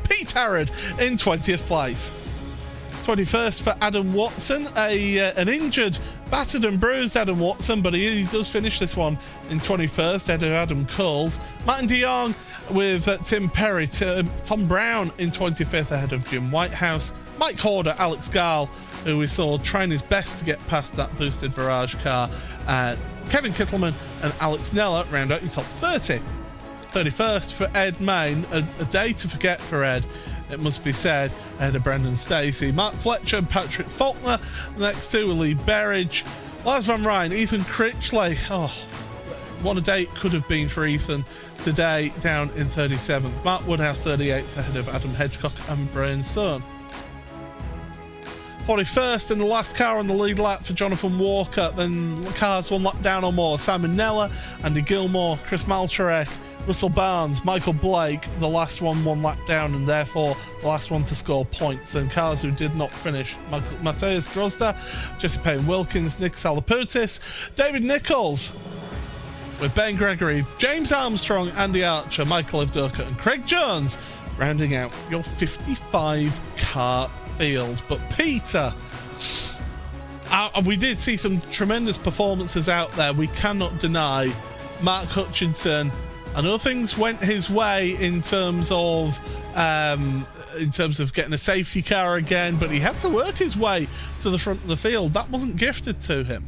[SPEAKER 1] Pete Harrod in 20th place. 21st for Adam Watson, an injured, battered and bruised Adam Watson, but he does finish this one in 21st ahead of Adam Coles. Martin de Jong with Tim Perry, Tom Brown in 25th ahead of Jim Whitehouse. Mike Horder, Alex Gall, who we saw trying his best to get past that boosted Virage car. Kevin Kittleman and Alex Neller round out your top 30. 31st for Ed Main, a day to forget for Ed, it must be said, ahead of Brendan Stacey. Mark Fletcher and Patrick Faulkner. The next two were Lee Berridge, Lars Van Rijn, Ethan Critchley. Oh, what a day it could have been for Ethan today, down in 37th. Mark Woodhouse 38th ahead of Adam Hedgecock and Brian Son. 41st in the last car on the lead lap for Jonathan Walker. Then cars one lap down or more. Simon Neller, Andy Gilmore, Chris Malcharek, Russell Barnes, Michael Blake, the last one lap down, and therefore the last one to score points. Then cars who did not finish: Matthias Drozda, Jesse Payne Wilkins, Nick Salaputis, David Nichols with Ben Gregory, James Armstrong, Andy Archer, Michael Evdoka and Craig Jones, rounding out your 55 car field. But Peter, We did see some tremendous performances out there. We cannot deny Mark Hutchinson. I know things went his way in terms of getting a safety car again, but he had to work his way to the front of the field. That wasn't gifted to him.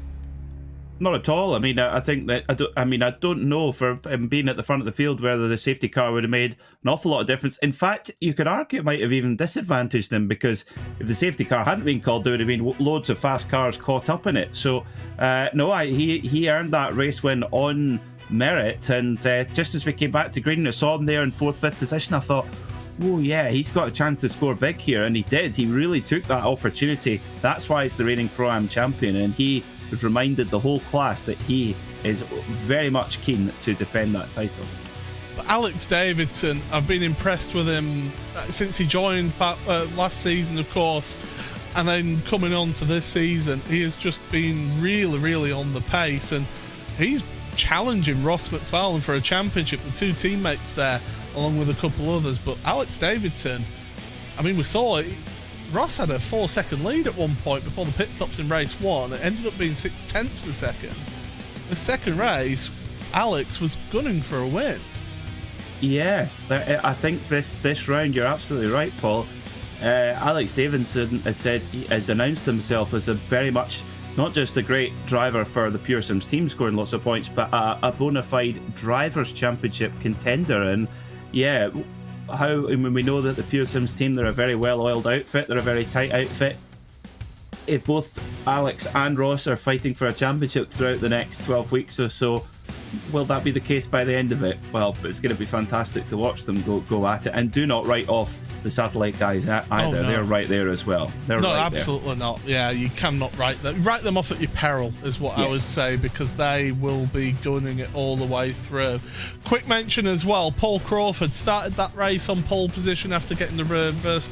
[SPEAKER 2] Not at all. I mean, I think that I don't know for him being at the front of the field whether the safety car would have made an awful lot of difference. In fact, you could argue it might have even disadvantaged him, because if the safety car hadn't been called, there would have been loads of fast cars caught up in it. So, he earned that race win on merit. And just as we came back to green, I saw him there in 4th, 5th position. I thought, oh yeah, he's got a chance to score big here, and he did. He really took that opportunity. That's why he's the reigning Pro-Am champion, and he has reminded the whole class that he is very much keen to defend that title.
[SPEAKER 1] But Alex Davidson, I've been impressed with him since he joined last season, of course, and then coming on to this season, he has just been really, really on the pace, and he's challenging Ross McFarlane for a championship, the two teammates there, along with a couple others. But Alex Davidson, I mean, we saw it. Ross had a 4-second lead at one point before the pit stops in race 1. It ended up being 6/10 of a second. The second race, Alex was gunning for a win. Yeah,
[SPEAKER 2] I think this round, you're absolutely right, Paul. Alex Davidson has announced himself as a very much not just a great driver for the Pure Sims team, scoring lots of points, but a bona fide Drivers' Championship contender. And yeah, when we know that the Pure Sims team, they're a very well-oiled outfit, they're a very tight outfit. If both Alex and Ross are fighting for a championship throughout the next 12 weeks or so, will that be the case by the end of it? Well, it's going to be fantastic to watch them go at it. And do not write off the satellite guys either.
[SPEAKER 1] Oh, no.
[SPEAKER 2] They're right there as well.
[SPEAKER 1] No, absolutely not. Yeah, you cannot write them off at your peril, is what I would say, because they will be gunning it all the way through. Quick mention as well, Paul Crawford started that race on pole position after getting the reverse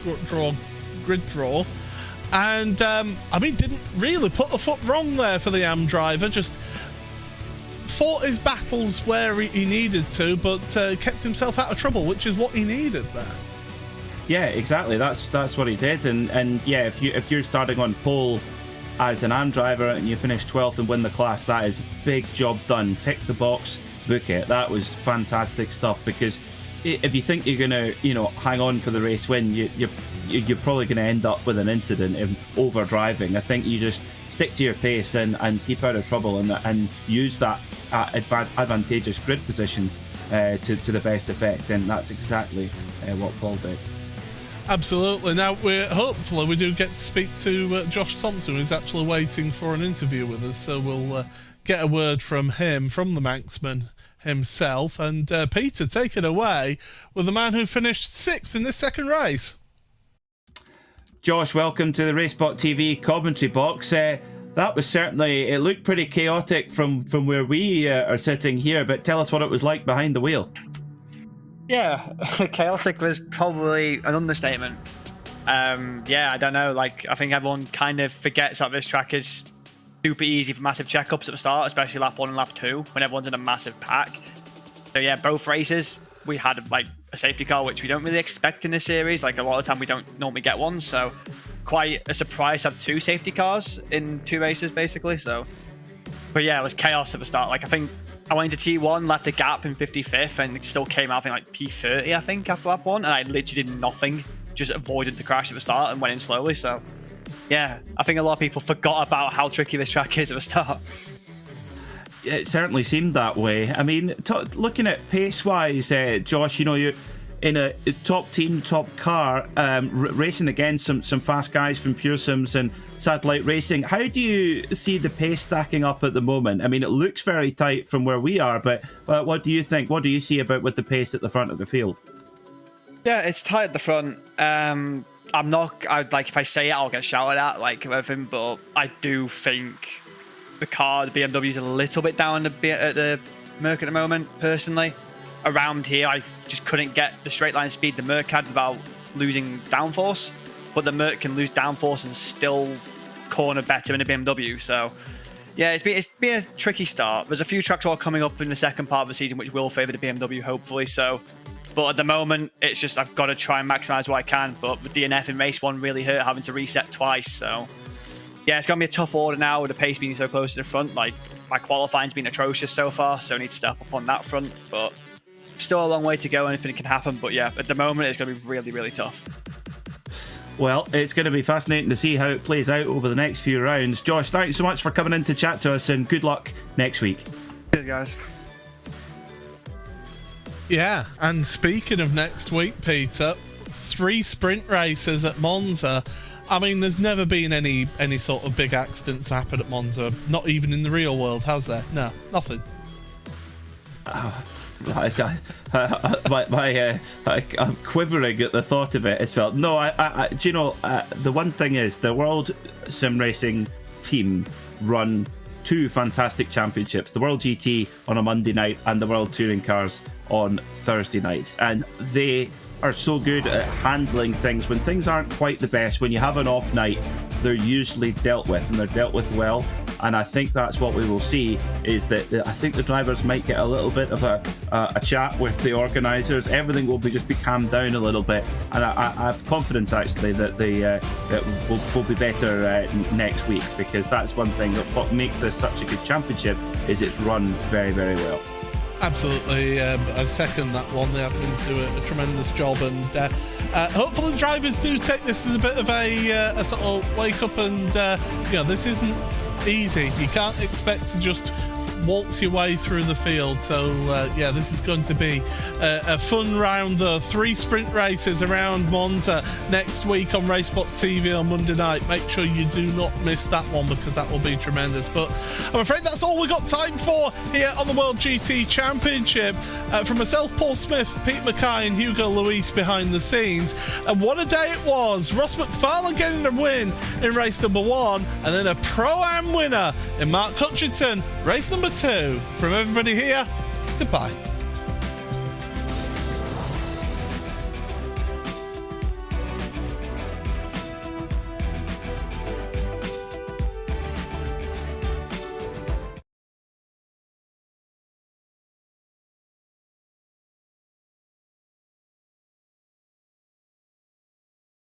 [SPEAKER 1] grid draw, and didn't really put a foot wrong there for the AM driver. Just fought his battles where he needed to, but kept himself out of trouble, which is what he needed there.
[SPEAKER 2] Yeah, exactly. That's what he did. And yeah, if you're starting on pole as an AM driver and you finish 12th and win the class, that is big job done. Tick the box, book it. That was fantastic stuff, because if you think you're gonna, hang on for the race win, you're probably gonna end up with an incident in over driving. I think you just stick to your pace and keep out of trouble and use that advantageous grid position to the best effect. And that's exactly what Paul did.
[SPEAKER 1] Absolutely. Now, hopefully we do get to speak to Josh Thompson, who's actually waiting for an interview with us. So we'll get a word from him, from the Manxman himself. And Peter, take it away with the man who finished 6th in this second race.
[SPEAKER 2] Josh, welcome to the RaceSpotTV commentary box. That was certainly, it looked pretty chaotic from where we are sitting here, but tell us what it was like behind the wheel.
[SPEAKER 3] Yeah, chaotic was probably an understatement. I don't know, I think everyone kind of forgets that this track is super easy for massive checkups at the start, especially lap 1 and lap 2, when everyone's in a massive pack. So yeah, both races, we had a safety car, which we don't really expect in this series. A lot of the time we don't normally get one, so quite a surprise to have 2 safety cars in 2 races, basically. So, but yeah, it was chaos at the start. I think I went into T1, left a gap in 55th, and it still came out, P30, I think, after lap 1, and I literally did nothing, just avoided the crash at the start and went in slowly. So, yeah, I think a lot of people forgot about how tricky this track is at the start.
[SPEAKER 2] It certainly seemed that way. I mean, looking at pace-wise, Josh, you're in a top team, top car, racing against some fast guys from Pure Sims and Satellite Racing. How do you see the pace stacking up at the moment? I mean, it looks very tight from where we are, but what do you think? What do you see with the pace at the front of the field?
[SPEAKER 3] Yeah, it's tight at the front. If I say it, I'll get shouted at, everything, but I do think the BMW is a little bit down at the Merc at the moment, personally. Around here, I just couldn't get the straight line speed the Merc had without losing downforce, but the Merc can lose downforce and still corner better in a BMW. So yeah, it's been a tricky start. There's a few tracks all coming up in the second part of the season which will favour the BMW, hopefully. So, but at the moment, it's just I've got to try and maximise what I can. But the DNF in race 1 really hurt, having to reset twice. So yeah, it's going to be a tough order now with the pace being so close to the front. Like, my qualifying's been atrocious so far, so I need to step up on that front. But still a long way to go, anything can happen. But yeah, at the moment, it's going to be really, really tough.
[SPEAKER 2] Well, it's going to be fascinating to see how it plays out over the next few rounds. Josh, thanks so much for coming in to chat to us, and good luck next week.
[SPEAKER 3] Cheers, guys.
[SPEAKER 1] Yeah, and speaking of next week, Peter, 3 sprint races at Monza. I mean, there's never been any sort of big accidents happen at Monza, not even in the real world, has there? No, nothing.
[SPEAKER 2] I'm quivering at the thought of it as well. No, do you know, the one thing is the World Sim Racing team run 2 fantastic championships, the World GT on a Monday night and the World Touring Cars on Thursday nights, and they are so good at handling things when things aren't quite the best. When you have an off night, they're usually dealt with, and they're dealt with well. And I think that's what we will see, is that I think the drivers might get a little bit of a chat with the organisers. Everything will be calmed down a little bit, and I have confidence actually that they will be better next week, because that's one thing that what makes this such a good championship is it's run very, very well.
[SPEAKER 1] Absolutely, I second that one. The admins do a tremendous job, and hopefully the drivers do take this as a bit of a sort of wake up, and this isn't easy. You can't expect to just waltz your way through the field. So yeah, this is going to be a fun round. The 3 sprint races around Monza next week on RaceSpotTV on Monday night. Make sure you do not miss that one, because that will be tremendous. But I'm afraid that's all we've got time for here on the World GT Championship. From myself, Paul Smith, Pete Mackay and Hugo Luis behind the scenes. And what a day it was. Ross McFarlane getting a win in race number 1, and then a Pro-Am winner in Mark Hutchinson, race number 2. From everybody here, goodbye.